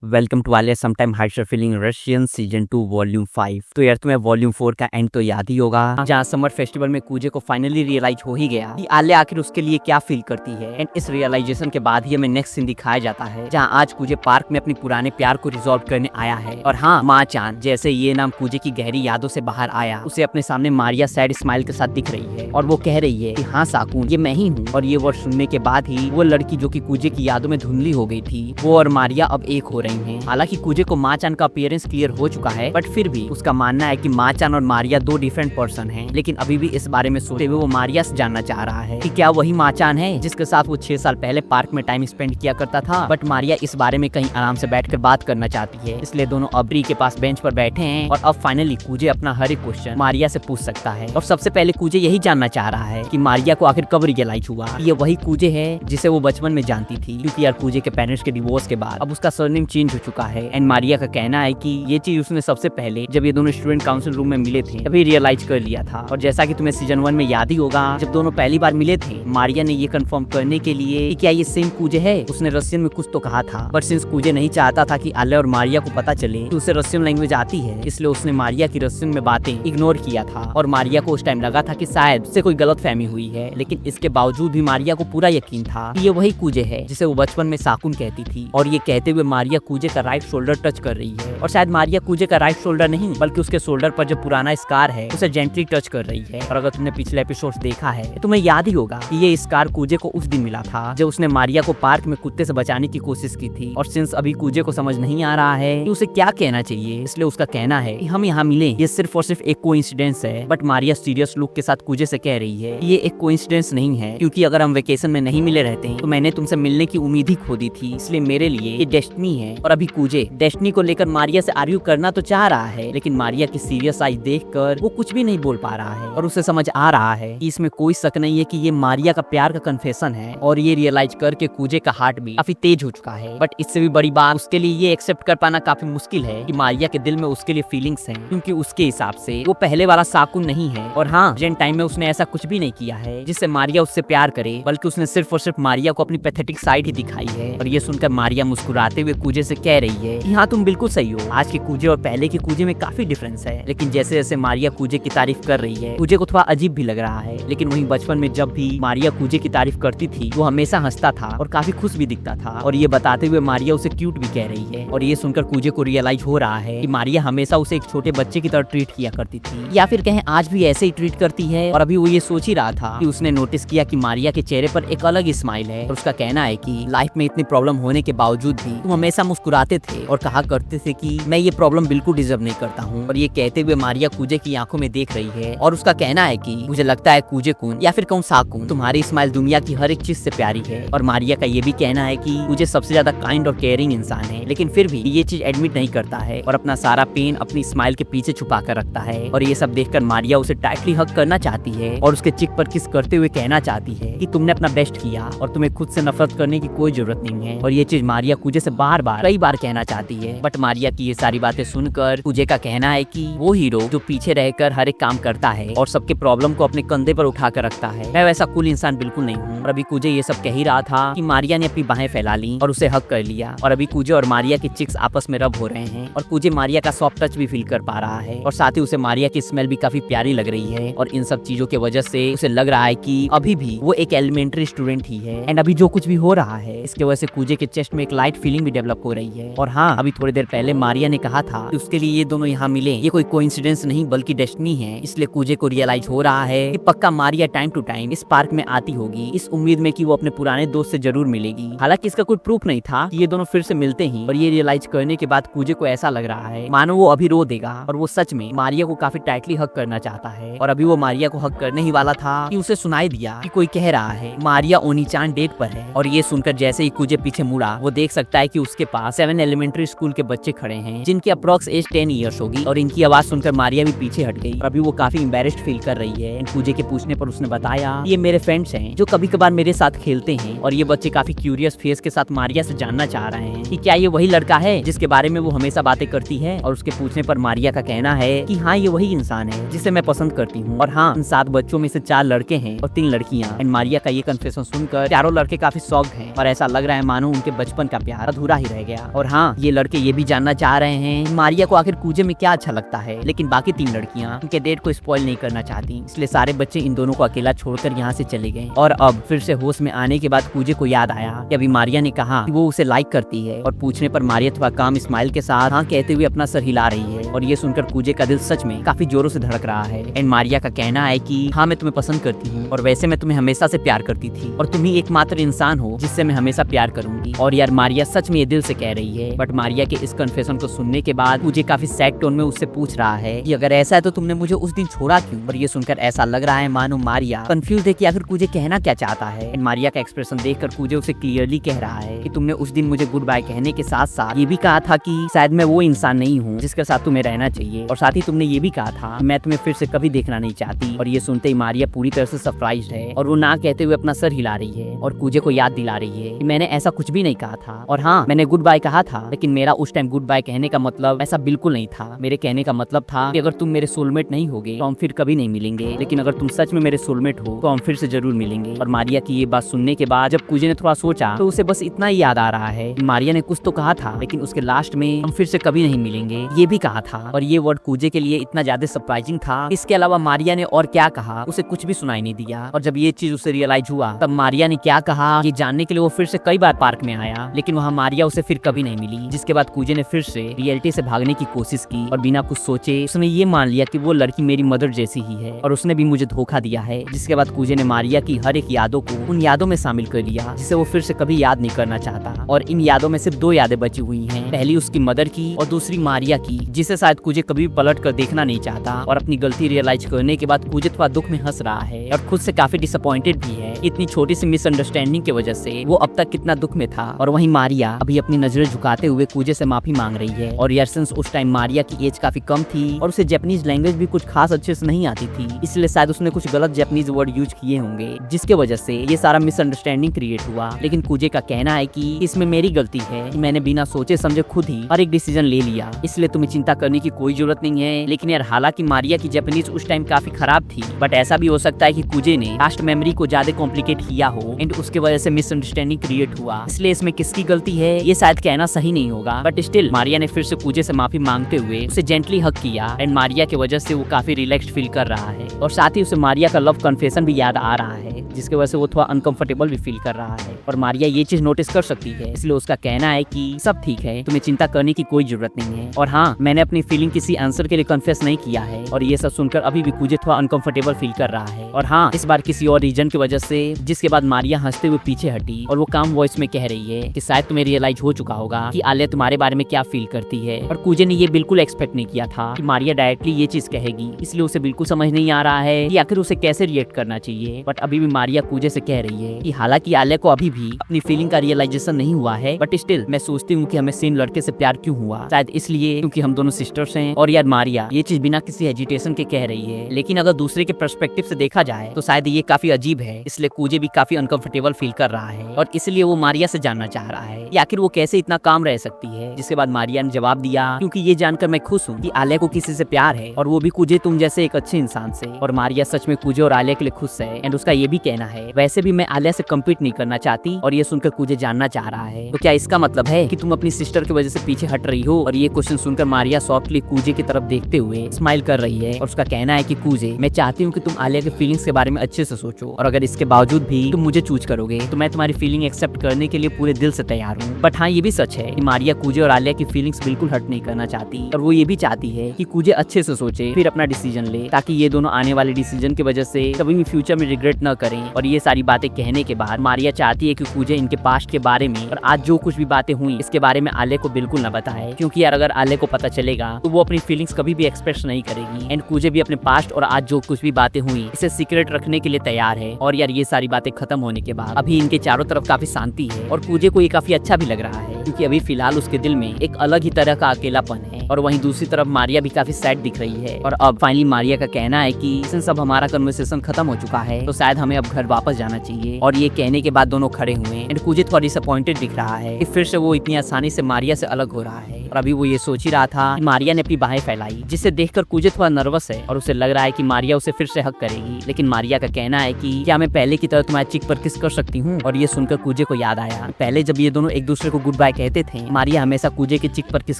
Welcome to Alia sometime हाइशर feeling Russian season 2 volume 5। तो यार तुम्हें वॉल्यूम 4 का एंड तो याद ही होगा, जहाँ समर फेस्टिवल में कूजे को फाइनली रियलाइज हो ही गया कि आलिया आखिर उसके लिए क्या फील करती है। एंड इस रियलाइजेशन के बाद ही हमें नेक्स्ट सीन दिखाया जाता है, जहाँ आज कूजे पार्क में अपने पुराने प्यार को रिजॉल्व करने आया है। और हाँ, माँ चांद जैसे ये नाम कूजे की गहरी यादों से बाहर आया, उसे अपने सामने मारिया सैड स्माइल के साथ दिख रही है और वो कह रही है कि हाँ साकून, ये मैं ही हूँ। और ये वर्ड सुनने के बाद ही वो लड़की जो कि कूजे की यादों में धुंधली हो गई थी, वो और मारिया अब एक हो रही है। हालांकि कूजे को माँ-चान का अपीयरेंस क्लियर हो चुका है, बट फिर भी उसका मानना है कि माँ-चान और मारिया दो डिफरेंट पर्सन हैं। लेकिन अभी भी इस बारे में सोचते हुए वो मारिया से जानना चाह रहा है कि क्या वही माँ-चान है जिसके साथ वो 6 साल पहले पार्क में टाइम स्पेंड किया करता था। बट मारिया इस बारे में कहीं आराम से बैठकर बात करना चाहती है, इसलिए दोनों अब्री के पास बेंच पर बैठे हैं और अब फाइनली कूजे अपना हर एक क्वेश्चन मारिया से पूछ सकता है। और सबसे पहले कूजे यही जानना चाह रहा है कि मारिया को आखिर कब रियलाइज हुआ ये वही कूजे है जिसे वो बचपन में जानती थी। क्योंकि यार कूजे के पेरेंट्स के डिवोर्स के बाद अब उसका सरनेम चेंज हो चुका है। एंड मारिया का कहना है कि ये चीज उसने सबसे पहले जब ये दोनों स्टूडेंट काउंसिल रूम में मिले थे तभी रियलाइज कर लिया था। और जैसा कि तुम्हें सीजन 1 में याद ही होगा, जब दोनों पहली बार मिले थे, मारिया ने ये कंफर्म करने के लिए कि क्या ये सेम कूजे है, उसने रशियन में कुछ तो कहा था। बट सिंस कूजे नहीं चाहता था कि आलिया और मारिया को पता चले कि उसे रशियन लैंग्वेज आती है, इसलिए उसने मारिया की रशियन में बातें इग्नोर किया था। और मारिया को उस टाइम लगा था कि शायद उससे कोई गलतफहमी हुई है, लेकिन इसके बावजूद भी मारिया को पूरा यकीन था कि ये वही कूजे है जिसे वो बचपन में साकुन कहती थी। और ये कहते हुए मारिया कूजे का राइट शोल्डर टच कर रही है, और शायद मारिया कूजे का राइट शोल्डर नहीं बल्कि उसके शोल्डर पर जो पुराना स्कार है उसे जेंटली टच कर रही है। और अगर तुमने पिछले एपिसोड्स देखा है तो तुम्हें याद ही होगा कि ये स्कार कूजे को उस दिन मिला था जब उसने मारिया को पार्क में कुत्ते से बचाने की कोशिश की थी। और सिंस अभी कूजे को समझ नहीं आ रहा है कि उसे क्या कहना चाहिए, इसलिए उसका कहना है कि हम यहाँ मिले ये सिर्फ और सिर्फ एक कोइंसिडेंस है। बट मारिया सीरियस लुक के साथ कूजे से कह रही है ये एक कोइंसिडेंस नहीं है, क्योंकि अगर हम वेकेशन में नहीं मिले रहते तो मैंने तुमसे मिलने की उम्मीद ही खो दी थी, इसलिए मेरे लिए ये डेस्टिनी है। और अभी कूजे डेस्टिनी को लेकर मारिया से आर्ग्यू करना तो चाह रहा है, लेकिन मारिया की सीरियस आईज देखकर वो कुछ भी नहीं बोल पा रहा है। और उसे समझ आ रहा है कि इसमें कोई शक नहीं है कि ये मारिया का प्यार का कन्फेशन है। और ये रियलाइज करके कूजे का हार्ट भी काफी तेज हो चुका है। बट इससे भी बड़ी बात उसके लिए ये एक्सेप्ट कर पाना काफी मुश्किल है कि मारिया के दिल में उसके लिए फीलिंग्स हैं, क्योंकि उसके हिसाब से वो पहले वाला साकुन नहीं है। और हाँ, प्रेजेंट टाइम में उसने ऐसा कुछ भी नहीं किया है जिससे मारिया उससे प्यार करे, बल्कि उसने सिर्फ और सिर्फ मारिया को अपनी पैथेटिक साइड ही दिखाई है। और ये सुनकर मारिया मुस्कुराते हुए कूजे से कह रही है कि हाँ तुम बिल्कुल सही हो, आज के कूजे और पहले के कूजे में काफी डिफरेंस है। लेकिन जैसे जैसे मारिया कूजे की तारीफ कर रही है, कूजे को थोड़ा अजीब भी लग रहा है। लेकिन वहीं बचपन में जब भी मारिया कूजे की तारीफ करती थी वो हमेशा हंसता था और काफी खुश भी दिखता था। और ये बताते हुए मारिया उसे क्यूट भी कह रही है। और ये सुनकर कूजे को रियलाइज हो रहा है कि मारिया हमेशा उसे एक छोटे बच्चे की तरह ट्रीट किया करती थी, या फिर कहें आज भी ऐसे ही ट्रीट करती है। और अभी वो ये सोच ही रहा था कि उसने नोटिस किया कि मारिया के चेहरे पर एक अलग स्माइल है। और उसका कहना है कि लाइफ में इतनी प्रॉब्लम होने के बावजूद भी तुम हमेशा मुस्कुराते थे और कहा करते थे कि मैं ये प्रॉब्लम बिल्कुल डिजर्व नहीं करता हूँ। और ये कहते हुए मारिया कूजे की आंखों में देख रही है और उसका कहना है कि मुझे लगता है कूजे कुन या फिर कहूँ साकुन, तुम्हारी स्माइल दुनिया की हर एक चीज से प्यारी है। और मारिया का ये भी कहना है कि कूजे सबसे ज्यादा काइंड और केयरिंग इंसान है, लेकिन फिर भी ये चीज एडमिट नहीं करता है और अपना सारा पेन अपनी स्माइल के पीछे छुपा कर रखता है। और ये सब देखकर मारिया उसे टाइटली हग करना चाहती है और उसके चिक पर किस करते हुए कहना चाहती है कि तुमने अपना बेस्ट किया और तुम्हें खुद से नफरत करने की कोई जरूरत नहीं है। और ये चीज मारिया कूजे से बार बार कई बार कहना चाहती है। बट मारिया की ये सारी बातें सुनकर कूजे का कहना है कि वो हीरो जो पीछे रहकर हर एक काम करता है और सबके प्रॉब्लम को अपने कंधे पर उठा कर रखता है, मैं वैसा कूल इंसान बिल्कुल नहीं हूँ। और अभी कूजे ये सब कह ही रहा था कि मारिया ने अपनी बाहें फैला ली और उसे हक कर लिया। और अभी कूजे और मारिया के चिक्स आपस में रब हो रहे हैं और कूजे मारिया का सॉफ्ट टच भी फील कर पा रहा है। और साथ ही उसे मारिया की स्मेल भी काफी प्यारी लग रही है। और इन सब चीजों की वजह से उसे लग रहा है कि अभी भी वो एक एलिमेंट्री स्टूडेंट ही है। एंड अभी जो कुछ भी हो रहा है इसके वजह से कूजे के चेस्ट में एक लाइट फीलिंग भी डेवलप हो रही है। और हाँ, अभी थोड़ी देर पहले मारिया ने कहा था कि उसके लिए ये दोनों यहाँ मिले ये कोई कोइंसिडेंस नहीं बल्कि डेस्टिनी है। इसलिए कूजे को रियलाइज हो रहा है कि पक्का मारिया टाइम टू टाइम इस पार्क में आती होगी, इस उम्मीद में कि वो अपने पुराने दोस्त से जरूर मिलेगी। हालांकि इसका कोई प्रूफ नहीं था कि ये दोनों फिर से मिलते ही। और ये रियलाइज करने के बाद कूजे को ऐसा लग रहा है मानो वो अभी रो देगा और वो सच में मारिया को काफी टाइटली हक करना चाहता है। और अभी वो मारिया को हक करने ही वाला था कि उसे सुनाई दिया कि कोई कह रहा है मारिया ओनीचान डेट पर है। और ये सुनकर जैसे ही कूजे पीछे मुड़ा वो देख सकता है कि उसके पास 7 एलिमेंट्री स्कूल के बच्चे खड़े हैं जिनकी अप्रॉक्स एज 10 ईयर्स होगी। और इनकी आवाज सुनकर मारिया भी पीछे हट गई और अभी वो काफी एम्बैरेस्ड फील कर रही है। कूजे के पूछने पर उसने बताया ये मेरे फ्रेंड्स हैं जो कभी कभार मेरे साथ खेलते हैं। और ये बच्चे काफी क्यूरियस फेस के साथ मारिया से जानना चाह रहे हैं कि क्या ये वही लड़का है जिसके बारे में वो हमेशा बातें करती है। और उसके पूछने पर मारिया का कहना है कि हाँ ये वही इंसान है जिसे मैं पसंद करती हूँ। और हाँ, इन 7 बच्चों में से 4 लड़के हैं और 3 लड़कियाँ। मारिया का ये कन्फेशन सुनकर चारों लड़के काफी शॉक्ड हैं और ऐसा लग रहा है मानो उनके बचपन का प्यार अधूरा ही रह गया। और हाँ, ये लड़के ये भी जानना चाह रहे हैं मारिया को आखिर कूजे में क्या अच्छा लगता है, लेकिन बाकी 3 लड़कियां उनके डेट को स्पॉइल नहीं करना चाहती, इसलिए सारे बच्चे इन दोनों को अकेला छोड़कर यहाँ से चले गए। और अब फिर से होश में आने के बाद कूजे को याद आया कि अभी मारिया ने कहा कि वो उसे लाइक करती है, और पूछने पर मारिया थोड़ा काम स्माइल के साथ हाँ कहते हुए अपना सर हिला रही है। और ये सुनकर कूजे का दिल सच में काफी जोरों से धड़क रहा है। एंड मारिया का कहना है कि हाँ, मैं तुम्हें पसंद करती हूँ, और वैसे मैं तुम्हें हमेशा से प्यार करती थी, और तुम ही एकमात्र इंसान हो जिससे मैं हमेशा प्यार करूंगी। और यार मारिया सच में ये दिल से कह रही है। बट मारिया के इस कन्फेशन को सुनने के बाद मुझे काफी सैड टोन में उससे पूछ रहा है कि अगर ऐसा है तो तुमने मुझे उस दिन छोड़ा क्यों। और ये सुनकर ऐसा लग रहा है मानो मारिया कंफ्यूज है कि आखिर कूजे कहना क्या चाहता है। मारिया का एक्सप्रेशन देखकर कूजे उसे क्लियरली कह रहा है कि तुमने उस दिन मुझे गुड बाय कहने के साथ साथ ये भी कहा था कि शायद मैं वो इंसान नहीं हूँ जिसके साथ तुम्हें रहना चाहिए, और साथ ही तुमने ये भी कहा था मैं तुम्हें फिर से कभी देखना नहीं चाहती। और ये सुनते ही मारिया पूरी तरह से सरप्राइज्ड है, और वो ना कहते हुए अपना सर हिला रही है और कूजे को याद दिला रही है कि मैंने ऐसा कुछ भी नहीं कहा था। और हाँ, मैंने गुड बाय कहा था, लेकिन मेरा उस टाइम गुड बाय कहने का मतलब ऐसा बिल्कुल नहीं था। मेरे कहने का मतलब था कि अगर तुम मेरे सोलमेट नहीं होगे तो हम फिर कभी नहीं मिलेंगे, लेकिन अगर तुम सच में मेरे सोलमेट हो तो हम फिर से जरूर मिलेंगे। और मारिया की ये बात सुनने के बाद जब कूजे ने थोड़ा सोचा तो उसे बस इतना ही याद आ रहा है कि मारिया ने कुछ तो कहा था, लेकिन उसके लास्ट में हम फिर से कभी नहीं मिलेंगे ये भी कहा था। और ये वर्ड कूजे के लिए इतना ज्यादा सरप्राइजिंग था। इसके अलावा मारिया ने और क्या कहा उसे कुछ भी सुनाई नहीं दिया। और जब ये चीज उसे रियलाइज हुआ तब मारिया ने क्या कहा ये जानने के लिए वो फिर से कई बार पार्क में आया, लेकिन वहाँ मारिया उसे फिर कभी नहीं मिली। जिसके बाद कूजे ने फिर से रियलिटी से भागने की कोशिश की, और बिना कुछ सोचे उसने ये मान लिया कि वो लड़की मेरी मदर जैसी ही है और उसने भी मुझे धोखा दिया है। जिसके बाद कूजे ने मारिया की हर एक यादों को उन यादों में शामिल कर लिया जिसे वो फिर से कभी याद नहीं करना चाहता। और इन यादों में सिर्फ 2 यादें बची हुई हैं, पहली उसकी मदर की और दूसरी मारिया की, जिसे शायद कूजे कभी भी पलट कर देखना नहीं चाहता। और अपनी गलती रियलाइज करने के बाद कूजे थोड़ा दुख में हंस रहा है और खुद से काफी डिसअपॉइंटेड भी है। इतनी छोटी सी मिसअंडरस्टैंडिंग की वजह से वो अब तक कितना दुख में था। और वहीं मारिया अभी अपनी नजरें झुकाते हुए कूजे से माफी मांग रही है। और यार सिंस उस टाइम मारिया की एज काफी कम थी और उसे जापानीज लैंग्वेज भी कुछ खास अच्छे से नहीं आती थी, इसलिए शायद उसने कुछ गलत जापानीज वर्ड यूज किए होंगे, जिसके वजह से ये सारा मिसअंडरस्टैंडिंग क्रिएट हुआ। लेकिन कूजे का कहना है कि इसमें मेरी गलती है कि मैंने बिना सोचे समझे खुद ही हर एक डिसीजन ले लिया, इसलिए तुम्हें चिंता करने की कोई जरूरत नहीं है। लेकिन यार हालांकि मारिया की जापानीज उस टाइम काफी खराब थी, बट ऐसा भी हो सकता है कि कूजे ने पास्ट मेमोरी को ज्यादा कॉम्प्लिकेट किया हो एंड उसके वजह से मिसअंडरस्टैंडिंग क्रिएट हुआ। इसलिए इसमें किसकी गलती है ये शायद कहना सही नहीं होगा। बट स्टिल मारिया ने फिर से कूजे से माफी मांगते हुए उसे जेंटली हक किया एंड मारिया की वजह से वो काफी रिलैक्स्ड फील कर रहा है। और साथ ही उसे मारिया का लव कन्फेशन भी याद आ रहा है, जिसकी वजह से वो थोड़ा अनकंफर्टेबल भी फील कर रहा है। और मारिया ये चीज नोटिस कर सकती है, इसलिए उसका कहना है कि सब ठीक है, तुम्हें चिंता करने की कोई जरूरत नहीं है। और हाँ, मैंने अपनी फीलिंग किसी आंसर के लिए कन्फेस नहीं किया है। और ये सब सुनकर अभी भी कूजे थोड़ा अनकंफर्टेबल फील कर रहा है। और हाँ, इस बार किसी और रीजन की वजह से, जिसके बाद मारिया हंसते हुए पीछे हटी और वो काम वॉइस में कह रही है कि शायद तुम्हें रियलाइज हो चुका होगा कि आलिया तुम्हारे बारे में क्या फील करती है। और कूजे ने ये बिल्कुल एक्सपेक्ट नहीं किया था कि मारिया डायरेक्टली ये चीज कहेगी, इसलिए उसे बिल्कुल समझ नहीं आ रहा है कि आखिर उसे कैसे रिएक्ट करना चाहिए। बट अभी भी मारिया कूजे से कह रही है कि हालांकि आलिया को अभी भी अपनी फीलिंग का रियलाइजेशन नहीं हुआ है, बट स्टिल मैं सोचती हूँ कि हमें सेम लड़के से प्यार क्यों हुआ, शायद इसलिए क्योंकि हम दोनों सिस्टर्स हैं। और यार मारिया ये चीज बिना किसी हेजिटेशन के कह रही है, लेकिन अगर दूसरे के पर्सपेक्टिव से देखा जाए तो शायद ये काफी अजीब है, इसलिए कूजे भी काफी अनकंफर्टेबल फील कर रहा है। और इसलिए वो मारिया से जानना चाह रहा है कि आखिर वो कैसे इतना काम रह सकती है। जिसके बाद मारिया ने जवाब दिया, क्योंकि ये जानकर मैं खुश हूँ कि आलिया को किसी से प्यार है, और वो भी कूजे तुम जैसे एक अच्छे इंसान से। और मारिया सच में कूजे और आलिया के लिए खुश है एंड उसका ये भी कहना है वैसे भी मैं आलिया से कम्पीट नहीं करना चाहती। और ये सुनकर कूजे जानना चाह रहा है तो क्या इसका मतलब है कि तुम अपनी सिस्टर की वजह से पीछे हट रही हो। और ये क्वेश्चन सुनकर मारिया सॉफ्टली कूजे की तरफ देखते हुए स्माइल कर रही है और उसका कहना है कि कूजे मैं चाहती हूँ कि तुम आलिया के फीलिंग्स के बारे में अच्छे से सोचो, और अगर इसके बावजूद भी तुम मुझे चूज करोगे तो मैं तुम्हारी फीलिंग एक्सेप्ट करने के लिए पूरे दिल से तैयार हूँ। बट हाँ, ये भी सच है कि मारिया कूजे और आलिया की फीलिंग्स बिल्कुल हर्ट नहीं करना चाहती, और वो ये भी चाहती है कि कूजे अच्छे से सोचे फिर अपना डिसीजन ले, ताकि ये दोनों आने वाले डिसीजन की वजह से कभी भी फ्यूचर में रिग्रेट न करें। और ये सारी बातें कहने के बाद मारिया चाहती है कि कूजे इनके पास्ट के बारे में और आज जो कुछ भी बातें हुई इसके बारे में आलिया को बिल्कुल न बताए, क्योंकि यार अगर आलिया को पता चलेगा तो वो अपनी फीलिंग्स कभी भी एक्सप्रेस नहीं करेगी। एंड कूजे भी अपने पास्ट और आज जो कुछ भी बातें हुई इसे सीक्रेट रखने के लिए तैयार है। और यार ये सारी बातें खत्म होने के बाद अभी इनके चारों तरफ काफी शांति है, और कूजे को ये काफी अच्छा भी लग रहा है, क्योंकि अभी फिलहाल उसके दिल में एक अलग ही तरह का अकेलापन है। और वहीं दूसरी तरफ मारिया भी काफी सैड दिख रही है। और अब फाइनली मारिया का कहना है कि सिंस अब हमारा कन्वर्सेशन खत्म हो चुका है तो शायद हमें अब घर वापस जाना चाहिए। और ये कहने के बाद दोनों खड़े हुए एंड कूजे थोड़ा डिसअपॉइंटेड दिख रहा है कि फिर से वो इतनी आसानी से मारिया से अलग हो रहा है। और अभी वो ये सोच ही रहा था कि मारिया ने अपनी बाहें फैलाई, जिसे देखकर कूजे थोड़ा नर्वस है और उसे लग रहा है कि मारिया उसे फिर से हक करेगी। लेकिन मारिया का कहना है कि क्या मैं पहले की तरह तुम्हारे चिक पर किस कर सकती हूँ। और ये सुनकर कूजे को याद आया पहले जब ये दोनों एक दूसरे को गुड बाय कहते थे मारिया हमेशा कूजे के चिक पर किस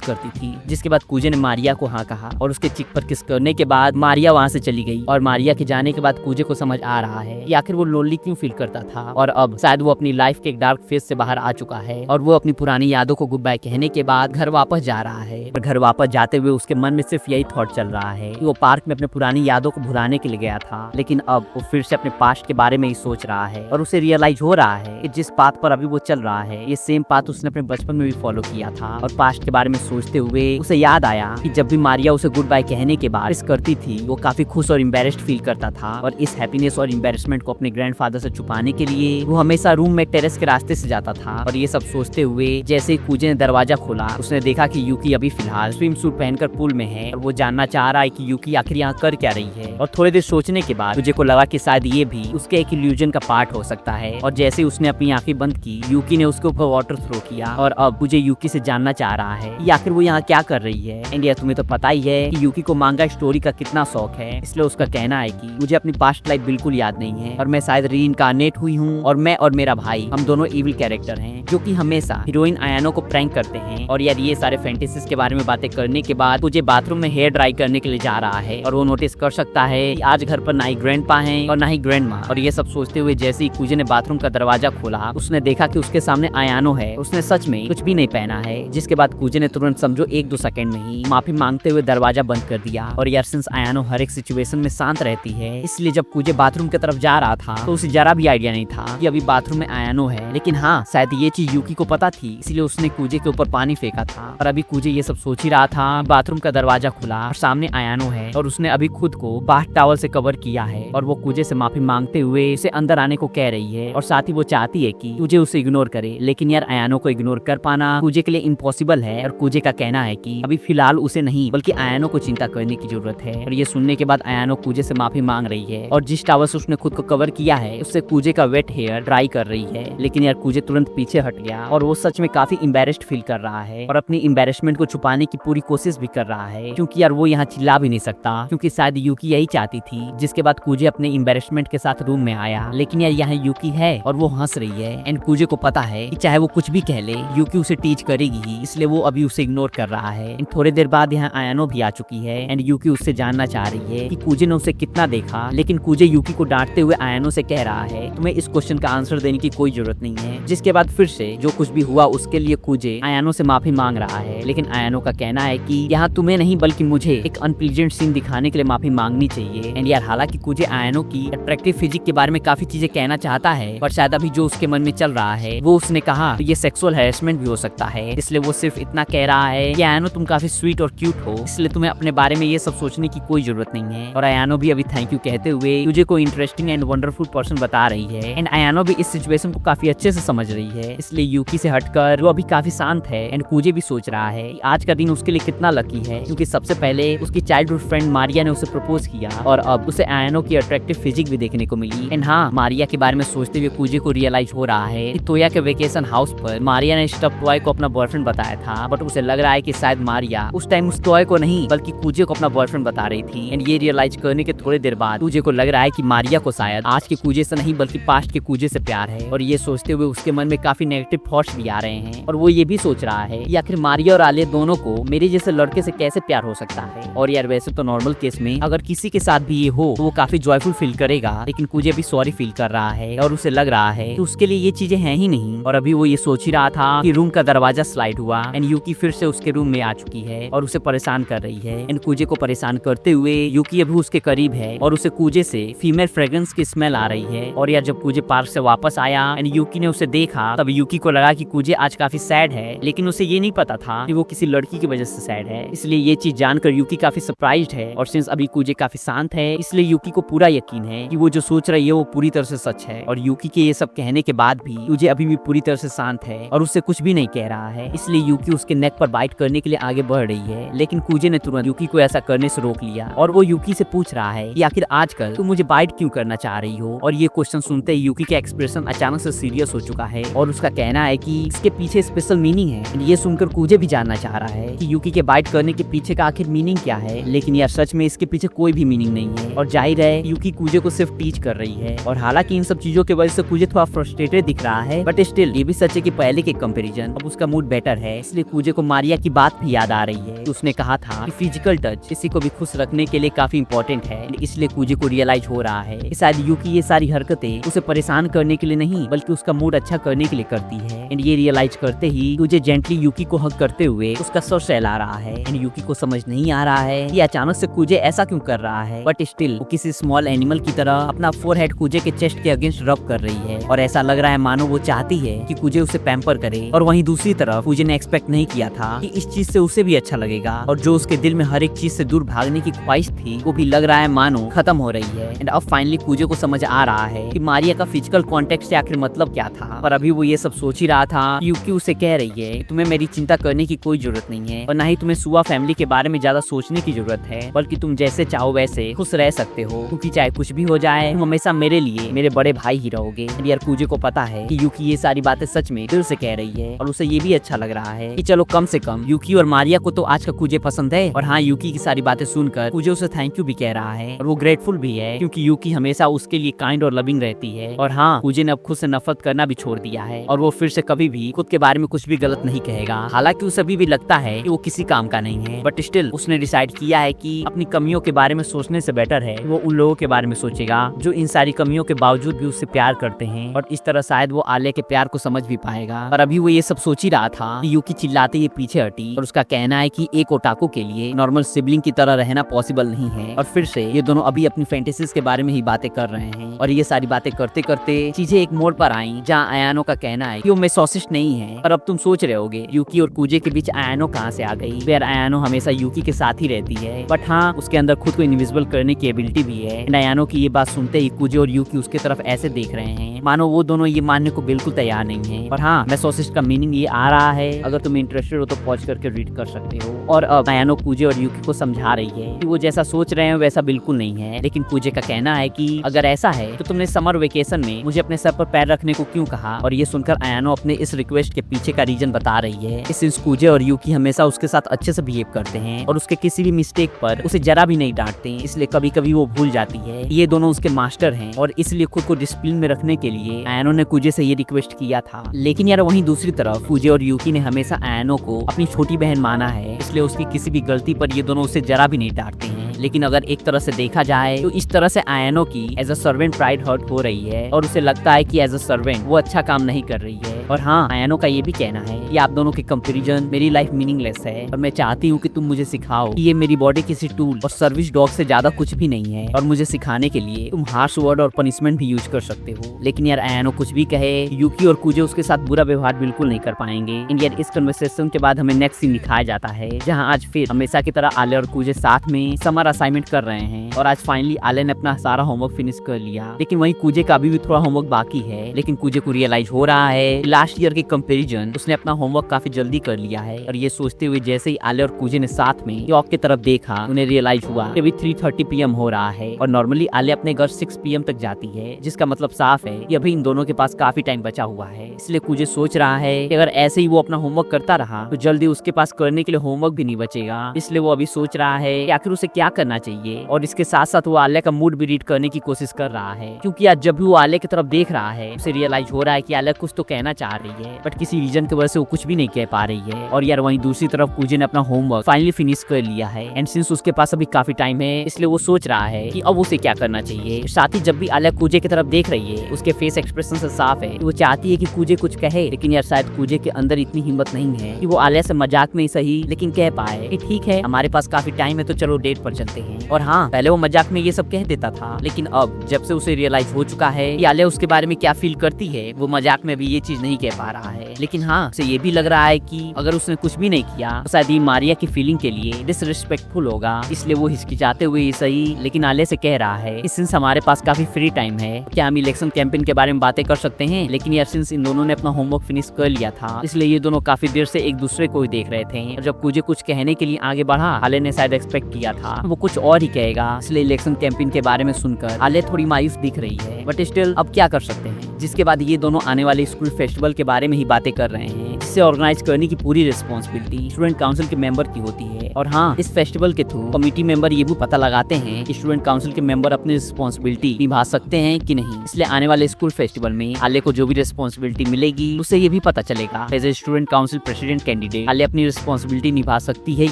करती थी, जिसके बाद कूजे ने मारिया को हाँ कहा और उसके चिक पर किस करने के बाद मारिया वहाँ से चली गई। और मारिया के जाने के बाद कूजे को समझ आ रहा है कि आखिर वो लोनली क्यों फील करता था और अब शायद वो अपनी लाइफ के एक डार्क फेज से बाहर आ चुका है और वो अपनी पुरानी यादों को गुड बाय कहने के बाद घर वापस जा रहा है। और घर वापस जाते हुए उसके मन में सिर्फ यही थॉट चल रहा है कि वो पार्क में अपने पुरानी यादों को भुलाने के लिए गया था, लेकिन अब वो फिर से अपने पास्ट के बारे में ही सोच रहा है और उसे रियलाइज हो रहा है कि जिस पाथ पर अभी वो चल रहा है ये सेम पाथ उसने अपने बचपन में भी फॉलो किया था। और पास्ट के बारे में सोचते हुए उसे याद आया कि जब भी मारिया उसे गुड बाय कहने के बाद किस करती थी वो काफी खुश और एम्बैरेस्ड फील करता था और इस हैप्पीनेस और एम्बैरेसमेंट को अपने ग्रैंडफादर से छुपाने के लिए वो हमेशा रूम में टेरेस के रास्ते से जाता था। और ये सब सोचते हुए जैसे ही कूजे ने दरवाजा खोला उसने देखा कि यूकी अभी फिलहाल स्विम सूट पहनकर पूल में है और वो जानना चाह रहा है कि यूकी आखिर यहाँ कर क्या रही है। और थोड़ी देर सोचने के बाद कूजे को लगा कि शायद ये भी उसके एक इल्यूजन का पार्ट हो सकता है और जैसे उसने अपनी आंखें बंद की यूकी ने उसके ऊपर वाटर थ्रो किया और अब कूजे यूकी से जानना चाह रहा है कि आखिर वो यहाँ क्या कर रही है। एंड यार तुम्हें तो पता ही है कि यूकी को मांगा स्टोरी का कितना शौक है, इसलिए उसका कहना है कि मुझे अपनी पास्ट लाइफ बिल्कुल याद नहीं है और मैं शायद रीइंकार्नेट हुई हूँ और मैं और मेरा भाई हम दोनों इविल कैरेक्टर हैं जो कि हमेशा हीरोइन आयानो को प्रैंक करते हैं। और यार ये सारे फैंटेसीज के बारे में बातें करने के बाद मुझे बाथरूम में हेयर ड्राई करने के लिए जा रहा है और वो नोटिस कर सकता है कि आज घर पर ना ही ग्रैंडपा हैं और ना ही ग्रैंडमा। और ये सब सोचते हुए जैसे ही कूजे ने बाथरूम का दरवाजा खोला उसने देखा कि उसके सामने आयानो है। उसने सच में कुछ भी नहीं पहना है, जिसके बाद कूजे ने तुरंत समझो 1-2 सेकंड में ही माफी मांगते हुए दरवाजा बंद कर दिया। और यार सिंस आयानो हर एक सिचुएशन में शांत रहती है इसलिए जब कूजे बाथरूम की तरफ जा रहा था तो उसे जरा भी आइडिया नहीं था कि अभी बाथरूम में आयानो है, लेकिन हाँ शायद ये चीज यूकी को पता थी इसलिए उसने कूजे के ऊपर पानी फेंका था। और अभी कूजे ये सब सोच ही रहा था बाथरूम का दरवाजा खुला और सामने आयानो है और उसने अभी खुद को बाथ टॉवल से कवर किया है और वो कूजे से माफी मांगते हुए उसे अंदर आने को कह रही है और साथ ही वो चाहती है कि कूजे उसे इग्नोर करे, लेकिन यार आयानो को इग्नोर कर पाना कूजे के लिए इम्पॉसिबल है। और कूजे का कहना है कि अभी फिलहाल उसे नहीं बल्कि आयानो को चिंता करने की जरूरत है। और ये सुनने के बाद आयानो कूजे से माफी मांग रही है और जिस टॉवल से उसने खुद को कवर किया है उससे कूजे का वेट हेयर ड्राई कर रही है, लेकिन यार कूजे तुरंत पीछे हट गया और वो सच में काफी एम्बैरेस्ड फील कर रहा है और अपनी एम्बैरेसमेंट को छुपाने की पूरी कोशिश भी कर रहा है क्योंकि यार वो यहाँ चिल्ला भी नहीं सकता क्योंकि शायद यूकी यही चाहती थी। जिसके बाद कूजे अपने एम्बैरेसमेंट के साथ रूम में आया, लेकिन यार यहाँ यूकी है और वो हंस रही है एंड कूजे को पता है कि चाहे वो कुछ भी कह ले यूकी उसे टीच करेगी ही, इसलिए वो अभी उसे इग्नोर कर रहा है। एंड थोड़ी देर बाद यहाँ आयानो भी आ चुकी है एंड यूकी उससे जानना चाह रही है कि कूजे ने उसे कितना देखा, लेकिन कूजे यूकी को डांटते हुए आयानो से कह रहा है तुम्हें इस क्वेश्चन का आंसर देने की कोई जरूरत नहीं है। जिसके बाद फिर से जो कुछ भी हुआ उसके लिए कूजे आयानो से माफी मांग रहा है, लेकिन आयानो का कहना है कि यहाँ तुम्हें नहीं बल्कि मुझे एक अनप्लीजेंट सीन दिखाने के लिए माफी मांगनी चाहिए। एंड यार हालांकि कूजे आयानो की अट्रैक्टिव फिजिक के बारे में काफी चीजें कहना चाहता है पर शायद अभी जो उसके मन में चल रहा है वो उसने कहा ये सेक्सुअल हैरेसमेंट भी हो सकता है, इसलिए वो सिर्फ इतना कह रहा है कि आयानो तुम काफी स्वीट और क्यूट हो, इसलिए तुम्हें अपने बारे में ये सब सोचने की कोई जरूरत नहीं है। और आयानो भी अभी थैंक यू कहते हुए कूजे को इंटरेस्टिंग एंड वंडरफुल पर्सन बता रही है एंड आयानो भी इस सिचुएशन को काफी अच्छे से समझ रही है, इसलिए यूकी से हटकर वो अभी काफी शांत है। एंड कूजे भी सोच रहा है कि आज का दिन उसके लिए कितना लकी है क्योंकि सबसे पहले उसकी चाइल्डहुड फ्रेंड मारिया ने उसे प्रपोज किया और अब उसे आयानो की अट्रैक्टिव फिजिक भी देखने को मिली। एंड हाँ मारिया के बारे में सोचते हुए कूजे को रियलाइज हो रहा है कि तोया के वेकेशन हाउस पर मारिया ने स्टफ टॉय को अपना बॉयफ्रेंड बताया था, बट उसे लग रहा है कि शायद मारिया उस टाइम उस टॉय को नहीं बल्कि कूजे को अपना बॉयफ्रेंड बता रही थी। एंड ये रियलाइज करने के थोड़ी देर बाद कूजे को लग रहा है कि मारिया को शायद आज के कूजे से नहीं बल्कि पास्ट के कूजे से प्यार है। और ये सोचते हुए उसके मन में काफी नेगेटिव थॉट्स भी आ रहे हैं और वो ये भी सोच रहा है कि आखिर मारिया और आलिया दोनों को मेरे जैसे लड़के से कैसे प्यार हो सकता है। और यार वैसे तो नॉर्मल केस में अगर किसी के साथ भी ये हो तो वो काफी जॉयफुल फील करेगा, लेकिन कूजे भी सॉरी फील कर रहा है और उसे लग रहा है कि उसके लिए ये चीजें हैं ही नहीं। और अभी वो ये सोच ही रहा था कि रूम का दरवाजा स्लाइड हुआ एंड यूकी फिर से उसके रूम में आ चुकी है और उसे परेशान कर रही है। एंड कूजे को परेशान करते हुए यूकी अभी उसके करीब है और उसे कूजे से फीमेल फ्रेग्रेंस की स्मेल आ रही है। और यार जब कूजे पार्क से वापस आया एंड यूकी ने उसे देखा तब यूकी को लगा कि कूजे आज काफी सैड है, लेकिन उसे ये नहीं पता था कि वो किसी लड़की की वजह से सैड है, इसलिए ये चीज जानकर यूकी काफी सरप्राइज्ड है। और सिंस अभी कूजे काफी शांत है इसलिए यूकी को पूरा यकीन है कि वो जो सोच रही है वो पूरी तरह से सच है। और यूकी के ये सब कहने के बाद भी कूजे अभी भी पूरी तरह से शांत है और उससे कुछ भी नहीं कह रहा है, इसलिए यूकी उसके नेक पर बाइट करने के लिए आगे बढ़ रही है, लेकिन कूजे ने तुरंत यूकी को ऐसा करने से रोक लिया और वो यूकी से पूछ रहा है कि आखिर आजकल तुम मुझे बाइट क्यों करना चाह रही हो। और ये क्वेश्चन सुनते ही यूकी का एक्सप्रेशन अचानक से सीरियस हो चुका है और उसका कहना है कि इसके पीछे स्पेशल मीनिंग है। ये सुनकर कूजे भी जानना चाह रहा है कि यूकी के बाइट करने के पीछे का आखिर मीनिंग क्या है, लेकिन यार सच में इसके पीछे कोई भी मीनिंग नहीं है और जाहिर है यूकी कूजे को सिर्फ टीच कर रही है। और हालांकि इन सब चीजों की वजह से कूजे थोड़ा फ्रस्ट्रेटेड दिख रहा है, बट स्टिल ये भी सच है कि पहले के कंपेरिजन कंपैरिजन अब उसका मूड बेटर है। इसलिए कूजे को मारिया की बात भी याद आ रही है। उसने कहा था कि फिजिकल टच किसी को भी खुश रखने के लिए काफी इंपॉर्टेंट है। इसलिए कूजे को रियलाइज हो रहा है कि शायद यूकी ये सारी हरकतें उसे परेशान करने के लिए नहीं बल्कि उसका मूड अच्छा करने के लिए करती है। एंड ये रियलाइज करते ही कूजे जेंटली यूकी को हग करते हुए उसका सर सहला रहा है। एंड यूकी को समझ नहीं आ रहा है कि अचानक से कूजे ऐसा क्यों कर रहा है, बट स्टिल वो किसी स्मॉल एनिमल की तरह अपना फोरहेड कूजे के चेस्ट के अगेंस्ट रब कर रही है और ऐसा लग रहा है मानो वो चाहती है कि कूजे उसे पैम्पर करे। और वहीं दूसरी तरफ कूजे ने एक्सपेक्ट नहीं किया था कि इस चीज से उसे भी अच्छा लगेगा और जो उसके दिल में हर एक चीज से दूर भागने की ख्वाहिश थी वो भी लग रहा है मानो खत्म हो रही है। एंड अब फाइनली कूजे को समझ आ रहा है कि मारिया का फिजिकल कॉन्टेक्ट से आखिर मतलब क्या था। पर अभी वो ये सब सोच ही रहा था यूकी उसे कह रही है तुम्हें मेरी चिंता करने की कोई जरूरत नहीं है और ना ही तुम्हें सुआ फैमिली के बारे में ज्यादा सोचने की जरूरत है, बल्कि तुम जैसे चाहो वैसे खुश रह सकते हो क्योंकि चाहे कुछ भी हो जाए तुम हमेशा मेरे लिए मेरे बड़े भाई ही रहोगे। यार कूजे को पता है कि यूकी ये सारी बातें सच में दिल से कह रही है और उसे ये भी अच्छा लग रहा है कि चलो कम से कम यूकी और मारिया को तो आज का कूजे पसंद है। और हाँ, यूकी की सारी बातें सुनकर कूजे उसे थैंक यू भी कह रहा है और वो ग्रेटफुल भी है क्योंकि यूकी हमेशा उसके लिए काइंड और लविंग रहती है। और हाँ, कूजे ने अब खुद से नफरत करना भी छोड़ दिया है और वो फिर से कभी भी खुद के बारे में कुछ भी गलत नहीं कहेगा। हालांकि उसे अभी भी लगता है कि वो किसी काम का नहीं है, बट स्टिल उसने डिसाइड किया है कि अपनी कमियों के बारे में सोचने से बेटर है वो उन लोगों के बारे में सोचेगा जो इन सारी कमियों के बावजूद भी उससे प्यार करते हैं और इस तरह शायद वो आलिया के प्यार को समझ भी पाएगा। पर अभी वो ये सब सोच ही रहा था कि यूकी चिल्लाते ये पीछे हटी और उसका कहना है कि एक ओटाकू के लिए नॉर्मल सिबलिंग की तरह रहना पॉसिबल नहीं है। और फिर से ये दोनों अभी अपनी फैंटेसीज के बारे में ही बातें कर रहे हैं और ये सारी बातें करते करते चीजें एक मोड़ पर आई जहाँ आयानो का कहना है कि वो मेसोसिस्ट नहीं है। पर अब तुम सोच रहे होगे यूकी और कूजे के बीच आयानो कहाँ से आ गई। यार आयानो हमेशा यूकी के साथ ही रहती है, बट हाँ उसके अंदर खुद को इनविजिबल करने की एबिलिटी भी है। आयानो की ये बात सुनते ही कूजे और यूकी उसके तरफ ऐसे देख रहे हैं मानो वो दोनों ये मानने को बिल्कुल तैयार नहीं है। और हाँ, मेसोसिस्ट का मीनिंग ये आ रहा है, अगर तुम इंटरेस्टेड हो तो पॉज करके रीड कर सकते हो। और अब आयानो कूजे और यूकी को समझा रही है कि वो जैसा सोच रहे हैं वैसा बिल्कुल नहीं है। लेकिन कूजे का कहना है कि अगर ऐसा है तो तुमने समर वेकेशन में मुझे अपने सर पर पैर रखने को क्यों कहा। और ये सुनकर आयानो अपने इस रिक्वेस्ट के पीछे का रीजन बता रही है। सिंस कूजे और यूकी हमेशा उसके साथ अच्छे से बिहेव करते हैं और उसके किसी भी मिस्टेक पर उसे जरा भी नहीं डांटते, इसलिए कभी कभी वो भूल जाती है। ये दोनों उसके मास्टर हैं और इसलिए खुद को डिसिप्लिन में रखने के लिए आयानो ने कूजे से ये रिक्वेस्ट किया था। लेकिन यार वहीं दूसरी तरफ कूजे और यूकी ने हमेशा आयानो को अपनी छोटी बहन माना है, इसलिए उसकी किसी भी गलती पर ये दोनों उसे जरा भी नहीं डांटते हैं। लेकिन अगर एक तरह से देखा जाए तो इस तरह से आयानो की as a servant pride hurt हो रही है और उसे लगता है कि एज अ सर्वेंट वो अच्छा काम नहीं कर रही है। और हाँ, आयानो का ये भी कहना है कि आप दोनों के कंपैरिजन मेरी लाइफ मीनिंगलेस है और मैं चाहती हूँ कि तुम मुझे सिखाओ कि ये मेरी बॉडी किसी टूल और सर्विस डॉग से ज्यादा कुछ भी नहीं है और मुझे सिखाने के लिए तुम हार्श वर्ड और पनिशमेंट भी यूज कर सकते हो। लेकिन यार आयानो कुछ भी कहे, यूकी और कूजे उसके साथ बुरा व्यवहार बिल्कुल नहीं कर पाएंगे। यार इस कन्वर्सेशन के बाद हमें नेक्स्ट सीन दिखाया जाता है जहाँ आज फिर हमेशा की तरह आले और कूजे साथ में समर असाइनमेंट कर रहे हैं और आज फाइनली आले ने अपना सारा होमवर्क फिनिश कर लिया। लेकिन वहीं कूजे का अभी भी थोड़ा होमवर्क बाकी है। लेकिन कूजे को रियलाइज हो रहा है लास्ट ईयर के कंपैरिजन उसने अपना होमवर्क काफी जल्दी कर लिया है। और ये सोचते हुए जैसे ही आले और कूजे ने साथ में क्लॉक की तरफ देखा उन्हें रियलाइज हुआ कि अभी 3:30 PM हो रहा है और नॉर्मली आले अपने घर 6 PM तक जाती है, जिसका मतलब साफ है कि अभी इन दोनों के पास काफी टाइम बचा हुआ है। इसलिए कूजे सोच रहा है कि अगर ऐसे ही वो अपना होमवर्क करता रहा तो जल्दी उसके पास करने के लिए होमवर्क भी नहीं बचेगा। इसलिए वो अभी सोच रहा है कि आखिर उसे क्या करना चाहिए और इसके साथ साथ वो आलिया का मूड भी रीड करने की कोशिश कर रहा है, क्योंकि आज जब भी वो आलिया की तरफ देख रहा है उसे रियलाइज हो रहा है कि आलिया कुछ तो कहना चाह रही है बट किसी रीजन की वजह से वो कुछ भी नहीं कह पा रही है। और यार वहीं दूसरी तरफ कूजे ने अपना होमवर्क फाइनली फिनिश कर लिया है एंड सिंस उसके पास अभी काफी टाइम है इसलिए वो सोच रहा है कि अब उसे क्या करना चाहिए। साथ ही जब भी आलिया कूजे की तरफ देख रही है उसके फेस एक्सप्रेशन से साफ है वो चाहती है कि कूजे कुछ कहे, लेकिन यार शायद कूजे के अंदर इतनी हिम्मत नहीं है कि वो आलिया से मजाक में ही सही लेकिन कह पाए कि ठीक है हमारे पास काफी टाइम है तो चलो डेट पर चलते हैं। और हाँ, पहले वो मजाक में ये सब कह देता था, लेकिन अब जब से उसे रियलाइज हो चुका है कि आलिया उसके बारे में क्या फील करती है वो मजाक में भी ये चीज नहीं कह पा रहा है। लेकिन हाँ, उसे ये भी लग रहा है कि अगर उसने कुछ भी नहीं किया तो शायद ये मारिया की फीलिंग के लिए डिसरिस्पेक्टफुल होगा, इसलिए वो हिचकिचाते हुए ये सही लेकिन आलिया से कह रहा है सिंस हमारे पास काफी फ्री टाइम है क्या हम इलेक्शन कैंपेन के बारे में बातें कर सकते हैं। लेकिन यार सिंस इन दोनों ने अपना होमवर्क फिनिश कर लिया था इसलिए ये दोनों काफी देर से एक दूसरे को ही देख रहे थे और जब कूजे कुछ कहने के लिए आगे बढ़ा आलिया ने शायद एक्सपेक्ट किया था वो कुछ और ही कहेगा, इसलिए इलेक्शन कैंपेन के बारे में सुनकर आलिया थोड़ी मायूस दिख रही है बट स्टिल अब क्या कर सकते हैं। जिसके बाद ये दोनों आने वाले स्कूल फेस्टिवल के बारे में ही बातें बातें कर रहे हैं, जिसे ऑर्गेनाइज करने की पूरी रिस्पॉन्सिबिलिटी स्टूडेंट काउंसिल के मेंबर की होती है। और हाँ, इस फेस्टिवल के थ्रू कमेटी मेंबर ये भी पता लगाते हैं कि स्टूडेंट काउंसिल के मेंबर अपनी रिस्पॉन्सिबिलिटी निभा सकते हैं कि नहीं। इसलिए आने वाले स्कूल फेस्टिवल में आले को जो भी रिस्पॉन्सिबिलिटी मिलेगी उसे ये भी पता चलेगा as a student council president candidate आले अपनी रिस्पॉन्सिबिलिटी निभा सकती है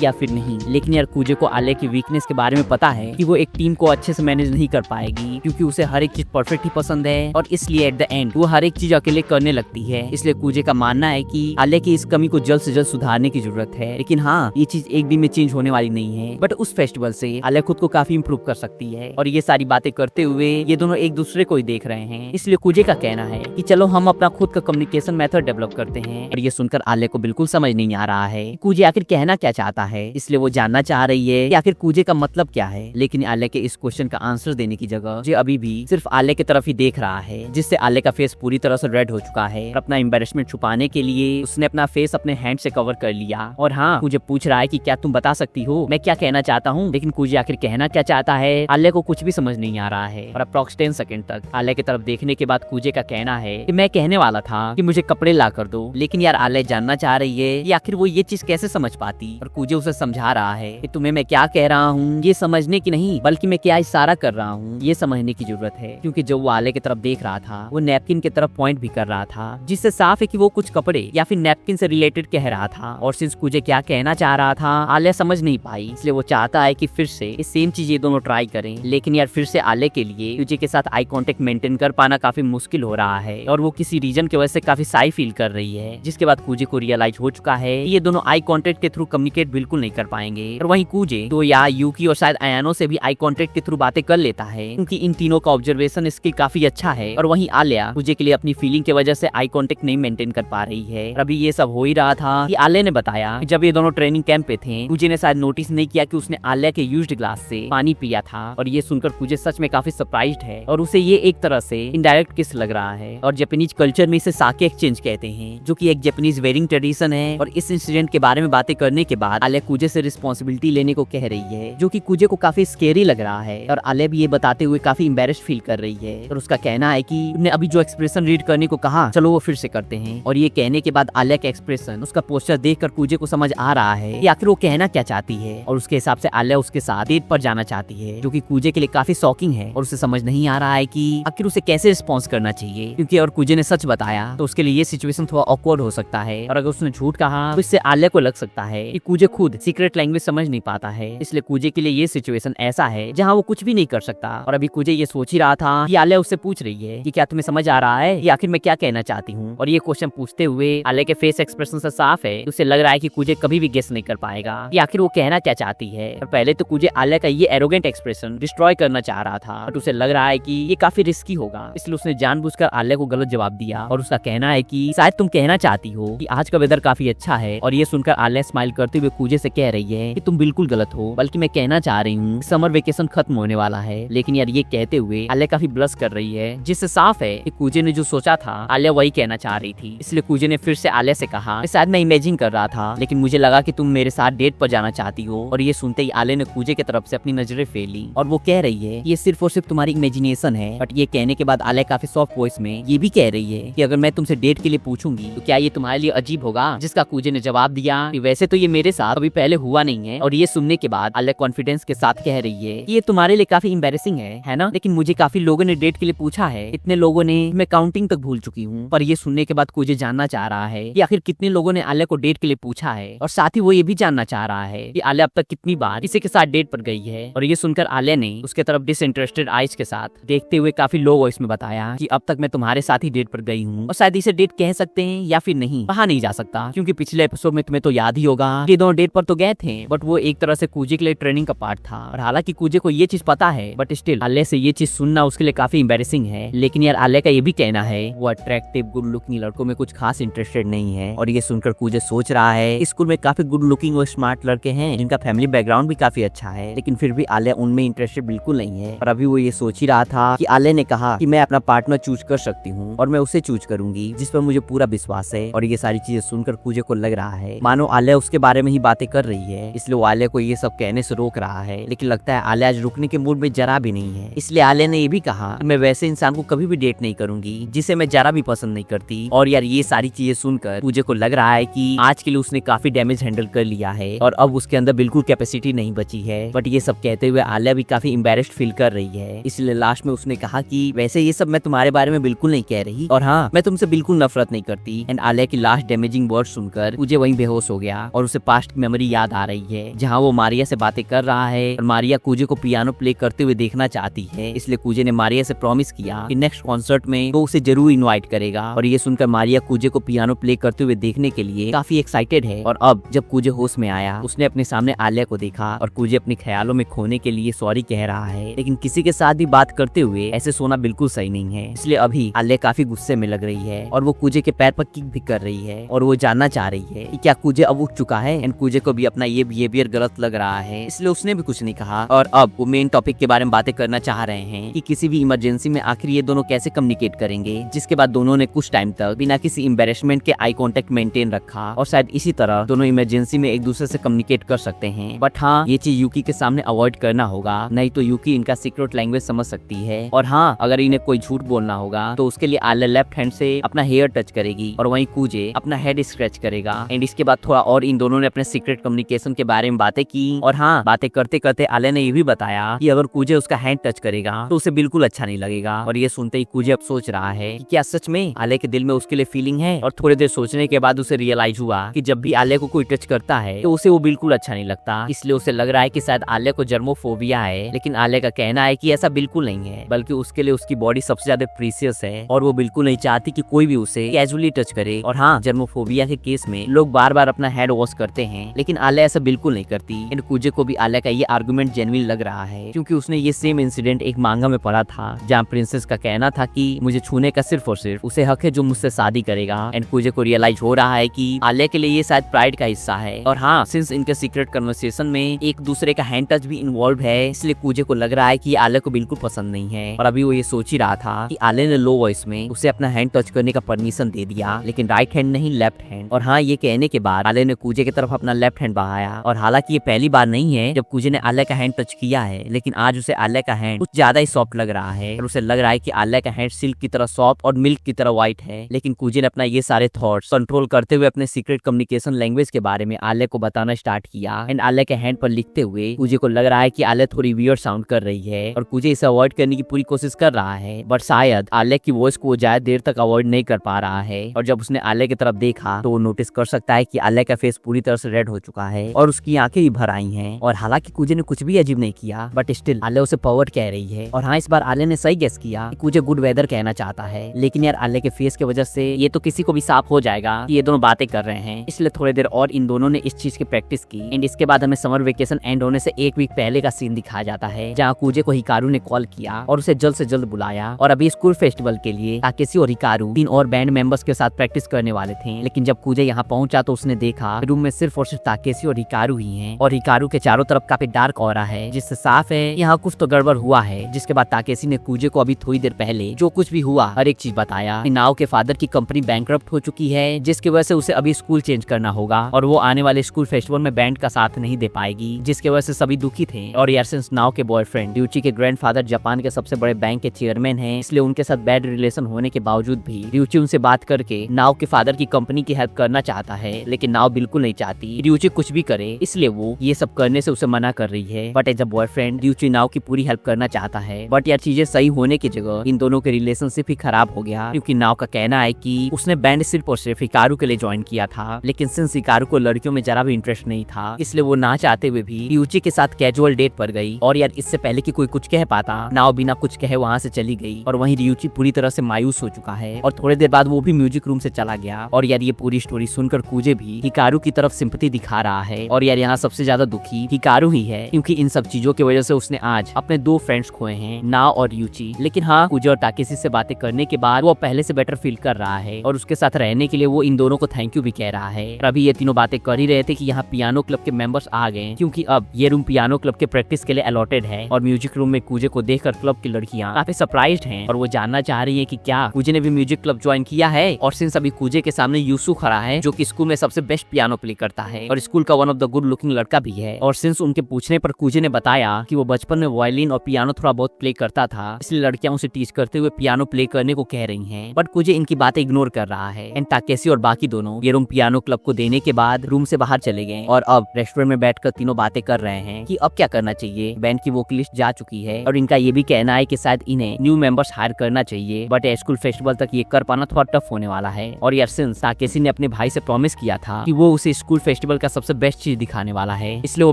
या फिर नहीं। लेकिन यार कूजे को आले की वीकनेस के बारे में पता है कि वो एक टीम को अच्छे से मैनेज नहीं कर पाएगी, क्योंकि उसे हर एक चीज परफेक्ट ही पसंद है और इसलिए एट द एंड वो हर एक चीज अकेले करने लगती है। इसलिए कूजे का मानना है कि आले की इस कमी को जल्द से जल्द सुधारने की जरूरत है। लेकिन हाँ, ये चीज एक दिन में चेंज होने वाली नहीं है, बट उस फेस्टिवल से आले खुद को काफी इम्प्रूव कर सकती है। और ये सारी बातें करते हुए ये दोनों एक दूसरे को ही देख रहे हैं। इसलिए कूजे का कहना है कि चलो हम अपना खुद का कम्युनिकेशन मेथड डेवलप करते हैं। और ये सुनकर आले को बिल्कुल समझ नहीं आ रहा है कूजे आखिर कहना क्या चाहता है। इसलिए वो जानना चाह रही है कि आखिर कूजे का मतलब क्या है। लेकिन आले के इस क्वेश्चन का आंसर देने की जगह जो अभी भी सिर्फ आले की तरफ ही देख रहा है, जिससे आले का फेस पूरी तरह से रेड हो चुका है। और अपना एम्बैरेसमेंट छुपाने के लिए उसने अपना फेस अपने हैंड से कवर कर लिया। और हाँ, मुझे पूछ रहा है कि क्या तुम बता सकती हो मैं क्या कहना चाहता हूँ। लेकिन कूजे आखिर कहना क्या चाहता है आले को कुछ भी समझ नहीं आ रहा है। और अप्रॉक्स 10 सेकंड तक आले की तरफ देखने के बाद कूजे का कहना है कि मैं कहने वाला था कि मुझे कपड़े ला कर दो। लेकिन यार आले जानना चाह रही है कि आखिर वो ये चीज कैसे समझ पाती। और कूजे उसे समझा रहा है कि तुम्हें मैं क्या कह रहा हूँ ये समझने की नहीं, बल्कि मैं क्या इशारा कर रहा हूँ ये समझने की जरूरत है। क्योंकि जो वो आले की तरफ देख रहा था वो नैपकिन की तरफ पॉइंट भी कर रहा था, जिससे साफ है कि वो कुछ कपड़े या फिर नैपकिन से रिलेटेड कह रहा था। और सिंस कूजे क्या कहना चाह रहा था आले समझ नहीं पाई, इसलिए वो चाहता है कि फिर से ये सेम चीज ये दोनों ट्राई करें। लेकिन यार फिर से आले के लिए कूजे के साथ आई कांटेक्ट मेंटेन कर पाना काफी मुश्किल हो रहा है और वो किसी रीजन की वजह से काफी साई फील कर रही है। जिसके बाद कूजे को रियलाइज हो चुका है कि ये दोनों आई कांटेक्ट के थ्रू कम्युनिकेट बिल्कुल नहीं कर पाएंगे। और वहीं कूजे तो या यूकी और शायद अयानो से भी आई कांटेक्ट के थ्रू बातें कर लेता है, क्योंकि इन तीनों का ऑब्जर्वेशन स्किल काफी अच्छा है। और वहीं आलिया कूजे के लिए अपनी फीलिंग की वजह से आई कांटेक्ट नहीं मेंटेन कर पा रही है। और अभी ये सब हो ही रहा था कि आलिया ने बताया कि जब ये दोनों ट्रेनिंग कैंप पे थे कूजे ने शायद नोटिस नहीं किया कि उसने आलिया के यूज्ड ग्लास से पानी पिया था। और ये सुनकर कूजे सच में काफी सरप्राइज्ड है और उसे ये एक तरह से इनडायरेक्ट किस लग रहा है। और जापानीज कल्चर में इसे साके एक्सचेंज कहते हैं, जो कि एक जापानीज वेडिंग ट्रेडिशन है। और इस इंसिडेंट के बारे में बातें करने के बाद आलिया कूजे से रिस्पॉन्सिबिलिटी लेने को कह रही है, जो कि कूजे को काफी स्केरी लग रहा है। और आलिया भी ये बताते हुए काफी एम्बैरेस्ड फील कर रही है। और उसका कहना है कि तुमने अभी जो एक्सप्रेशन रीड करने को कहा चलो वो फिर से करते हैं। और ये कहने के बाद आलिया का एक्सप्रेशन उसका पोस्टर देखकर कूजे को समझ आ रहा है कि आखिर वो कहना क्या चाहती है। और उसके हिसाब से आलिया उसके साथ डेट पर जाना चाहती है, जो कि कूजे के लिए काफी शॉकिंग है। और उसे समझ नहीं आ रहा है कि आखिर उसे कैसे रिस्पॉन्स करना चाहिए, क्योंकि और कूजे ने सच बताया तो उसके लिए ये सिचुएशन थोड़ा ऑकवर्ड हो सकता है। और अगर उसने झूठ कहा तो इससे आलिया को लग सकता है कि कूजे खुद सीक्रेट लैंग्वेज समझ नहीं पाता है। इसलिए कूजे के लिए ये सिचुएशन ऐसा है जहाँ वो कुछ भी नहीं कर सकता। और अभी कूजे ये सोच ही रहा था कि आलिया उससे पूछ रही है कि क्या तुम्हें समझ आ रहा है कि आखिर मैं क्या कहना चाहती हूँ। और ये क्वेश्चन पूछते हुए आलिया के फेस एक्सप्रेशन से साफ है, उसे लग रहा है कि कूजे कभी भी गेस नहीं कर पाएगा कि आखिर वो कहना क्या चाहती है। और पहले तो कूजे आलिया का ये एरोगेंट एक्सप्रेशन डिस्ट्रॉय करना चाह रहा था, बट उसे लग रहा है कि ये काफी रिस्की होगा, इसलिए उसने जानबूझकर आलिया को गलत जवाब दिया। और उसका कहना है कि शायद तुम कहना चाहती हो कि आज का वेदर काफी अच्छा है। और ये सुनकर आलिया स्माइल करते हुए कूजे से कह रही है कि तुम बिल्कुल गलत हो, बल्कि मैं कहना चाह रही हूँ समर वेकेशन खत्म होने वाला है। लेकिन यार ये कहते हुए आलिया काफी ब्लश कर रही है, जिससे साफ है कि कूजे ने जो सोचा था आलिया वही कहना चाह रही थी। इसलिए कूजे ने फिर से आलिया से कहा शायद मैं इमेजिन कर रहा था, लेकिन मुझे लगा कि तुम मेरे साथ डेट पर जाना चाहती हो। और ये सुनते ही आलिया ने कूजे की तरफ से अपनी नजरें फेली और वो कह रही है ये सिर्फ और सिर्फ तुम्हारी इमेजिनेशन है। बट ये कहने के बाद आलिया काफी सॉफ्ट वॉइस में ये भी कह रही है कि अगर मैं तुमसे डेट के लिए पूछूंगी तो क्या ये तुम्हारे लिए अजीब होगा। जिसका कूजे ने जवाब दिया कि वैसे तो ये मेरे साथ कभी पहले हुआ नहीं है। और ये सुनने के बाद आलिया कॉन्फिडेंस के साथ कह रही है कि ये तुम्हारे लिए काफी एम्बैरेसिंग है ना, लेकिन मुझे काफी लोगों ने डेट के लिए पूछा है, इतने लोगों ने मैं काउंटिंग तक भूल चुकी हूँ। पर ये सुनने के बाद कूजे जानना चाह रहा है कि आखिर कितने लोगों ने आलिया को डेट के लिए पूछा है। और साथ ही वो ये भी जानना चाह रहा है कि आलिया अब तक कितनी बार किसी के साथ डेट पर गई है। और ये सुनकर आलिया ने उसके तरफ डिसइंटरेस्टेड आइज के साथ देखते हुए काफी लो वॉइस में बताया कि अब तक मैं तुम्हारे साथ ही डेट पर गई हूँ, और शायद इसे डेट कह सकते हैं या फिर नहीं, कहा नहीं जा सकता, क्योंकि पिछले एपिसोड में तुम्हें तो याद ही होगा ये दोनों डेट पर तो गए थे, बट वो एक तरह से कूजे के लिए ट्रेनिंग का पार्ट था। और हालांकि कूजे को ये चीज पता है, बट स्टिल आलिया से ये चीज सुनना उसके लिए काफी एम्बैरेसिंग है। लेकिन यार आलिया का ये भी कहना है वो अट्रैक्टिव गुड लुकिंग लड़कों में कुछ खास इंटरेस्टेड नहीं है। और ये सुनकर कूजे सोच रहा है स्कूल में काफी गुड लुकिंग और स्मार्ट लड़के हैं जिनका फैमिली बैकग्राउंड भी काफी अच्छा है, लेकिन फिर भी आलिया उनमें इंटरेस्टेड बिल्कुल नहीं है। और अभी वो ये सोच ही रहा था कि आलिया ने कहा कि मैं अपना पार्टनर चूज कर सकती हूँ और मैं उसे चूज करूंगी जिस पर मुझे पूरा विश्वास है। और ये सारी चीजें सुनकर कूजे को लग रहा है मानो आलिया उसके बारे में ही बातें कर रही है, इसलिए वो आलिया को ये सब कहने से रोक रहा है। लेकिन लगता है आलिया आज रुकने के मूड में जरा भी नहीं है, इसलिए आलिया ने ये भी कहा कि मैं वैसे इंसान को कभी भी डेट नहीं करूंगी जिसे मैं जरा भी पसंद नहीं करती। और यार ये सारी चीजें सुनकर कूजे को लग रहा है कि आज के लिए उसने काफी डैमेज हैंडल कर लिया है और अब उसके अंदर बिल्कुल कैपेसिटी नहीं बची है। बट ये सब कहते हुए आलिया भी काफी एम्बैरेस्ड फील कर रही है, इसलिए लास्ट में उसने कहा कि वैसे ये सब मैं तुम्हारे बारे में बिल्कुल नहीं कह रही और हाँ, मैं तुमसे बिल्कुल नफरत नहीं करती। एंड आलिया की लास्ट डैमेजिंग वर्ड सुनकर कूजे वहीं बेहोश हो गया और उसे पास्ट की मेमोरी याद आ रही है जहाँ वो मारिया से बातें कर रहा है और मारिया कूजे को पियानो प्ले करते हुए देखना चाहती है। इसलिए कूजे ने मारिया से प्रॉमिस किया कि नेक्स्ट कॉन्सर्ट में वो उसे जरूर इनवाइट करेगा। और ये सुनकर मारिया कूजे को पियानो प्ले करते हुए देखने के लिए काफी एक्साइटेड है। और अब जब कूजे होश में आया, उसने अपने सामने आलिया को देखा और कूजे अपने ख्यालों में खोने के लिए सॉरी कह रहा है। लेकिन किसी के साथ भी बात करते हुए ऐसे सोना बिल्कुल सही नहीं है, इसलिए अभी आलिया काफी गुस्से में लग रही है और वो कूजे के पैर पर किक भी कर रही है और वो जानना चाह रही है कि क्या कूजे अब उठ चुका है। एंड कूजे को भी अपना ये बिहेवियर गलत लग रहा है, इसलिए उसने भी कुछ नहीं कहा। और अब वो मेन टॉपिक के बारे में बातें करना चाह रहे हैं कि किसी भी इमरजेंसी में आखिर ये दोनों कैसे कम्युनिकेट करेंगे। जिसके बाद दोनों ने कुछ टाइम तक बिना किसी एम्बैरेसमेंट के आई कांटेक्ट मेंटेन रखा और शायद इसी तरह दोनों इमरजेंसी में एक दूसरे से कम्युनिकेट कर सकते हैं। बट हाँ, ये चीज यूकी के सामने अवॉइड करना होगा, नहीं तो यूकी इनका सीक्रेट लैंग्वेज समझ सकती है। और हाँ, अगर इन्हें कोई झूठ बोलना होगा तो उसके लिए आलिया लेफ्ट हैंड से अपना हेयर टच करेगी और वहीं कूजे अपना हेड स्क्रैच करेगा। एंड इसके बाद थोड़ा और इन दोनों ने अपने सीक्रेट कम्युनिकेशन के बारे में बातें की। और हाँ, बातें करते करते आलिया ने ये भी बताया कि अगर कूजे उसका हैंड टच करेगा तो उसे बिल्कुल अच्छा नहीं लगेगा। और ये सुनते ही कूजे अब सोच रहा है कि क्या सच में आलिया के दिल में उसके लिए फीलिंग है। और थोड़ी देर सोचने के बाद उसे रियलाइज हुआ कि जब भी आलिया को कोई टच करता है तो उसे वो बिल्कुल अच्छा नहीं लगता। इसलिए उसे लग रहा है कि शायद आलिया को जर्मोफोबिया है। लेकिन आलिया का कहना है कि ऐसा बिल्कुल नहीं है, बल्कि उसके लिए उसकी बॉडी सबसे ज्यादा प्रीशियस है और वो बिल्कुल नहीं चाहती कि कोई भी उसे कैजुअली टच करे। और हाँ, जर्मोफोबिया के केस में लोग बार बार अपना हेड वॉश करते हैं, लेकिन आलिया ऐसा बिल्कुल नहीं करती। एंड कूजे को भी आलिया का ये आर्गुमेंट जेन्युइन लग रहा है, क्योंकि उसने ये सेम इंसिडेंट एक मांगा में पढ़ा था जहाँ प्रिंसेस का कहना था कि मुझे छूने का सिर्फ और सिर्फ उसे हक है जो मुझसे शादी करेगा। एंड कूजे को रियलाइज हो रहा है कि आलिया के लिए ये शायद प्राइड का हिस्सा है। और हाँ, सिंस इनके सीक्रेट कन्वर्सेशन में एक दूसरे का हैंड टच भी इन्वॉल्व है, इसलिए कूजे को लग रहा है कि आलिया को बिल्कुल पसंद नहीं है। और अभी वो ये सोच ही रहा था कि आलिया ने लो वॉइस में उसे अपना हैंड टच करने का परमिशन दे दिया, लेकिन राइट हैंड नहीं, लेफ्ट हैंड। और हाँ, ये कहने के बाद आलिया ने कूजे की तरफ अपना लेफ्ट हैंड बढ़ाया। और हालांकि ये पहली बार नहीं है जब कूजे ने आलिया का हैंड टच किया है, लेकिन आज उसे आलिया का हैंड कुछ ज्यादा ही सॉफ्ट लग रहा है और उसे लग रहा है कि आलिया का हैंड सिल्क की तरह सॉफ्ट और मिल्क की तरह व्हाइट है। लेकिन कूजे ने अपना ये सारे थॉट्स कंट्रोल करते हुए अपने सीक्रेट कम्युनिकेशन लैंग्वेज के बारे में आलिया को बताना स्टार्ट किया। एंड आलिया के हैंड पर लिखते हुए कूजे को लग रहा है कि आलिया थोड़ी वियर्ड साउंड कर रही है और कूजे इसे अवॉइड करने की पूरी कोशिश कर रहा है। बट शायद आलिया की वॉइस को वो ज्यादा देर तक अवॉइड नहीं कर पा रहा है। और जब उसने आलिया की तरफ देखा तो वो नोटिस कर सकता है कि आलिया का फेस पूरी तरह से रेड हो चुका है और उसकी आंखें भी भर आई हैं। और हालांकि कूजे ने कुछ भी अजीब नहीं किया, बट स्टिल आलिया उसे पावर्ड कह रही है। और हाँ, इस बार आलिया ने सही गेस किया कि कूजे गुड वेदर कहना चाहता है, लेकिन यार आलिया के फेस की वजह से ये तो किसी को भी साफ हो जाएगा कि ये दोनों बातें कर रहे हैं। इसलिए थोड़ी देर और इन दोनों ने इस चीज की प्रैक्टिस की। एंड इसके बाद हमें समर वेकेशन एंड होने से एक वीक पहले का सीन दिखाया जाता है, जहाँ कूजे को हिकारू ने कॉल किया और उसे जल्द से जल्द बुलाया। और अभी स्कूल फेस्टिवल के लिए ताकेशी और हिकारू 3 और बैंड मेंबर्स के साथ प्रैक्टिस करने वाले थे। लेकिन जब कूजे यहाँ पहुंचा तो उसने देखा रूम में सिर्फ और सिर्फ ताकेशी और हिकारू ही हैं। और हिकारू के चारों तरफ काफी डार्क ऑरा है, जिससे साफ है यहाँ कुछ तो गड़बड़ हुआ है। जिसके बाद ताकेशी ने कूजे को अभी थोड़ी देर पहले जो कुछ भी हुआ हर एक चीज बताया। नाओ के फादर की कंपनी बैंकरप्ट हो चुकी है, जिसकी वजह से उसे अभी स्कूल चेंज करना होगा और वो आने वाले स्कूल फेस्टिवल में बैंड का साथ नहीं दे पाएगी, जिसकी वजह से सभी दुखी थे। और यार सिंस नाओ के बॉयफ्रेंड र्यूची के ग्रैंडफादर जापान के सबसे बड़े बैंक के चेयरमैन हैं, इसलिए उनके साथ बैड रिलेशन होने के बावजूद भी र्यूची उनसे बात करके नाओ के फादर की कंपनी की हेल्प करना चाहता है। लेकिन नाओ बिल्कुल नहीं चाहती र्यूची कुछ भी करे, इसलिए वो ये सब करने से उसे मना कर रही है। बट एज अ बॉयफ्रेंड र्यूची नाओ की पूरी हेल्प करना चाहता है। बट यार चीजें सही होने की जगह इन दोनों के रिलेशनशिप ही खराब हो गया, क्योंकि नाओ का कहना है कि उसने बैंड सिर्फ और सिर्फ हिकारू के लिए ज्वाइन किया था। लेकिन सिंस हिकारू को लड़कियों में जरा भी इंटरेस्ट नहीं था, इसलिए वो ना चाहते हुए भी र्यूची के साथ कैजुअल डेट पर गई। और यार इससे पहले कि कोई कुछ कह पाता, नाओ बिना कुछ कहे वहाँ से चली गई। और वहीं र्यूची पूरी तरह से मायूस हो चुका है और थोड़ी देर बाद वो भी म्यूजिक रूम से चला गया। और यार ये पूरी स्टोरी सुनकर कूजे भी हिकारू की तरफ सिंपैथी दिखा रहा है। और यार यहाँ सबसे ज्यादा दुखी हिकारू ही है, क्योंकि इन सब चीजों की वजह से उसने आज अपने 2 फ्रेंड्स खोए हैं, नाओ और र्यूची। लेकिन हाँ, कूजे और ताकेशी से बातें करने के बाद वो पहले से बेटर फील कर रहा है और उसके साथ रहने के लिए वो इन दोनों को थैंक यू भी कह रहा है। और अभी ये तीनों बातें कर ही रहे थे कि यहाँ पियानो क्लब के मेंबर्स आ गए, क्योंकि अब ये रूम पियानो क्लब के प्रैक्टिस के लिए अलॉटेड है। और म्यूजिक रूम में कूजे को देखकर क्लब की लड़कियां काफी सरप्राइज्ड हैं और वो जानना चाह रही है कि क्या कूजे ने भी म्यूजिक क्लब ज्वाइन किया है। और सिंस अभी कूजे के सामने यूसु खड़ा है, जो कि स्कूल में सबसे बेस्ट पियानो प्ले करता है और स्कूल का one of the good looking लड़का भी है। और सिंस उनके पूछने पर कूजे ने बताया कि वो बचपन में वायलिन और पियानो थोड़ा बहुत प्ले करता था, इसलिए लड़कियां उसे टीच करते हुए पियानो प्ले करने को कह रही हैं। बट कूजे इनकी बातें इग्नोर इग्नोर कर रहा है। एंड ताकेसी और बाकी दोनों ये रूम पियानो क्लब को देने के बाद रूम से बाहर चले गए और अब रेस्टोरेंट में बैठकर तीनों बातें कर रहे हैं कि अब क्या करना चाहिए। बैंड की वोकलिस्ट जा चुकी है और इनका ये भी कहना है कि शायद इन्हें न्यू मेंबर्स हायर करना चाहिए, बट स्कूल फेस्टिवल तक ये कर पाना थोड़ा टफ होने वाला है। और यार सिंस ताकेसी ने अपने भाई से प्रॉमिस किया था कि वो उसे स्कूल फेस्टिवल का सबसे बेस्ट चीज दिखाने वाला है, इसलिए वो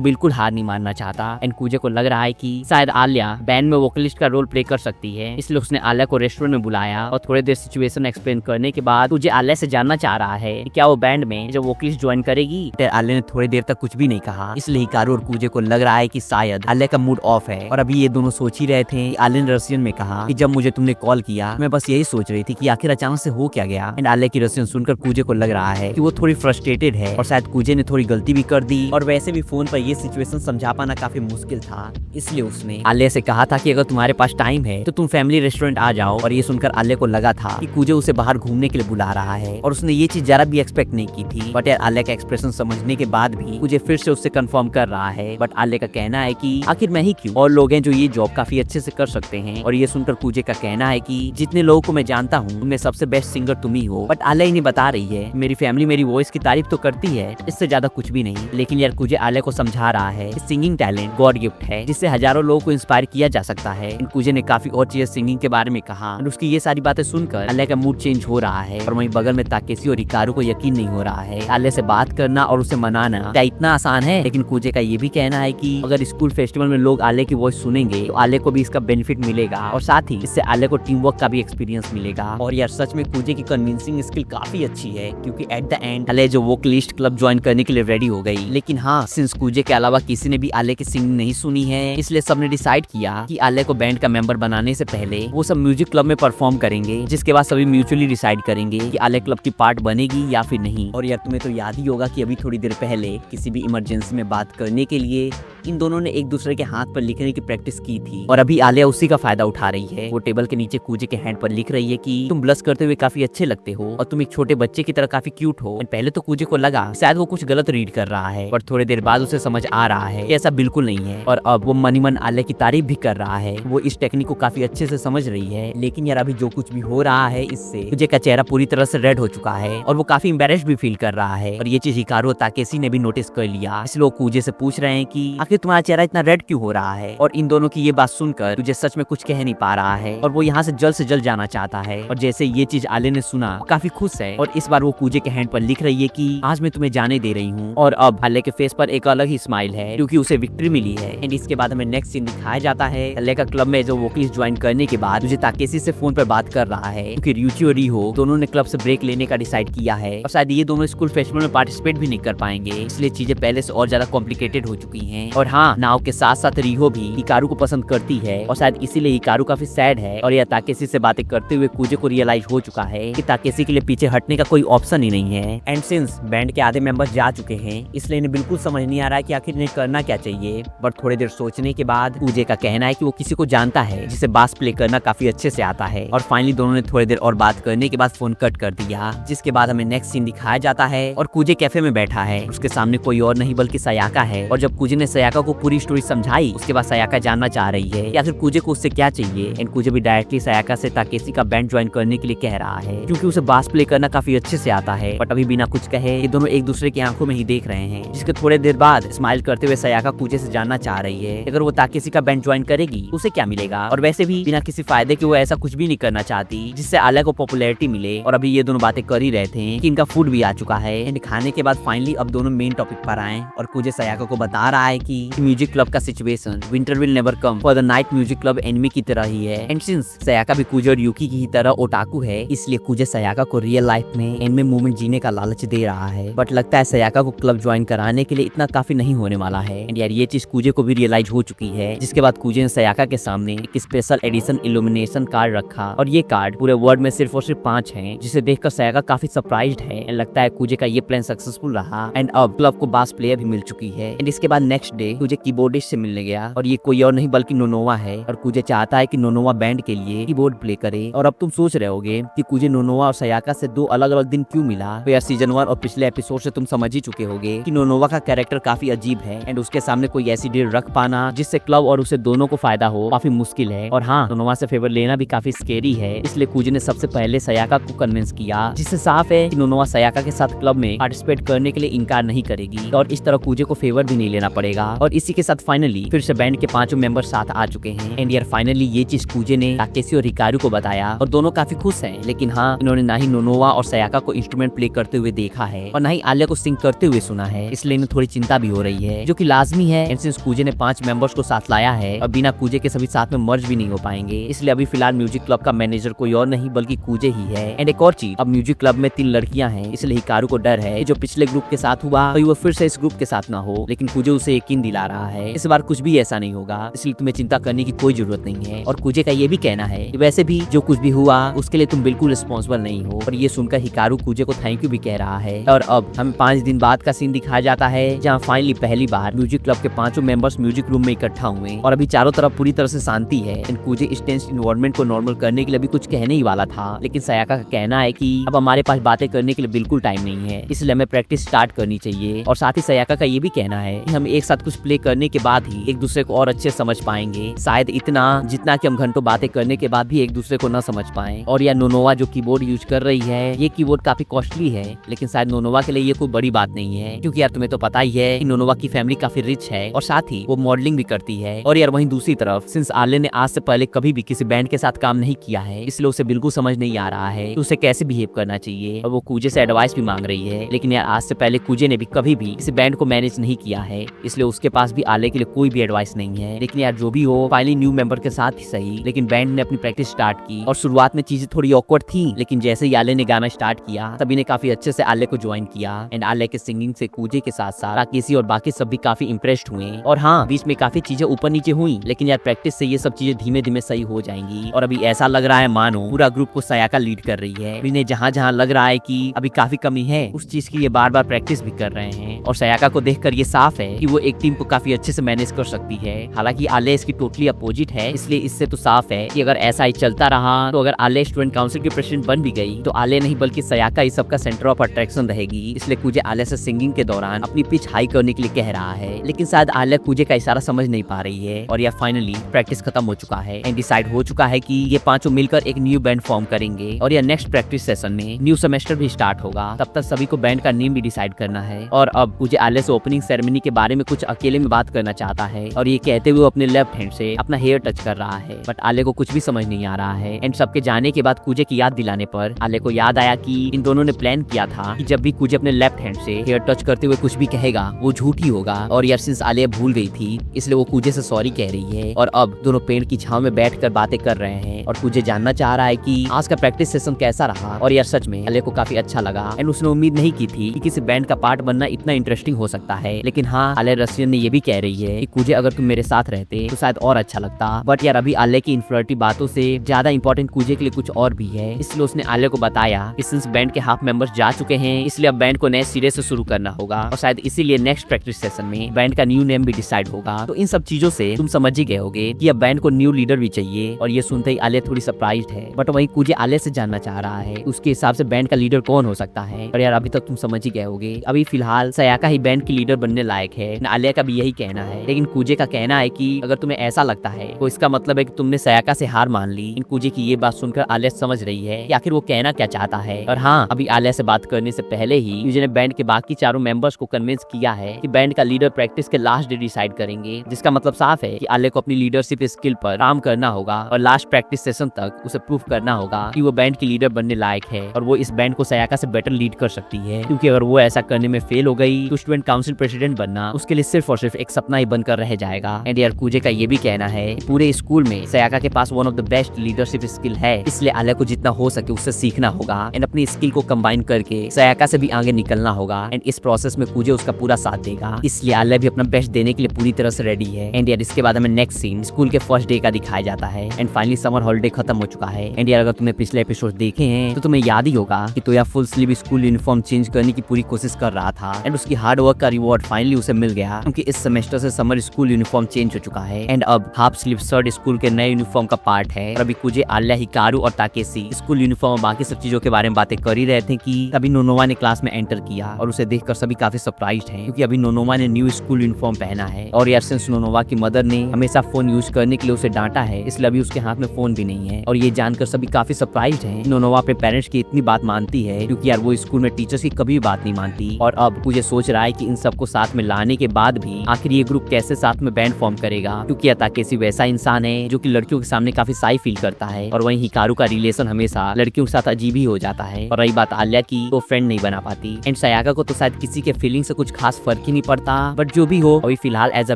बिल्कुल हार नहीं मानना चाहता। एंड कूजे को लग रहा है कि शायद आलिया बैंड में वोकलिस्ट का रोल प्ले कर सकती है, इसलिए उसने आलिया को रेस्टोरेंट में बुलाया और थोड़ी देर सिचुएशन एक्सप्लेन करने के बाद तुझे आलिया से जानना चाह रहा है कि क्या वो बैंड में जो वोकलिस्ट ज्वाइन करेगी। आलिया ने थोड़ी देर तक कुछ भी नहीं कहा, इसलिए हिकारू और कूजे को लग रहा है कि शायद आलिया का मूड ऑफ है। और अभी ये दोनों सोच ही रहे थे। आलिया ने रशियन में कहा कि जब मुझे तुमने कॉल किया मैं बस यही सोच रही थी कि आखिर अचानक से हो क्या गया। एंड आलिया की रशियन सुनकर कूजे को लग रहा है कि वो थोड़ी फ्रस्ट्रेटेड है और शायद कूजे ने थोड़ी गलती भी कर दी, और वैसे भी फोन पर ये सिचुएशन समझा पाना काफी मुश्किल था, इसलिए उसने आलिया से कहा था कि अगर तुम्हारे पास टाइम है तो तुम फैमिली रेस्टोरेंट आ जाओ। और ये सुनकर आलिया को लगा था कि कूजे उसे बाहर घूमने के लिए बुला रहा है और उसने ये चीज जरा भी एक्सपेक्ट नहीं की थी। बट यार आलिया का एक्सप्रेशन समझने के बाद भी कूजे फिर से उससे कंफर्म कर रहा है। बट आलिया का कहना है कि आखिर मैं ही क्यों, और लोग हैं जो ये जॉब काफी अच्छे से कर सकते हैं। और ये सुनकर कूजे का कहना है कि जितने लोगों को मैं जानता हूँ उनमें सबसे बेस्ट सिंगर तुम ही हो। बट आलिया इन्हें बता रही है मेरी फैमिली मेरी वॉइस की तारीफ तो करती है, इससे ज्यादा कुछ भी नहीं। लेकिन यार कूजे आलिया को समझा रहा है कि सिंगिंग टैलेंट गॉड गिफ्ट है जिससे हजारों लोगों को इंस्पायर किया जा सकता है। कूजे ने काफी और चीजें सिंगिंग के बारे में कहा और उसकी ये सारी बातें सुनकर आलिया का मूड चेंज हो रहा है। और वहीं बगल में ताकेसी और हिकारू को यकीन नहीं हो रहा है। आलिया से बात करना और उसे मनाना क्या इतना आसान है। लेकिन कूजे का ये भी कहना है कि अगर स्कूल फेस्टिवल में लोग आलिया की वॉइस सुनेंगे तो आलिया को भी इसका बेनिफिट मिलेगा और साथ ही इससे आलिया को टीम वर्क का भी एक्सपीरियंस मिलेगा। और यार सच में कूजे की कन्विंसिंग स्किल काफी अच्छी है, क्योंकि एट द एंड आलिया जो वोकलिस्ट क्लब ज्वाइन करने के लिए रेडी हो गई। लेकिन हाँ, सिंस कूजे के अलावा किसी ने भी आलिया की सिंगिंग नहीं सुनी है, इसलिए सबने डिसाइड किया कि आलिया को बैंड का मेंबर बनाने से पहले वो सब म्यूजिक क्लब में परफॉर्म करेंगे, जिसके बाद सभी म्यूचुअली डिसाइड करेंगे कि आलिया क्लब की पार्ट बनेगी या फिर नहीं। और यार तुम्हें तो याद ही होगा कि अभी थोड़ी देर पहले किसी भी इमरजेंसी में बात करने के लिए इन दोनों ने एक दूसरे के हाथ पर लिखने की प्रैक्टिस की थी, और अभी आलिया उसी का फायदा उठा रही है। वो टेबल के नीचे कूजे के हैंड पर लिख रही है कि तुम ब्लश करते हुए काफी अच्छे लगते हो और तुम एक छोटे बच्चे की तरह काफी क्यूट हो। पहले तो कूजे को लगा शायद वो कुछ गलत रीड कर रहा है, पर थोड़ी देर बाद उसे समझ आ रहा है कि ऐसा बिल्कुल नहीं है। और अब वो मनी मन आलिया की तारीफ भी कर रहा है। वो इस टेक्निक को काफी अच्छे से समझ रही है। लेकिन यार अभी जो कुछ भी हो रहा है इससे कूजे का चेहरा पूरी तरह से रेड हो चुका है और वो काफी एम्बैरेस्ड भी फील कर रहा है। और ये चीज हिकारू और ताकेसी ने भी नोटिस कर लिया, इसलिए वो कूजे से पूछ रहे हैं कि आखिर तुम्हारा चेहरा इतना रेड क्यों हो रहा है। और इन दोनों की ये बात सुनकर तुझे सच में कुछ कह नहीं पा रहा है और वो यहाँ से जल्द जाना चाहता है। और जैसे ये चीज आलिया ने सुना वो काफी खुश है और इस बार वो कूजे के हैंड पर लिख रही है कि आज मैं तुम्हें जाने दे रही हूँ। और अब आलिया के फेस पर एक अलग ही स्माइल है क्योंकि उसे विक्ट्री मिली है। एंड इसके बाद हमें नेक्स्ट सीन दिखाया जाता है आलिया का क्लब में जो वोकलिस्ट ज्वाइन करने के बाद तुझे ताकेसी से फोन पर बात कर रहा है, क्योंकि रियूची और रिहो दोनों ने क्लब से ब्रेक लेने का डिसाइड किया है और शायद ये दोनों स्कूल फेस्टिवल में पार्टिसिपेट भी नहीं कर पाएंगे, इसलिए चीजें पहले से और ज्यादा कॉम्प्लिकेटेड हो चुकी हैं। और हाँ, नाव के साथ साथ रिहो भी हिकारू को पसंद करती है और शायद इसीलिए हिकारू काफी सैड है। और यह ताकेसी से बातें करते हुए कूजे को रियलाइज हो चुका है कि ताकेसी के लिए पीछे हटने का कोई ऑप्शन ही नहीं है। एंड सिंस बैंड के आधे मेंबर्स जा चुके हैं, इसलिए इन्हें बिल्कुल समझ नहीं आ रहा है कि आखिर इन्हें करना क्या चाहिए। बट थोड़ी देर सोचने के बाद कूजे का कहना है कि वो किसी को जानता है जिसे बास प्ले करना काफी अच्छे से आता है। और फाइनली दोनों ने थोड़ी देर और बात करने के बाद फोन कट कर दिया, जिसके बाद हमें नेक्स्ट सीन दिखाया जाता है और कूजे कैफे में बैठा है। उसके सामने कोई और नहीं बल्कि सयाका है। और जब कूजे ने सयाका को पूरी स्टोरी समझाई, उसके बाद सयाका जानना चाह रही है या फिर कूजे को उससे क्या चाहिए। एंड कूजे भी डायरेक्टली सयाका से ताकेसी का बैंड ज्वाइन करने के लिए कह रहा है, क्योंकि उसे बास प्ले करना काफी अच्छे से आता है। बट अभी बिना कुछ कहे ये दोनों एक दूसरे की आंखों में ही देख रहे हैं, जिसके थोड़े देर बाद स्माइल करते हुए सयाका कूजे से जानना चाह रही है अगर वो ताकेसी का बैंड ज्वाइन करेगी उसे क्या मिलेगा। और वैसे भी बिना किसी फायदे के वो ऐसा कुछ भी नहीं करना चाहती जिससे आलिया को पॉपुलैरिटी मिले। और अभी ये दोनों बातें कर ही रहे थे कि इनका फूड भी आ चुका है। एंड खाने के बाद फाइनली अब दोनों मेन टॉपिक पर आए और कूजे सयाका को बता रहा है कि म्यूजिक क्लब का situation winter will never come for the night music club enemy की तरह ही है। एंड सिंस सयाका भी कूजे और यूकी की तरह ओटाकू है, इसलिए कूजे सयाका को रियल लाइफ में एनिमे मूवमेंट जीने का लालच दे रहा है। बट लगता है सयाका को क्लब ज्वाइन कराने के लिए इतना काफी नहीं होने वाला है। एंड यार ये चीज कूजे को भी रियलाइज हो चुकी है, जिसके बाद कूजे ने सयाका के सामने एक स्पेशल एडिशन इल्यूमिनेशन कार्ड रखा और ये कार्ड पूरे वर्ल्ड में सिर्फ और सिर्फ 5 हैं, जिसे देखकर सयाका काफी सरप्राइज्ड है। लगता है कूजे का ये प्लान सक्सेसफुल रहा एंड अब क्लब को बास प्लेयर भी मिल चुकी है। एंड इसके बाद नेक्स्ट डे पे कूजे कीबोर्डिस्ट से मिलने गया और ये कोई और नहीं बल्कि नोनोवा है और कूजे चाहता है कि नोनोवा बैंड के लिए कीबोर्ड प्ले करे। और अब तुम सोच रहे होगे कि कूजे नोनोवा और सयाका से दो अलग अलग दिन क्यों मिला। तो यार सीजन 1 और पिछले एपिसोड से तुम समझ ही चुके होगे कि नोनोवा का कैरेक्टर काफी अजीब है एंड उसके सामने कोई ऐसी डील रख पाना जिससे क्लब और उसे दोनों को फायदा हो काफी मुश्किल है। और हाँ, नोनोवा से फेवर लेना भी काफी स्केरी है, इसलिए कूजे ने सबसे पहले सयाका को कन्विंस किया, जिससे साफ है कि नोनोवा सयाका के साथ क्लब में पार्टिसिपेट करने के लिए इनकार नहीं करेगी और इस तरह कूजे को फेवर भी नहीं लेना पड़ेगा। और इसी के साथ फाइनली फिर से बैंड के 5 मेंबर साथ आ चुके हैं एंड यार फाइनली ये चीज कूजे ने ताकेशी और हिकारू को बताया और दोनों काफी खुश हैं। लेकिन हाँ, इन्होंने ना ही नोनोवा और सयाका को इंस्ट्रूमेंट प्ले करते हुए देखा है और ना ही आलिया को सिंग करते हुए सुना है, इसलिए इन्हें थोड़ी चिंता भी हो रही है, जो कि लाजमी है एंड सिंस कूजे ने 5 मेंबर्स को साथ लाया है और बिना कूजे के सभी साथ में मर्ज भी नहीं हो पाएंगे, इसलिए अभी फिलहाल म्यूजिक क्लब का मैनेजर कोई और नहीं बल्कि कूजे ही है। एंड एक और चीज, अब म्यूजिक क्लब में 3 लड़कियां हैं, इसलिए हिकारू को डर है जो पिछले ग्रुप के साथ हुआ तो वो फिर से इस ग्रुप के साथ ना हो। लेकिन कूजे उसे यकीन दिला रहा है इस बार कुछ भी ऐसा नहीं होगा, इसलिए तुम्हें चिंता करने की कोई जरूरत नहीं है। और कूजे का ये भी कहना है कि वैसे भी जो कुछ भी हुआ उसके लिए तुम बिल्कुल रिस्पॉन्सिबल नहीं हो। और ये सुनकर हिकारू कूजे को थैंक यू भी कह रहा है। और अब हमें 5 दिन बाद का सीन दिखाया जाता है जहाँ फाइनली पहली बार म्यूजिक क्लब के 5 मेंबर्स म्यूजिक रूम में इकट्ठा हुए और अभी चारों तरफ पूरी तरह से शांति है एंड कूजे इस टेंस एनवायरनमेंट को नॉर्मल करने के लिए भी कुछ कहने ही वाला था, लेकिन सयाका का कहना है कि अब हमारे पास बातें करने के लिए बिल्कुल टाइम नहीं है, इसलिए हमें प्रैक्टिस स्टार्ट करनी चाहिए। और साथ ही सयाका का ये भी कहना है कि हम एक साथ कुछ प्ले करने के बाद ही एक दूसरे को और अच्छे समझ पाएंगे, शायद इतना जितना कि हम घंटों बातें करने के बाद भी एक दूसरे को न समझ पाए। और या नोनोवा जो कीबोर्ड यूज कर रही है, ये कीबोर्ड काफी कॉस्टली है, लेकिन शायद नोनोवा के लिए ये कोई बड़ी बात नहीं है, क्योंकि यार तुम्हें तो पता ही है कि नोनोवा की फैमिली काफी रिच है और साथ ही वो मॉडलिंग भी करती है। और यार वहीं दूसरी तरफ सिंस आले ने आज से पहले कभी भी किसी बैंड के साथ काम नहीं किया है, इसलिए उसे बिल्कुल समझ नहीं आ रहा है कि उसे कैसे बिहेव करना चाहिए और वो कूजे से एडवाइस भी मांग रही है। लेकिन यार आज से पहले कूजे ने भी कभी भी किसी बैंड को मैनेज नहीं किया है, इसलिए उसके पास भी आले के लिए कोई भी एडवाइस नहीं है। लेकिन यार जो भी हो, फाइनली न्यू मेंबर के साथ ही सही, लेकिन बैंड ने अपनी प्रैक्टिस स्टार्ट की और शुरुआत में चीजें थोड़ी ऑकवर्ड थी, लेकिन जैसे ही आले ने गाना स्टार्ट किया सभी ने काफी अच्छे से आले को ज्वाइन किया एंड आले के सिंगिंग से कूजे के साथ साथ ताकेशी और बाकी सब भी काफी इम्प्रेस्ड हुए। और हाँ, बीच में काफी चीजें ऊपर नीचे हुई, लेकिन यार प्रैक्टिस से ये सब चीजें धीमे धीमे सही हो जाएंगी। और अभी ऐसा लग रहा है मानो पूरा ग्रुप को सयाका लीड कर रही है। इन्हें जहाँ जहाँ लग रहा है कि अभी काफी कमी है, उस चीज की ये बार बार प्रैक्टिस भी कर रहे हैं। और सयाका को देखकर ये साफ है कि वो एक टीम को काफी अच्छे से मैनेज कर सकती है। हालांकि आले इसकी टोटली अपोजिट है, इसलिए इससे तो साफ है कि अगर ऐसा ही चलता रहा तो अगर आले स्टूडेंट काउंसिल की प्रेसिडेंट बन भी गई तो आले नहीं बल्कि सयाका इस सबका सेंटर ऑफ अट्रैक्शन रहेगी। इसलिए कूजे आले से सिंगिंग के दौरान अपनी पिच हाई करने के लिए कह रहा है, लेकिन शायद आले कूजे का इशारा समझ नहीं पा रही है। और यह फाइनली प्रैक्टिस खत्म हो चुका है एंड डिसाइड हो चुका है कि ये 5 मिलकर एक न्यू बैंड फॉर्म करेंगे। और यह नेक्स्ट प्रैक्टिस सेशन में न्यू सेमेस्टर भी स्टार्ट होगा, तब तक सभी को बैंड का नेम भी डिसाइड करना है। और अब कूजे आले से ओपनिंग सेरेमनी के बारे में कुछ अकेले में बात करना चाहता है और ये कहते हुए अपने लेफ्ट हैंड से अपना हेयर टच कर रहा है, बट आले को कुछ भी समझ नहीं आ रहा है। एंड सबके जाने के बाद कूजे की याद दिलाने पर आले को याद आया कि इन दोनों ने प्लान किया था कि जब भी कूजे अपने लेफ्ट हैंड से हेयर टच करते हुए कुछ भी कहेगा वो झूठ ही होगा। और यार सिंस आलिया भूल गई थी, इसलिए वो कूजे से सॉरी कह रही है। और अब दोनों पेड़ की छांव में बैठकर बातें कर रहे हैं और कूजे जानना चाह रहा है कि आज का प्रैक्टिस सेशन कैसा रहा। और यार सच में आलिया को काफी अच्छा लगा एंड उसने उम्मीद नहीं की थी कि किसी बैंड का पार्ट बनना इतना इंटरेस्टिंग हो सकता है। लेकिन हाँ, आलिया रशियन ने ये भी कह रही है कि कूजे अगर तुम मेरे साथ रहते तो शायद और अच्छा लगता, बट यार अभी आलिया की इनफ्लर्टी बातों से ज्यादा इंपॉर्टेंट कूजे के लिए कुछ और भी है। इसलिए उसने आलिया को बताया कि सिंस बैंड के हाफ मेंबर्स जा चुके हैं, इसलिए अब बैंड को नए सिरे से शुरू करना होगा और शायद इसीलिए नेक्स्ट प्रैक्टिस सेशन में बैंड का न्यू नेम भी डिसाइड होगा। तो इन सब चीजों से तुम समझ ही गए होगे कि अब बैंड को न्यू लीडर भी चाहिए। और ये सुनते ही आलिया थोड़ी सरप्राइज्ड है, बट वहीं कूजे आलिया से जानना चाह रहा है उसके हिसाब से बैंड का लीडर कौन हो सकता है। और यार अभी तक तुम समझ ही गए होगे, अभी फिलहाल सयाका ही बैंड की लीडर बनने लायक है, आलिया का भी यही कहना है। लेकिन कूजे का कहना है कि अगर तुम्हें ऐसा लगता है तो इसका मतलब है कि तुमने सयाका से हार मान ली। कूजे की ये बात सुनकर आलिया समझ रही है कि आखिर वो कहना क्या चाहता है। और हाँ, अभी आलिया से बात करने से पहले ही कूजे ने बैंड के बाकी 4 मेंबर्स को कन्विंस किया है कि बैंड का लीडर प्रैक्टिस के लास्ट डे डिसाइड करेंगे, जिसका मतलब साफ है कि आलिया को अपनी लीडरशिप स्किल पर काम करना होगा और लास्ट प्रैक्टिस सेशन तक उसे प्रूव करना होगा कि वो बैंड की लीडर बनने लायक है और वो इस बैंड को सयाका से बेटर लीड कर सकती है। क्योंकि अगर वो ऐसा करने में फेल हो गई तो स्टूडेंट काउंसिल प्रेसिडेंट बनना उसके लिए सिर्फ और सिर्फ एक सपना ही बनकर रह जाएगा। एंड यार कूजे का ये भी कहना है पूरे स्कूल में सयाका के पास one of the best leadership skill है, इसलिए आलिया को जितना हो सके उससे सीखना होगा एंड अपनी स्किल को कंबाइन करके सयाका से भी आगे निकलना होगा। एंड इस प्रोसेस में कूजे उसका पूरा साथ देगा, इसलिए आलिया भी अपना बेस्ट देने के लिए पूरी तरह से रेडी है। एंड यार इसके बाद हमें नेक्स्ट सीन स्कूल के फर्स्ट डे का दिखाया जाता है एंड फाइनली समर हॉलिडे खत्म हो चुका है। एंड यार अगर तुमने पिछले एपिसोड देखे हैं तो तुम्हें याद ही होगा कि Toya full sleeve school uniform change करने की पूरी कोशिश कर रहा था एंड उसकी हार्ड वर्क का रिवॉर्ड फाइनली उसे मिल गया, क्योंकि इस सेमेस्टर से समर स्कूल यूनिफॉर्म चेंज हो चुका है एंड अब हाफ स्लीव शर्ट स्कूल के नए यूनिफॉर्म का पार्ट है। और अभी कुजे, आल्या, हिकारू और ताकेशी स्कूल यूनिफॉर्म और बाकी सब चीजों के बारे में बातें कर ही रहे थे कि अभी नोनोवा ने क्लास में एंटर किया और उसे देखकर सभी काफी सरप्राइज्ड हैं क्योंकि अभी नोनोवा ने न्यू स्कूल यूनिफॉर्म पहना है। और यार सिंस नोनोवा की मदर ने हमेशा फोन यूज करने के लिए उसे डांटा है, इसलिए अभी उसके हाथ में फोन भी नहीं है। और ये जानकर सभी काफी सरप्राइज्ड हैं। नोनोवा अपने पेरेंट्स की इतनी बात मानती है क्योंकि यार वो स्कूल में टीचर्स की कभी बात नहीं मानती। और अब मुझे सोच रहा है कि इन सबको साथ में लाने के बाद भी आखिर ये ग्रुप कैसे साथ में बैंड फॉर्म करेगा, क्योंकि ताकेशी वैसा इंसान है जो कि लड़कियों के सामने काफी साई फील करता है और वहीं हिकारू का रिलेशन हमेशा लड़कियों के साथ अजीब ही हो जाता है। और रही बात आल्या की, वो फ्रेंड नहीं बना पाती एंड सयाका को तो शायद किसी के फीलिंग से कुछ खास फर्क ही नहीं पड़ता। बट जो भी हो, अभी फिलहाल एज अ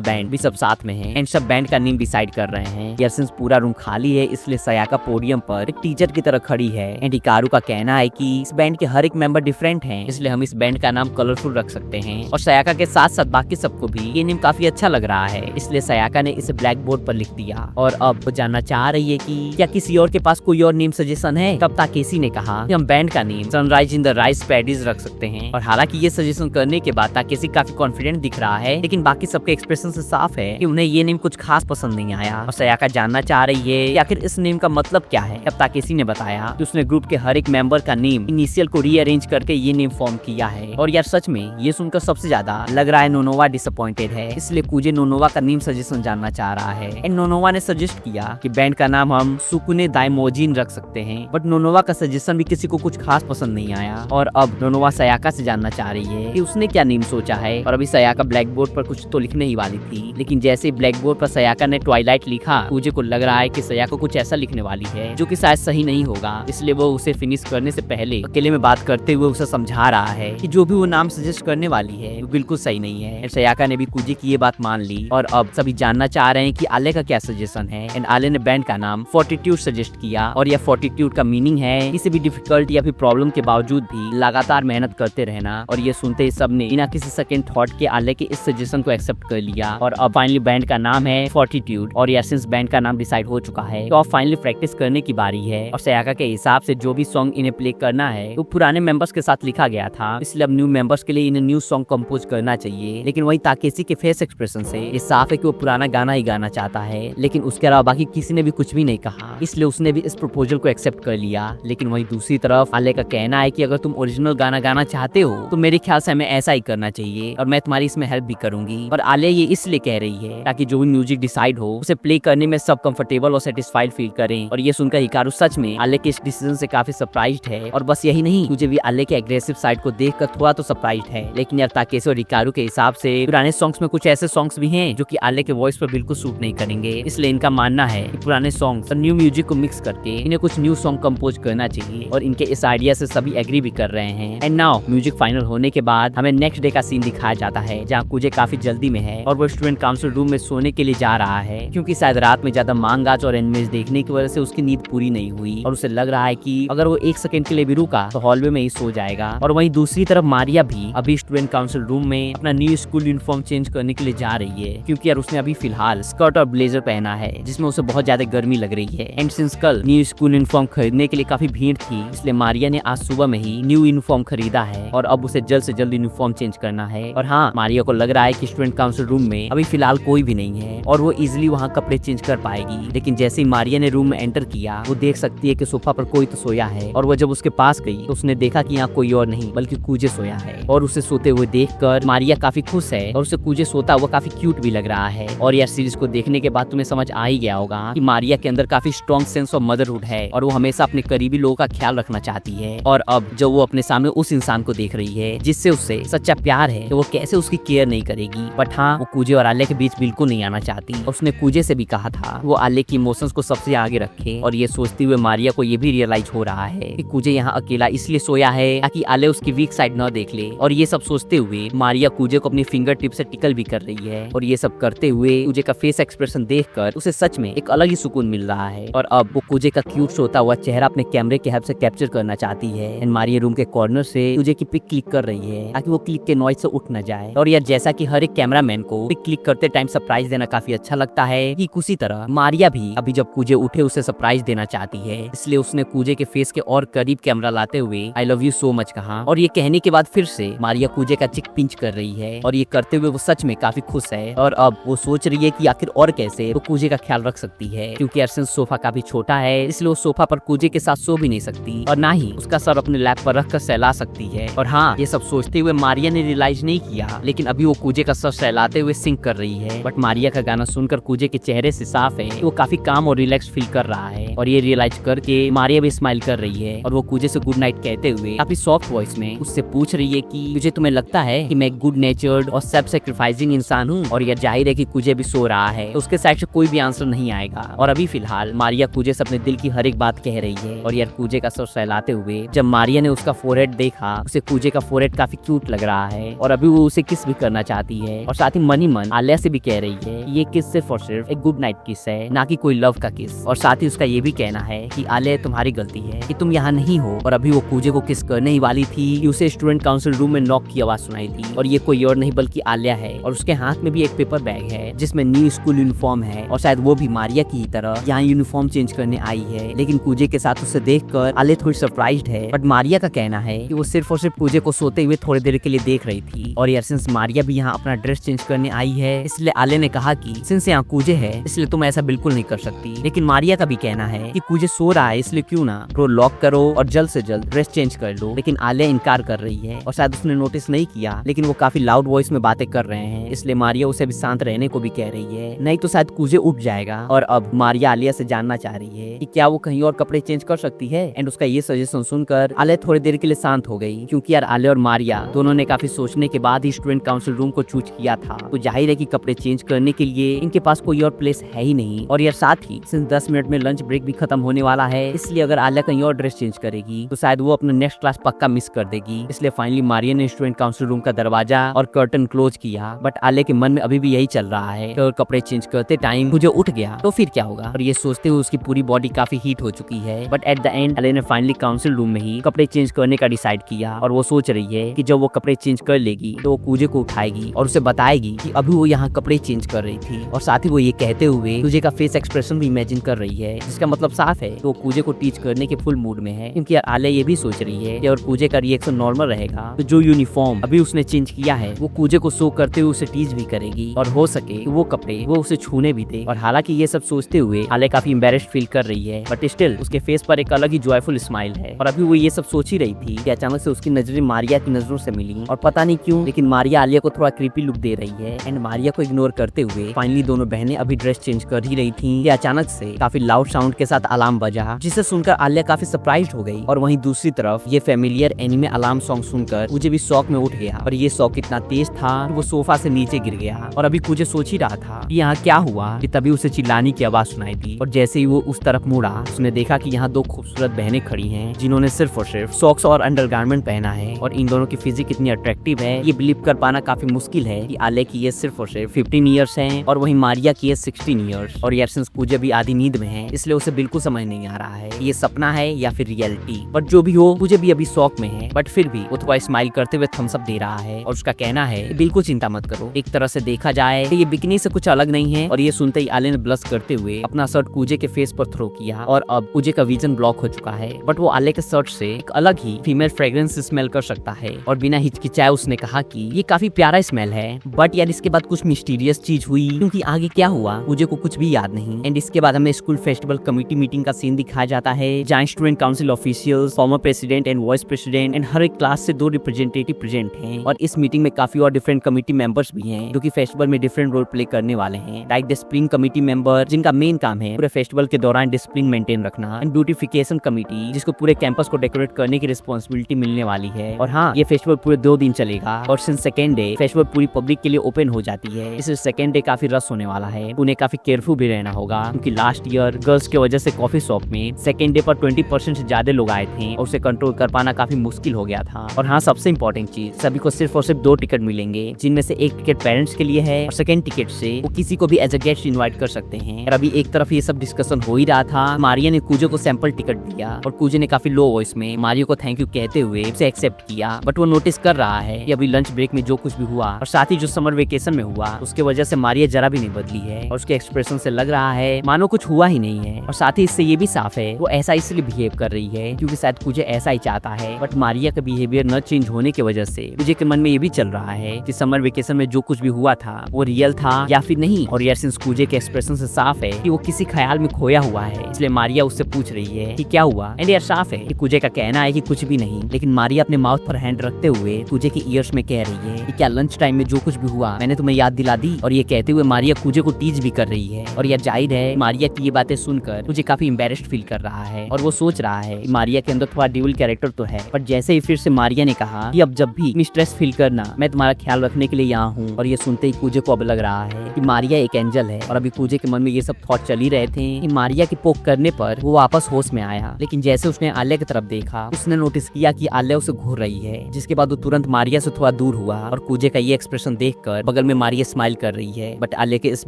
बैंड भी सब साथ में है एंड सब बैंड का नेम डिसाइड कर रहे हैं। यार सिंस पूरा रूम खाली है इसलिए सयाका पोडियम पर एक टीचर की तरह खड़ी है एंड हिकारू का कहना है कि इस बैंड के हर एक मेंबर डिफरेंट हैं, इसलिए हम इस बैंड का नाम कलरफुल रख सकते हैं। और सयाका के साथ साथ बाकी सबको भी ये नेम काफी अच्छा लग रहा है, इसलिए सयाका ने इसे ब्लैक बोर्ड पर लिख दिया। और अब वो जानना चाह रही है कि क्या किसी और के पास कोई और नेम सजेशन है। तब ताकेशी ने कहा कि हम बैंड का name sunrise in the rice paddies रख सकते हैं। और हालांकि ये सजेशन करने के बाद ताकेशी काफी कॉन्फिडेंट दिख रहा है, लेकिन बाकी सबके एक्सप्रेशन से साफ है कि उन्हें ये नेम कुछ खास पसंद नहीं आया। और सयाका जानना चाह रही है कि आखिर इस नेम का मतलब क्या है। अब ताकेशी ने बताया कि उसने ग्रुप के हर एक मेंबर का नेम इनिशियल को रीअरेंज करके ये नेम फॉर्म किया है। और यार सच में ये सुनकर सबसे ज्यादा लग रहा है नोनोवा डिसअपॉइंटेड है, इसलिए कुजे नोनोवा का नेम सजेशन जानना चाह रहा है। एंड नोनोवा ने सजेस्ट किया कि बैंड का नाम हम सुकुने दाइमोजिन रख सकते हैं, बट नोनोवा का सजेशन भी किसी को कुछ खास पसंद नहीं आया। और अब नोनोवा सयाका से जानना चाह रही है कि उसने क्या नेम सोचा है। और अभी सयाका ब्लैक बोर्ड पर कुछ तो लिखने ही वाली थी, लेकिन जैसे ही ब्लैक बोर्ड पर सयाका ने ट्वाइलाइट लिखा, कुजे को लग रहा है कि सयाका कुछ ऐसा लिखने वाली है जो कि शायद सही नहीं होगा, इसलिए वो उसे फिनिश करने से पहले अकेले में बात करते हुए उसे समझा रहा है कि जो भी वो नाम सजेस्ट करने वाली है वो बिल्कुल सही नहीं है। सयाका ने भी कुजे की ये बात मान ली। और अब सभी जानना चाह रहे हैं कि आले का क्या सजेशन है एंड आले ने बैंड का नाम फोर्टिट्यूड सजेस्ट किया। और यह फोर्टिट्यूड का मीनिंग है किसी भी डिफिकल्ट या फिर प्रॉब्लम के बावजूद भी लगातार मेहनत करते रहना। और ये सुनते ही सबने बिना किसी सेकंड थॉट के आले के इस सजेशन को एक्सेप्ट कर लिया। और अब फाइनली बैंड का नाम है फोर्टिट्यूड। और या सिंस बैंड का नाम डिसाइड हो चुका है तो अब फाइनली प्रैक्टिस करने की बारी है। और सयाका के हिसाब से जो भी सॉन्ग इन्हें प्ले करना है वो पुराने मेंबर्स के साथ लिखा गया था, इसलिए अब न्यू मेंबर्स के लिए इन्हें न्यू सॉन्ग कंपोज करना चाहिए। लेकिन वही ताकेशी के फेस एक्सप्रेशन से ये साफ है कि वो पुराना गाना ही गाना चाहता है, लेकिन उसके अलावा बाकी किसी ने भी कुछ भी नहीं कहा, इसलिए उसने भी इस प्रपोजल को एक्सेप्ट कर लिया। लेकिन वही दूसरी तरफ आले का कहना है कि अगर तुम ओरिजिनल गाना गाना चाहते हो तो मेरे ख्याल से हमें ऐसा ही करना चाहिए और मैं तुम्हारी इसमें हेल्प भी करूंगी। और आले ये इसलिए कह रही है ताकि जो भी म्यूजिक डिसाइड हो उसे प्ले करने में सब कंफर्टेबल और सेटिस्फाइड फील करें। और ये सुनकर हिकारू सच में आले के इस डिसीजन से काफी सरप्राइज्ड है। और बस यही नहीं, मुझे भी आले के एग्रेसिव साइड को देखकर थोड़ा तो सरप्राइज्ड है। लेकिन यार ताकेशी और हिकारू के हिसाब से पुराने सॉन्ग्स में कुछ ऐसे सॉन्ग्स भी हैं जो कि आले के वॉइस पर बिल्कुल सूट नहीं करेंगे, इसलिए इनका मानना है कि पुराने सॉन्ग्स और न्यू म्यूजिक को मिक्स करके इन्हें कुछ न्यू सॉन्ग कंपोज करना चाहिए। और इनके इस आइडिया से सभी एग्री भी कर रहे हैं। एंड नाउ म्यूजिक फाइनल होने के बाद हमें नेक्स्ट डे का सीन दिखाया जाता है जहाँ कुजे काफी जल्दी में है और वो स्टूडेंट काउंसिल रूम में सोने के लिए जा रहा है, क्योंकि शायद रात में ज्यादा मांगाच और एनिमेज देखने की वजह से उसकी नींद पूरी नहीं हुई और उसे लग रहा है कि अगर वो एक सेकंड के लिए भी रुका तो हॉलवे में ही सो जाएगा। और वहीं दूसरी तरफ मारिया भी अभी स्टूडेंट काउंसिल रूम में अपना न्यू स्कूल यूनिफॉर्म चेंज करने के लिए जा रही है, क्योंकि यार उसने अभी फिलहाल स्कर्ट और ब्लेजर पहना है जिसमें उसे बहुत ज्यादा गर्मी लग रही है। एंड सिंस कल न्यू स्कूल यूनिफॉर्म खरीदने के लिए काफी भीड़ थी, इसलिए मारिया ने आज सुबह में ही न्यू यूनिफॉर्म खरीदा है और अब उसे जल्द से जल्द यूनिफॉर्म चेंज करना है। और हाँ, मारिया को लग रहा है कि स्टूडेंट काउंसिल रूम में अभी फिलहाल कोई भी नहीं है और वो इजिली वहाँ कपड़े चेंज कर पाएगी। लेकिन जैसे ही मारिया ने रूम में एंटर किया, वो देख सकती है कि सोफा पर कोई तो सोया है। और वो जब उसके पास गई तो उसने देखा कि यहाँ कोई और नहीं बल्कि कुजे सोया है। और उसे सोते हुए देखकर मारिया काफी खुश है और उसे कुजे सोता हुआ काफी क्यूट भी लग रहा है। और यार सीरीज को देखने के बाद तुम्हें समझ आ ही गया होगा कि मारिया के अंदर काफी स्ट्रॉन्ग सेंस ऑफ मदरहुड है और वो हमेशा अपने करीबी लोगों का ख्याल रखना चाहती है। और अब जब वो अपने सामने उस इंसान को देख रही है जिससे उससे सच्चा प्यार है, तो वो कैसे उसकी केयर नहीं करेगी। बट हाँ, वो कुजे और आले के बीच बिल्कुल नहीं आना चाहती। और उसने कुजे से भी कहा था वो आले की इमोशंस को सबसे आगे रखे। और ये सोचते हुए मारिया को ये भी रियलाइज हो रहा है कि कुजे यहाँ अकेला इसलिए सोया है ताकि आले उसकी वीक साइड न देख ले। और ये सब सोचते हुए मारिया कुजे को अपनी फिंगर टिप से टिकल भी कर रही है। और ये सब करते हुए कुजे का फेस एक्सप्रेशन देखकर उसे सच में एक अलग ही सुकून मिल रहा है। और अब वो कुजे का क्यूट सोता हुआ चेहरा अपने कैमरे के हेल्प से कैप्चर करना चाहती है। एंड मारिया रूम के कॉर्नर से कुजे की पिक क्लिक कर रही है ताकि वो क्लिक के नॉइज से उठ न जाए। और यार जैसा कि हर एक कैमरामैन को पिक क्लिक करते टाइम सरप्राइज देना काफी अच्छा लगता है, कि उसी तरह मारिया भी अभी जब कुजे उठे उसे सरप्राइज देना चाहती है, इसलिए उसने कुजे के फेस के और करीब कैमरा लाते हुए I love you so much कहा। और ये कहने के बाद फिर से मारिया कुजे का चिक पिंच कर रही है। और ये करते हुए वो सच में काफी खुश है और अब वो सोच रही है कि आखिर और कैसे वो कूजे का ख्याल रख सकती है, क्योंकि अर्शन सोफा काफी छोटा है, इसलिए वो सोफा पर कूजे के साथ सो भी नहीं सकती और ना ही उसका सर अपने लैप पर रखकर सहला सकती है। और हाँ, ये सब सोचते हुए मारिया ने रियलाइज नहीं किया, लेकिन अभी वो कूजे का सर सहलाते हुए सिंक कर रही है। बट मारिया का गाना सुनकर कूजे के चेहरे से साफ है कि वो काफी काम और रिलैक्स फील कर रहा है और ये रियलाइज करके मारिया भी स्माइल कर रही है और वो कूजे से गुड नाइट कहते हुए काफी सॉफ्ट वॉइस में उससे पूछ रही है कि मुझे तुम्हें लगता है कि मैं गुड नेचर्ड और सेल्फ सैक्रिफाइसिंग इंसान हूँ। और यह जाहिर है कि कूजे भी सो रहा है, तो उसके साइड से कोई भी आंसर नहीं आएगा। और अभी फिलहाल मारिया कूजे से अपने दिल की हर एक बात कह रही है और यार कूजे का सर सहलाते हुए जब मारिया ने उसका फोरहेड देखा, उसे कूजे का फोरहेड काफी क्यूट लग रहा है और अभी वो उसे किस भी करना चाहती है और साथ ही मन ही मन आलिया से भी कह रही है कि ये किस सिर्फ और सिर्फ एक गुड नाइट किस है, ना कि कोई लव का किस। और साथ ही उसका ये भी कहना है कि आलिया तुम्हारी गलती है कि तुम यहाँ नहीं हो। और अभी वो कूजे को किस करने ही वाली थी कि उसे स्टूडेंट काउंसिल रूम में नॉक की आवाज सुनाई थी और ये कोई और नहीं बल्कि आलिया है और उसके हाथ में भी एक पेपर बैग है जिसमें न्यू स्कूल यूनिफॉर्म है और शायद वो भी मारिया की ही तरह यहाँ यूनिफॉर्म चेंज करने आई है। लेकिन कूजे के साथ उसे देखकर आलिया थोड़ी सरप्राइज्ड है, बट मारिया का कहना है कि वो सिर्फ और सिर्फ कूजे को सोते हुए थोड़ी देर के लिए देख रही थी और यार सिंस मारिया भी यहाँ अपना ड्रेस चेंज करने आई है, इसलिए आलिया ने कहा कि सिंस यहाँ कूजे है इसलिए तुम ऐसा बिल्कुल नहीं कर सकती। लेकिन मारिया का भी कहना है कि कूजे सो रहा है इसलिए क्यों ना डोर लॉक करो और जल्द से जल्द ड्रेस चेंज कर लो। लेकिन आलिया इनकार कर रही है और शायद उसने नोटिस नहीं किया, लेकिन वो काफी लाउड वॉइस में बातें कर रहे हैं, इसलिए मारिया उसे भी शांत रहने को भी कह रही है, नहीं तो शायद कूजे उठ जाएगा। और अब मारिया आलिया से जानना चाह रही है कि क्या वो कहीं और कपड़े चेंज कर सकती है एंड उसका ये सजेशन सुनकर आलिया थोड़ी देर के लिए शांत हो गई, क्योंकि यार आलिया और मारिया दोनों ने काफी सोचने के बाद ही स्टूडेंट काउंसिल रूम को चूज किया था, तो जाहिर है कि कपड़े चेंज करने के लिए इनके पास कोई और प्लेस है ही नहीं। और यार साथ ही सिंस 10 मिनट में लंच ब्रेक भी खत्म होने वाला है, इसलिए अगर आलिया कहीं और ड्रेस चेंज करेगी तो शायद वो अपना नेक्स्ट क्लास पक्का मिस कर देगी। इसलिए फाइनली मारिया ने स्टूडेंट काउंसिल रूम का दरवाजा और कर्टन क्लोज किया, बट आलिया के मन में अभी भी यही चल रहा है कि अगर कपड़े चेंज करते टाइम मुझे उठ गया तो फिर क्या होगा। और ये सोचते हुए उसकी पूरी बॉडी काफी हीट हो चुकी है, but at the end Alia ने फाइनली काउंसिल रूम में ही कपड़े चेंज करने का डिसाइड किया और वो सोच रही है कि जब वो कपड़े चेंज कर लेगी तो वो कूजे को उठाएगी और उसे बताएगी कि अभी वो यहाँ कपड़े चेंज कर रही थी। और साथ ही वो ये कहते हुए कूजे का फेस एक्सप्रेशन भी इमेजिन कर रही है, जिसका मतलब साफ है कि वो कूजे को टीच करने के फुल मूड में है, क्योंकि आलिया ये भी सोच रही है कि अगर कूजे का रिएक्शन नॉर्मल रहेगा तो जो यूनिफॉर्म अभी उसने चेंज किया है वो कूजे को शो करते हुए उसे टीच भी करेगी और हो सके कि वो कपड़े वो उसे छूने भी दे। और हालांकि ये सब सोचते हुए आलिया काफी एम्बैरेस्ड फील कर रही है, बट स्टिल उसके फेस पर एक अलग ही जॉयफुल स्माइल है। और अभी वो ये सब सोच ही रही थी कि अचानक से उसकी नजरें मारिया की नजरों से मिली और पता नहीं क्यों लेकिन मारिया आलिया को थोड़ा क्रीपी लुक दे रही है एंड मारिया को इग्नोर करते हुए फाइनली दोनों बहनें अभी ड्रेस चेंज कर ही रही थी कि अचानक से काफी लाउड साउंड के साथ अलार्म बजा, जिसे सुनकर आलिया काफी सरप्राइज्ड हो गई। और वहीं दूसरी तरफ ये फेमिलियर एनिमे अलार्म सॉन्ग सुनकर मुझे भी शॉक में उठ गया और ये शॉक इतना तेज था कि वो सोफा से नीचे गिर गया। और अभी कुछ सोच ही रहा था कि यहाँ क्या हुआ कि तभी उसे चिल्लाने की आवाज सुनाई दी और जैसे ही वो उस तरफ मुड़ा उसने देखा कि यहाँ दो खूबसूरत बहनें खड़ी हैं जिन्होंने सिर्फ और सिर्फ सॉक्स और अंडरगारमेंट पहना है। और इन दोनों की फिजिक इतनी अट्रैक्टिव है ये बिलीव कर पाना काफी मुश्किल है कि आलिया की एज सिर्फ और सिर्फ 15 ईयर्स है और वहीं मारिया की एज 16 ईयर्स। और यार सिंस पूजा भी आधी नींद में है इसलिए उसे बिल्कुल समझ नहीं आ रहा है ये सपना है या फिर रियलिटी, बट जो भी हो मुझे भी अभी शौक में है। बट फिर भी वो थोड़ा स्माइल करते हुए थम्स अप दे रहा है और उसका कहना है बिल्कुल चिंता मत करो, एक तरह से देखा जाए तो ये बिकनी से कुछ अलग नहीं है। और ये सुनते ही आलिया ने ब्लश करते हुए अपना शर्ट कूजे के फेस पर थ्रो किया और अब कूजे का विजन ब्लॉक हो चुका है, बट वो आलिया के शर्ट से एक अलग ही फीमेल फ्रेग्रेंस स्मेल कर सकता है। और बिना हिचकिचाए उसने कहा कि ये काफी प्यारा स्मेल है, बट यार इसके बाद कुछ मिस्टीरियस चीज हुई, क्योंकि आगे क्या हुआ मुझे को कुछ भी याद नहीं। एंड इसके बाद हमें स्कूल फेस्टिवल कमेटी मीटिंग का सीन दिखाया जाता है जहाँ student council officials, former president and vice president and हर एक क्लास से 2 रिप्रेजेंटेटिव प्रेजेंट हैं। और इस मीटिंग में काफी और डिफरेंट कमेटी मेंबर्स भी हैं जो कि फेस्टिवल में डिफरेंट रोल प्ले करने वाले हैं, लाइक डिसिप्लिन कमेटी मेंबर जिनका मेन काम है पूरे फेस्टिवल के दौरान डिसिप्लिन मेंटेन रखना, एंड ब्यूटिफिकेशन कमेटी जिसको पूरे कैंपस को डेकोरेट करने की रिस्पॉन्सिबिलिटी मिलने वाली है। और हाँ, ये फेस्टिवल पूरे 2 दिन चलेगा और सिंस सेकेंड डे फेस्टिवल पूरी पब्लिक के लिए ओपन हो जाती है, इसलिए सेकेंड डे काफी रश होने वाला है। उन्हें काफी केयरफुल भी रहना होगा, क्योंकि लास्ट ईयर गर्ल्स की वजह से कॉफी शॉप में सेकेंड डे पर 20% से ज्यादा लोग आए थे और उसे कंट्रोल कर पाना काफी मुश्किल हो गया था। और हाँ, सबसे इंपॉर्टेंट चीज, सभी को सिर्फ और सिर्फ 2 टिकट मिलेंगे, जिनमें से एक टिकट पेरेंट्स के लिए है और सेकेंड टिकट से वो किसी को भी एज अ गेस्ट इन्वाइट कर सकते हैं। और अभी एक तरफ ये सब डिस्कशन हो ही रहा था, मारिया ने कूजे को सैंपल टिकट दिया और कूजे ने काफी लो वॉइस में मारिया को थैंक यू कहते हुए उसे एक्सेप्ट किया। बट वो नोटिस कर रहा है कि अभी लंच ब्रेक में जो कुछ भी हुआ और साथ ही जो समर वेकेशन में हुआ उसके वजह से मारिया जरा भी नहीं बदली है और उसके एक्सप्रेशन से लग रहा है मानो कुछ हुआ ही नहीं है। और साथ ही इससे ये भी साफ है वो ऐसा इसलिए बिहेव कर रही है क्योंकि शायद कूजे ऐसा ही चाहता है, बट मारिया का बिहेवियर न चेंज होने की वजह से कूजे के मन में ये भी चल रहा है कि समर समर वेकेशन में जो कुछ भी हुआ था वो रियल था या फिर नहीं। और यार सिंस कूजे के एक्सप्रेशन से साफ है कि वो किसी ख्याल में खोया हुआ है, इसलिए मारिया उससे पूछ रही है कि क्या हुआ। एंड यार साफ है कि कूजे का कहना है कि कुछ भी नहीं, लेकिन मारिया अपने माउथ पर हैंड रखते हुए कूजे के ईयर्स में कह रही है कि क्या लंच टाइम में जो कुछ भी हुआ मैंने तुम्हें याद दिला दी। और ये कहते हुए मारिया कूजे को टीज भी कर रही है। और यार जाहिर है मारिया की ये बातें सुनकर मुझे काफी एम्बेरेस्ड फील कर रहा है और वो सोच रहा है मारिया के अंदर थोड़ा ड्यूल कैरेक्टर तो है, पर जैसे ही फिर से मारिया ने कहा कि अब जब भी स्ट्रेस फील करना मैं तुम्हारा ख्याल रखने के लिए यहाँ हूँ। और ये सुनते ही कूजे को अब लग रहा है कि मारिया एक एंजल है। और अभी कूजे के मन में ये सब थॉट चल ही रहे थे कि मारिया के पोक करने पर वो वापस होश में आया, लेकिन जैसे उसने आलिया की तरफ देखा उसने नोटिस किया कि आलिया उसे घूर रही है, जिसके बाद वो तुरंत मारिया से थोड़ा दूर हुआ। और कूजे का ये एक्सप्रेशन देखकर बगल में मारिया स्माइल कर रही है, बट आलिया के इस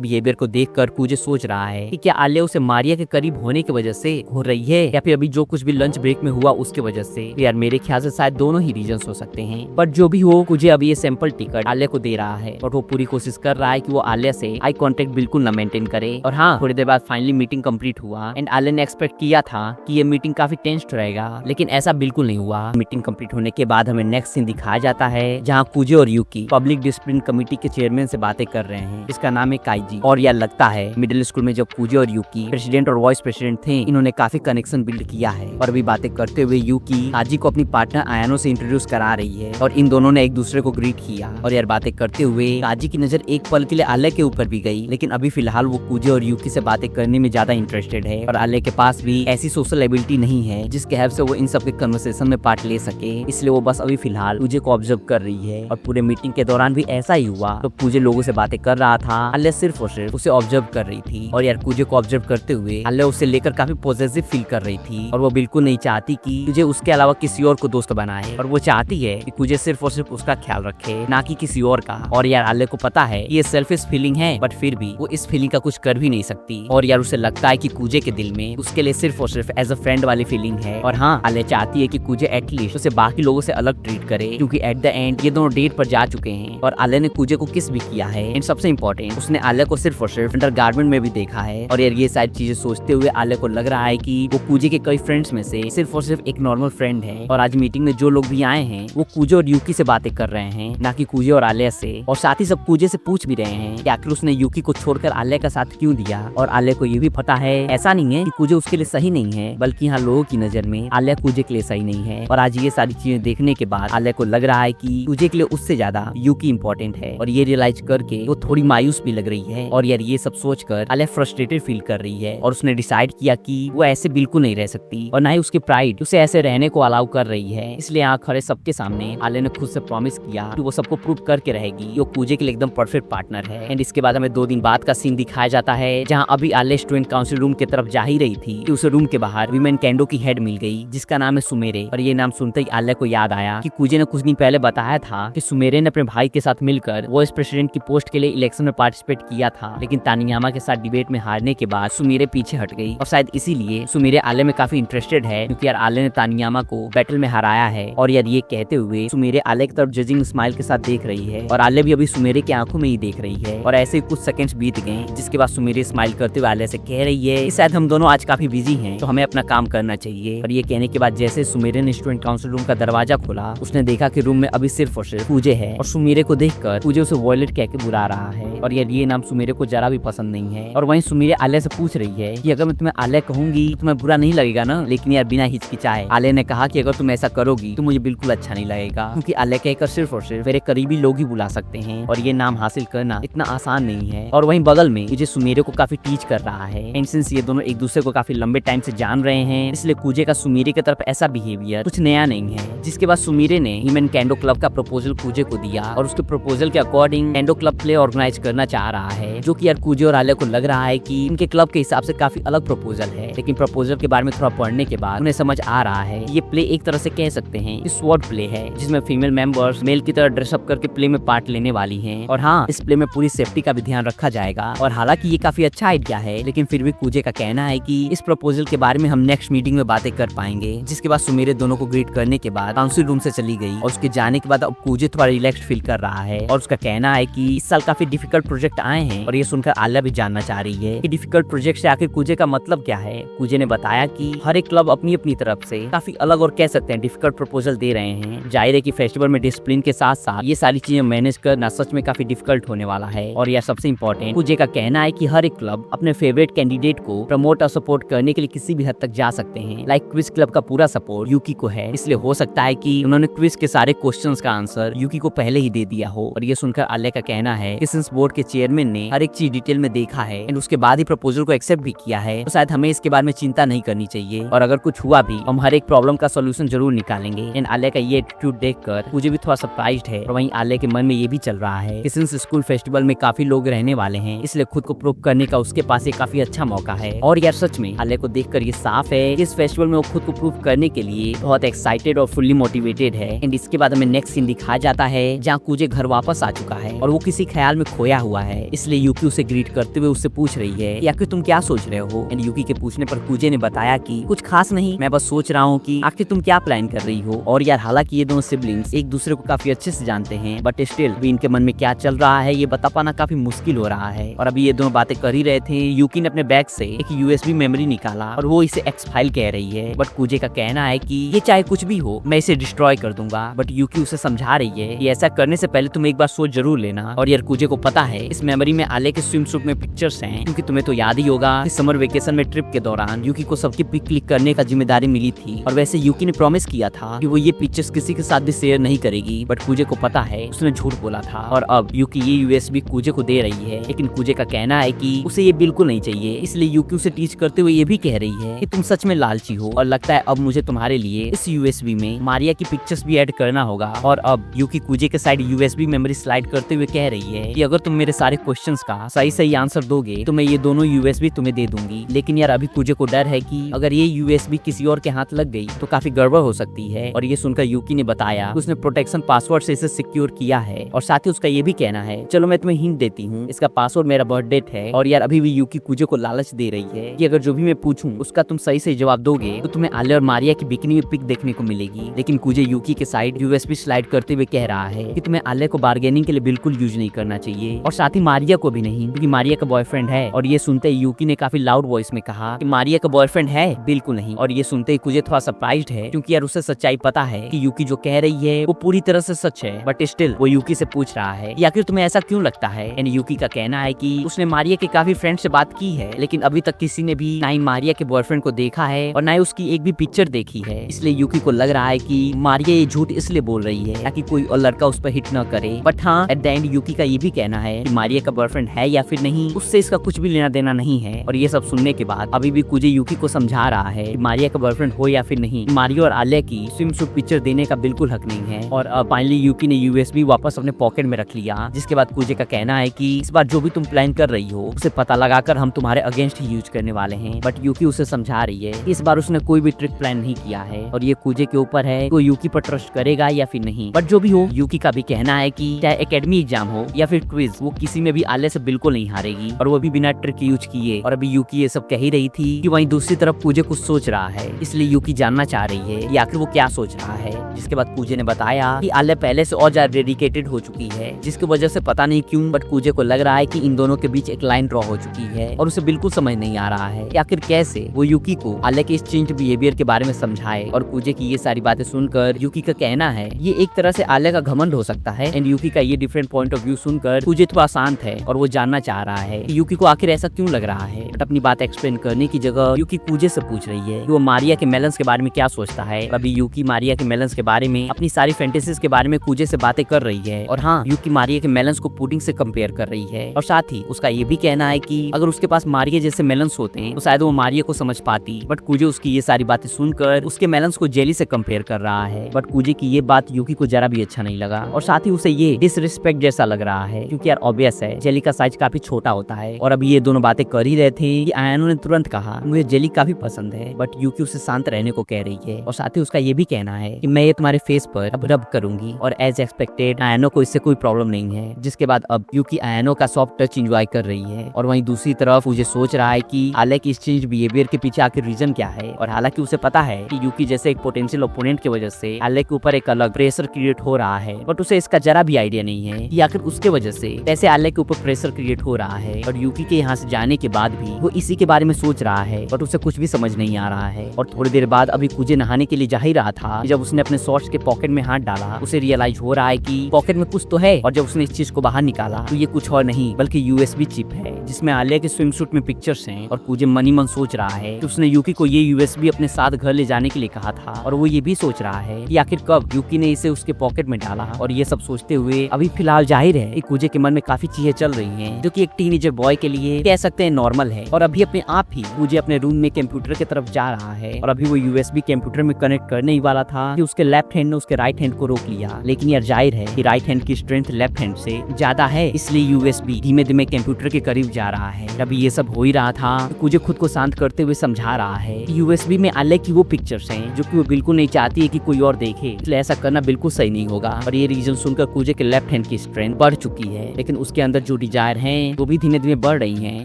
बिहेवियर को देखकर कूजे सोच रहा है कि क्या आलिया उसे मारिया के करीब होने की वजह से घूर रही है या फिर अभी जो कुछ भी लंच ब्रेक में हुआ उसके वजह से। यार मेरे ख्याल से शायद दोनों ही रीजन हो सकते हैं, बट जो भी हो कूजे अभी ये सैंपल टिकट आलिया को दे रहा है और वो पूरी कोशिश कर रहा है कि वो आलिया से आई कांटेक्ट बिल्कुल न मेंटेन करे। और हाँ, थोड़ी देर बाद फाइनली मीटिंग कंप्लीट हुआ एंड आलिया ने एक्सपेक्ट किया था कि ये मीटिंग काफी टेंस्ड रहेगा, लेकिन ऐसा बिल्कुल नहीं हुआ। मीटिंग कंप्लीट होने के बाद हमें नेक्स्ट सीन दिखाया जाता है जहाँ कूजे और यूकी पब्लिक डिसिप्लिन कमेटी के चेयरमैन से बातें कर रहे हैं, जिसका नाम है काइजी। और यार लगता है मिडिल स्कूल में जब कूजे और यूकी प्रेसिडेंट और वाइस प्रेसिडेंट थे इन्होंने काफी कनेक्शन बिल्ड किया है। और अभी बातें करते हुए यूकी काजी को अपनी पार्टनर आयानो से इंट्रोड्यूस करा रही है और इन दोनों ने एक दूसरे को ग्रीट किया। और यार बातें करते हुए काजी की नजर एक पल के लिए आलिया के ऊपर भी गई, लेकिन अभी फिलहाल वो कूजे और यूकी से बातें करने में ज्यादा इंटरेस्टेड है और आलिया के पास भी ऐसी सोशल एबिलिटी नहीं है जिसके हेल्प से वो इन सब के कन्वर्सेशन में पार्ट ले सके, इसलिए वो बस अभी फिलहाल कूजे को ऑब्जर्व कर रही है। और पूरे मीटिंग के दौरान भी ऐसा ही हुआ, तो कूजे लोगों से बातें कर रहा था, आलिया सिर्फ और सिर्फ उसे ऑब्जर्व कर रही थी। और यार कूजे को ऑब्जर्व करते हुए आलिया उसे लेकर काफी पॉजिटिव फील कर रही थी और वो बिल्कुल नहीं चाहती कि कूजे उसके अलावा किसी और को दोस्त बनाए, और वो चाहती है कि कूजे सिर्फ और सिर्फ उसका ख्याल रखे, ना कि किसी और का। और यार आलिया को पता है ये सेल्फिश फीलिंग है, बट फिर भी वो इस फीलिंग का कुछ कर भी नहीं सकती। और यार उसे लगता है कि कूजे के दिल में उसके लिए सिर्फ और सिर्फ एज अ फ्रेंड वाली फीलिंग है। और हाँ, आलिया चाहती है कि कूजे एटलीस्ट उसे बाकी लोगों से अलग ट्रीट करे, क्योंकि एट द एंड ये दोनों डेट पर जा चुके हैं और आलिया ने कूजे को किस भी किया है। एंड सबसे इम्पोर्टेंट, उसने आलिया को सिर्फ और सिर्फ अंडरगारमेंट में भी देखा है। और यार ये सारी चीजें सोचते हुए आलिया को लग रहा है कि वो कूजे के कई फ्रेंड्स में से सिर्फ और सिर्फ एक नॉर्मल फ्रेंड है। और आज मीटिंग में जो लोग भी आए हैं वो कूजे और यूकी से बातें कर रहे हैं, ना कि कूजे और आलिया से। और साथ ही सब कूजे से पूछ भी रहे हैं कि आखिर उसने यूकी को छोड़कर आलिया का साथ क्यों दिया। और आलिया को ये भी पता है ऐसा नहीं है कि कूजे उसके लिए सही नहीं है, बल्कि यहाँ लोगों की नजर में आलिया कूजे के लिए सही नहीं है। और आज ये सारी चीजें देखने के बाद आलिया को लग रहा है कि कूजे के लिए उससे ज्यादा यूकी इंपॉर्टेंट है, और ये रियलाइज करके वो थोड़ी मायूस भी लग रही है। और यार ये सब सोचकर आलिया फ्रस्ट्रेटेड फील कर रही है और उसने डिसाइड किया कि वो ऐसे बिल्कुल नहीं रह सकती और ना ही उसकी प्राइड उसे ऐसे रहने को अलाउ कर रही है। इसलिए यहाँ खड़े सबके सामने आलिया ने खुद से प्रॉमिस किया कि वो सबको प्रूव करके रहेगी वो कूजे के लिए एकदम परफेक्ट पार्टनर है। एंड इसके बाद हमें 2 दिन बाद का सीन दिखाया जाता है जहाँ अभी आलिया स्टूडेंट काउंसिल रूम की तरफ जा ही रही थी कि उसे रूम के बाहर वीमेन कैंडो की हेड मिल गई, जिसका नाम है सुमेरे। और ये नाम सुनते ही आलिया को याद आया कि कूजे ने कुछ दिन पहले बताया था कि सुमेरे ने अपने भाई के साथ मिलकर वाइस प्रेसिडेंट की पोस्ट के लिए इलेक्शन में पार्टिसिपेट किया था, लेकिन तानियामा के साथ डिबेट में हारने के बाद सुमेरे पीछे हट गई। और शायद इसीलिए सुमेरे आलिया में काफी इंटरेस्टेड है, क्योंकि यार आलिया ने तानियामा को बैटल में हराया है। और यार ये कहते हुए सुमेरे आलिया की तरफ जजिंग स्माइल के साथ देख रही है और आलिया भी अभी सुमेरे की आंखों में ही देख रही है। और ऐसे ही कुछ सेकंड्स बीत गए, जिसके बाद सुमेरे स्माइल करते हुए आलिया से कह रही है कि शायद हम दोनों आज काफी बिजी हैं, तो हमें अपना काम करना चाहिए। और ये कहने के बाद जैसे सुमेरे ने स्टूडेंट काउंसिल रूम का दरवाजा खोला, उसने देखा कि रूम में अभी सिर्फ और सिर्फ कूजे है। और सुमेरे को देखकर कूजे उसे वॉयलेट कह के बुला रहा है। और यार ये नाम सुमेरे को जरा भी पसंद नहीं है। और वहीं सुमेरे आलिया से पूछ रही है कि अगर मैं तुम्हें आलिया कहूंगी तो तुम्हें बुरा नहीं लगेगा ना। लेकिन यार बिना हिचकिचाए आलिया ने कहा कि अगर तुम ऐसा करोगी तो मुझे बिल्कुल अच्छा नहीं लगेगा, क्योंकि आलिया कहकर सिर्फ और सिर्फ मेरे करीबी लोग ही बुला सकते हैं और ये नाम हासिल करना इतना आसान नहीं है। और वहीं बगल में मुझे सुमेरे को काफी टीच कर रहा है। एंड सिंस ये दोनों एक दूसरे को काफी लंबे टाइम से जान रहे हैं, इसलिए कूजे का सुमेरे की तरफ ऐसा बिहेवियर कुछ नया नहीं है। जिसके बाद सुमेरे ने ह्यूमन कैंडो क्लब का प्रपोजल कूजे को दिया और उसके प्रपोजल के according kendo club play organize करना चाह रहा है, जो कि यार कूजे और आलिया को लग रहा है कि इनके क्लब के हिसाब से काफी अलग प्रपोजल है। लेकिन प्रपोजल के बारे में थोड़ा पढ़ने के बाद उन्हें समझ आ रहा है ये प्ले एक तरह से कह सकते हैं कि स्वॉर्ड प्ले है, जिसमें फीमेल मेंबर्स मेल की तरह ड्रेसअप करके प्ले में पार्ट लेने वाली हैं। और हाँ, इस प्ले में पूरी सेफ्टी का भी ध्यान रखा जाएगा। और हालांकि ये काफी अच्छा आइडिया है, लेकिन फिर भी कूजे का कहना है कि इस प्रपोजल के बारे में हम नेक्स्ट मीटिंग में बातें कर पाएंगे। जिसके बाद सुमेरे दोनों को ग्रीट करने के बाद काउंसिल रूम से चली गई और उसके जाने के बाद अब कूजे थोड़ा रिलैक्स फील कर रहा है। और उसका कहना है कि इस साल काफी डिफिकल्ट प्रोजेक्ट आए हैं और ये सुनकर आलिया भी जानना चाह रही है कि डिफिकल्ट प्रोजेक्ट से आखिर कूजे का मतलब क्या है। कूजे ने बताया कि हर एक क्लब अपनी अपनी तरफ से काफी अलग और कह सकते हैं डिफिकल्ट प्रपोजल दे रहे हैं। जाहिर है कि फेस्टिवल में डिसिप्लिन के साथ साथ ये सारी चीजें नियम मैनेज करना सच में काफी डिफिकल्ट होने वाला है। और यह सबसे इम्पोर्टेंट, कुजे का कहना है कि हर एक क्लब अपने फेवरेट कैंडिडेट को प्रमोट और सपोर्ट करने के लिए किसी भी हद तक जा सकते हैं। लाइक क्विज क्लब का पूरा सपोर्ट यूकी को है, इसलिए हो सकता है कि उन्होंने क्विज के सारे क्वेश्चंस का आंसर यूकी को पहले ही दे दिया हो। और ये सुनकर आलिया का कहना है कि सिंस बोर्ड के चेयरमैन ने हर एक चीज डिटेल में देखा है एंड उसके बाद ही प्रपोजल को एक्सेप्ट भी किया है, तो शायद हमें इसके बारे में चिंता नहीं करनी चाहिए। और अगर कुछ हुआ भी हम हर एक प्रॉब्लम का सोल्यूशन जरूर निकालेंगे। एंड आलिया का ये एटीट्यूड देखकर मुझे भी थोड़ा सरप्राइज्ड है। और वहीं आलिया के मन में ये भी चल रहा है कि सिंस स्कूल फेस्टिवल में काफी लोग रहने वाले हैं, इसलिए खुद को प्रूव करने का उसके पास एक काफी अच्छा मौका है। और यार सच में आलिया को देखकर ये साफ है कि इस फेस्टिवल में वो खुद को प्रूव करने के लिए बहुत एक्साइटेड और फुल्ली मोटिवेटेड है। एंड इसके बाद हमें नेक्स्ट सीन दिखाया जाता है जहाँ कुजे घर वापस आ चुका है और वो किसी ख्याल में खोया हुआ है। इसलिए यूकी उसे ग्रीट करते हुए उससे पूछ रही है कि आखिर तुम क्या सोच रहे हो। एंड यूकी के पूछने पर कुजे ने बताया कि कुछ खास नहीं, मैं बस सोच रहा हूँ कि आखिर तुम क्या प्लान कर रही हो। और यार हालांकि ये दोनों सिबलिंग्स एक दूसरे को काफी अच्छे से जानते हैं, बट स्टिल भी इनके मन में क्या चल रहा है ये बता पाना काफी मुश्किल हो रहा है। और अभी ये दोनों बातें कर ही रहे थे, यूकी ने अपने बैग से एक यूएसबी मेमोरी निकाला और वो इसे एक्स फाइल कह रही है। बट कुजे का कहना है कि ये चाहे कुछ भी हो मैं इसे डिस्ट्रॉय कर दूंगा। बट यूकी उसे समझा रही है कि ऐसा करने से पहले तुम एक बार सोच जरूर लेना। और यार कुजे को पता है इस मेमोरी में आले के स्विम सूट में पिक्चर्स हैं, क्योंकि तुम्हें तो याद ही होगा कि समर वेकेशन में ट्रिप के दौरान यूकी को सबकी पिक क्लिक करने का जिम्मेदारी मिली थी। और वैसे यूकी ने प्रॉमिस किया था कि वो ये पिक्चर्स किसी के साथ भी शेयर नहीं करेगी, बट कुजे को पता है उसने झूठ बोला था। और अब यूकी ये यूएसबी कुजे को दे रही है, लेकिन कुजे का कहना है कि उसे ये बिल्कुल नहीं चाहिए। इसलिए यूकी उसे टीच करते हुए ये भी कह रही है कि तुम सच में लालची हो और लगता है अब मुझे तुम्हारे लिए इस यूएसबी में मारिया की पिक्चर्स भी ऐड करना होगा। और अब यूकी कुजे के साइड यूएसबी मेमोरी स्लाइड करते हुए कह रही है कि अगर तुम मेरे सारे क्वेश्चंस का सही आंसर दोगे तो मैं ये दोनों यूएसबी तुम्हें दे दूंगी। लेकिन यार अभी कुजे को डर है कि अगर ये यूएसबी किसी और के हाथ लग गई तो काफी गड़बड़ हो सकती है। और ये सुनकर यूकी ने बताया उसने प्रोटेक्शन पासवर्ड से इसे सिक्योर किया है। और साथ ही उसका ये भी कहना है चलो मैं तुम्हें हिंट देती हूँ, इसका पासवर्ड मेरा बर्थ डेट है। और यार अभी भी यूकी कुजे को लालच दे रही है कि अगर जो भी मैं पूछूं उसका तुम सही जवाब दोगे तो तुम्हें आले और मारिया की बिकनी में पिक देखने को मिलेगी। लेकिन कुजे यूकी के साइड यूएसबी स्लाइड करते हुए कह रहा है कि तुम्हें आले को बार्गेनिंग के लिए बिल्कुल यूज नहीं करना चाहिए और साथ ही मारिया को भी नहीं, क्योंकि मारिया का बॉयफ्रेंड है। और ये सुनते ही यूकी ने काफी लाउड वॉइस में कहा कि मारिया का बॉयफ्रेंड है, बिल्कुल नहीं। और ये सुनते ही कुजे थोड़ा सरप्राइज्ड है, क्योंकि यार उसे सच्चाई पता है कि यूकी जो कह रही है वो पूरी तरह से सच है। बट स्टिल वो यूकी से पूछ रहा है कि आखिर तुम्हें ऐसा क्यों लगता है। एंड यूकी का कहना है कि उसने मारिया के काफी फ्रेंड से बात की है, लेकिन अभी तक किसी ने भी ना ही मारिया के बॉयफ्रेंड को देखा है और ना ही उसकी एक भी पिक्चर देखी है। इसलिए यूकी को लग रहा है कि मारिया ये झूठ इसलिए बोल रही है ताकि कोई और लड़का उस पर हिट न करे। बट हाँ, एट द एंड यूकी का ये भी कहना है कि मारिया का बॉयफ्रेंड है या फिर नहीं उससे इसका कुछ भी लेना देना नहीं है। और ये सब सुनने के बाद अभी भी कुजे यूकी को समझा रहा है कि मारिया का बॉयफ्रेंड हो या फिर नहीं, मारिया और आलिया की स्विम सूट पिक्चर देने का बिल्कुल हक नहीं है। और अब फाइनली यूकी ने यूएसबी वापस अपने पॉकेट में रख लिया, जिसके बाद कुजे का कहना है कि इस बार जो भी तुम प्लान कर रही हो उसे पता लगाकर हम तुम्हारे अगेंस्ट ही यूज करने वाले हैं। बट यूकी उसे समझा रही है कि इस बार उसने कोई भी ट्रिक प्लान नहीं किया है और ये कुजे के ऊपर है वो यूकी पर ट्रस्ट करेगा या फिर नहीं। बट जो भी हो, यूकी का भी कहना है कि चाहे एकेडमी एग्जाम हो या फिर क्विज, वो किसी में भी आले से बिल्कुल नहीं हारेगी और वो भी बिना ट्रिक यूज किए। और अभी यूकी ये सब कह ही रही थी कि वहीं दूसरी तरफ कुजे कुछ सोच रहा है, इसलिए यूकी जानना चाह रही है कि आखिर वो क्या सोच रहा है। जिसके बाद कुजे ने बताया कि आले पहले से और ज्यादा डेडिकेटेड हो चुकी है, जिसकी वजह से पता नहीं क्यों बट कुजे को लग रहा है कि इन दोनों के बीच एक लाइन ड्रॉ हो चुकी है और उसे बिल्कुल समझ नहीं आ रहा है कि आखिर कैसे वो यूकी को आले के इस चेंज बिहेवियर के बारे में समझाए। और कुजे की ये सारी बातें सुनकर यूकी का कहना है ये एक तरह से आले का घमंड हो सकता है। एंड यूकी का ये डिफरेंट पॉइंट ऑफ व्यू सुनकर कुजे थोड़ा शांत है और वो जानना चाह रहा है कि यूकी को आखिर ऐसा क्यों लग रहा है। बट अपनी बात एक्सप्लेन करने की जगह यूकी कुजे से पूछ रही है कि वो मारिया के मेलन्स के बारे में क्या सोचता है। अभी यूकी मारिया के मेलन्स के बारे में अपनी सारी फैंटेसीज के बारे में कुजे से बातें कर रही है। और हाँ, यूकी मारिया के मेलन्स को पुडिंग से कंपेयर कर रही है और साथ ही उसका ये भी कहना है कि अगर उसके पास मारिया जैसे मेलन्स होते हैं तो शायद वो मारिया को समझ पाती। बट कुजे उसकी ये सारी बातें सुनकर उसके मेलन्स को जेली से कंपेयर कर रहा है। बट कुजे की ये बात यूकी को जरा भी अच्छा नहीं लगा और साथ ही उसे ये डिसरिस्पेक्ट जैसा लग रहा है, क्योंकि यार ऑब्वियस है जेली का साइज काफी छोटा होता है। और अभी ये दोनों बातें कर ही रहे थे कि आयानो ने तुरंत कहा मुझे जेली काफी पसंद है। बट यूकी उसे शांत रहने को कह रही है और साथ ही उसका ये भी कहना है कि मैं ये तुम्हारे फेस पर अब रब करूंगी। और एज एक्सपेक्टेड आयानो को इससे कोई प्रॉब्लम नहीं है। जिसके बाद अब यूकी आयानो का सॉफ्ट टच एंजॉय कर रही है। और वहीं दूसरी तरफ मुझे सोच रहा है कि आले की इस चेंज बिहेवियर के पीछे आखिर रीजन क्या है। और हालांकि उसे पता है कि यूकी जैसे एक पोटेंशियल ओपोनेंट की वजह से आले के ऊपर एक अलग प्रेशर क्रिएट हो रहा है, बट उसे इसका जरा भी आइडिया नहीं है कि आखिर उसके वजह से कैसे आले के ऊपर प्रेशर क्रिएट हो रहा है। और यूकी के यहाँ से जाने के बाद भी वो इसी के बारे में सोच रहा है, बट उसे कुछ भी समझ नहीं आ रहा है। और थोड़ी देर बाद अभी कुजे नहाने के लिए जा ही रहा था, जब उसने अपने शॉर्ट्स के पॉकेट में हाथ डाला उसे रियलाइज हो रहा है कि कि पॉकेट में कुछ तो है, और जब उसने इस चीज को बाहर निकाला तो ये कुछ और नहीं बल्कि यूएसबी चिप है जिसमें आलिया के स्विम सूट में पिक्चर्स हैं। और कूजे मन ही मन सोच रहा है कि उसने यूकी को ये यूएसबी अपने साथ घर ले जाने के लिए कहा था, और वो ये भी सोच रहा है कि आखिर कब यूकी ने इसे उसके पॉकेट में डाला। और ये सब सोचते हुए अभी फिलहाल जाहिर है कूजे के मन में काफी चीजें चल रही हैं जो कि एक टीनेजर बॉय के लिए कह सकते हैं नॉर्मल है। और अभी अपने आप ही कूजे अपने रूम में कंप्यूटर की तरफ जा रहा है, और अभी वो यूएसबी कंप्यूटर में कनेक्ट करने ही वाला था कि उसके लेफ्ट हैंड ने उसके राइट हैंड को रोक लिया। लेकिन यार जाहिर है कि राइट हैंड की स्ट्रेंथ लेफ्ट हैंड से ज्यादा है, इसलिए यूएसबी धीमे धीमे कंप्यूटर के करीब जा रहा है। अभी ये सब हो ही रहा था तो कूजे खुद को शांत करते हुए समझा रहा है कि यूएसबी में आलिया की वो पिक्चर्स हैं जो कि वो बिल्कुल नहीं चाहती है कि कोई और देखे, इसलिए ऐसा करना बिल्कुल सही नहीं होगा। और ये रीजन सुनकर कूजे के लेफ्ट हैंड की स्ट्रेंथ बढ़ चुकी है, लेकिन उसके अंदर जो डिजायर है वो भी धीमे धीमे बढ़ रही है।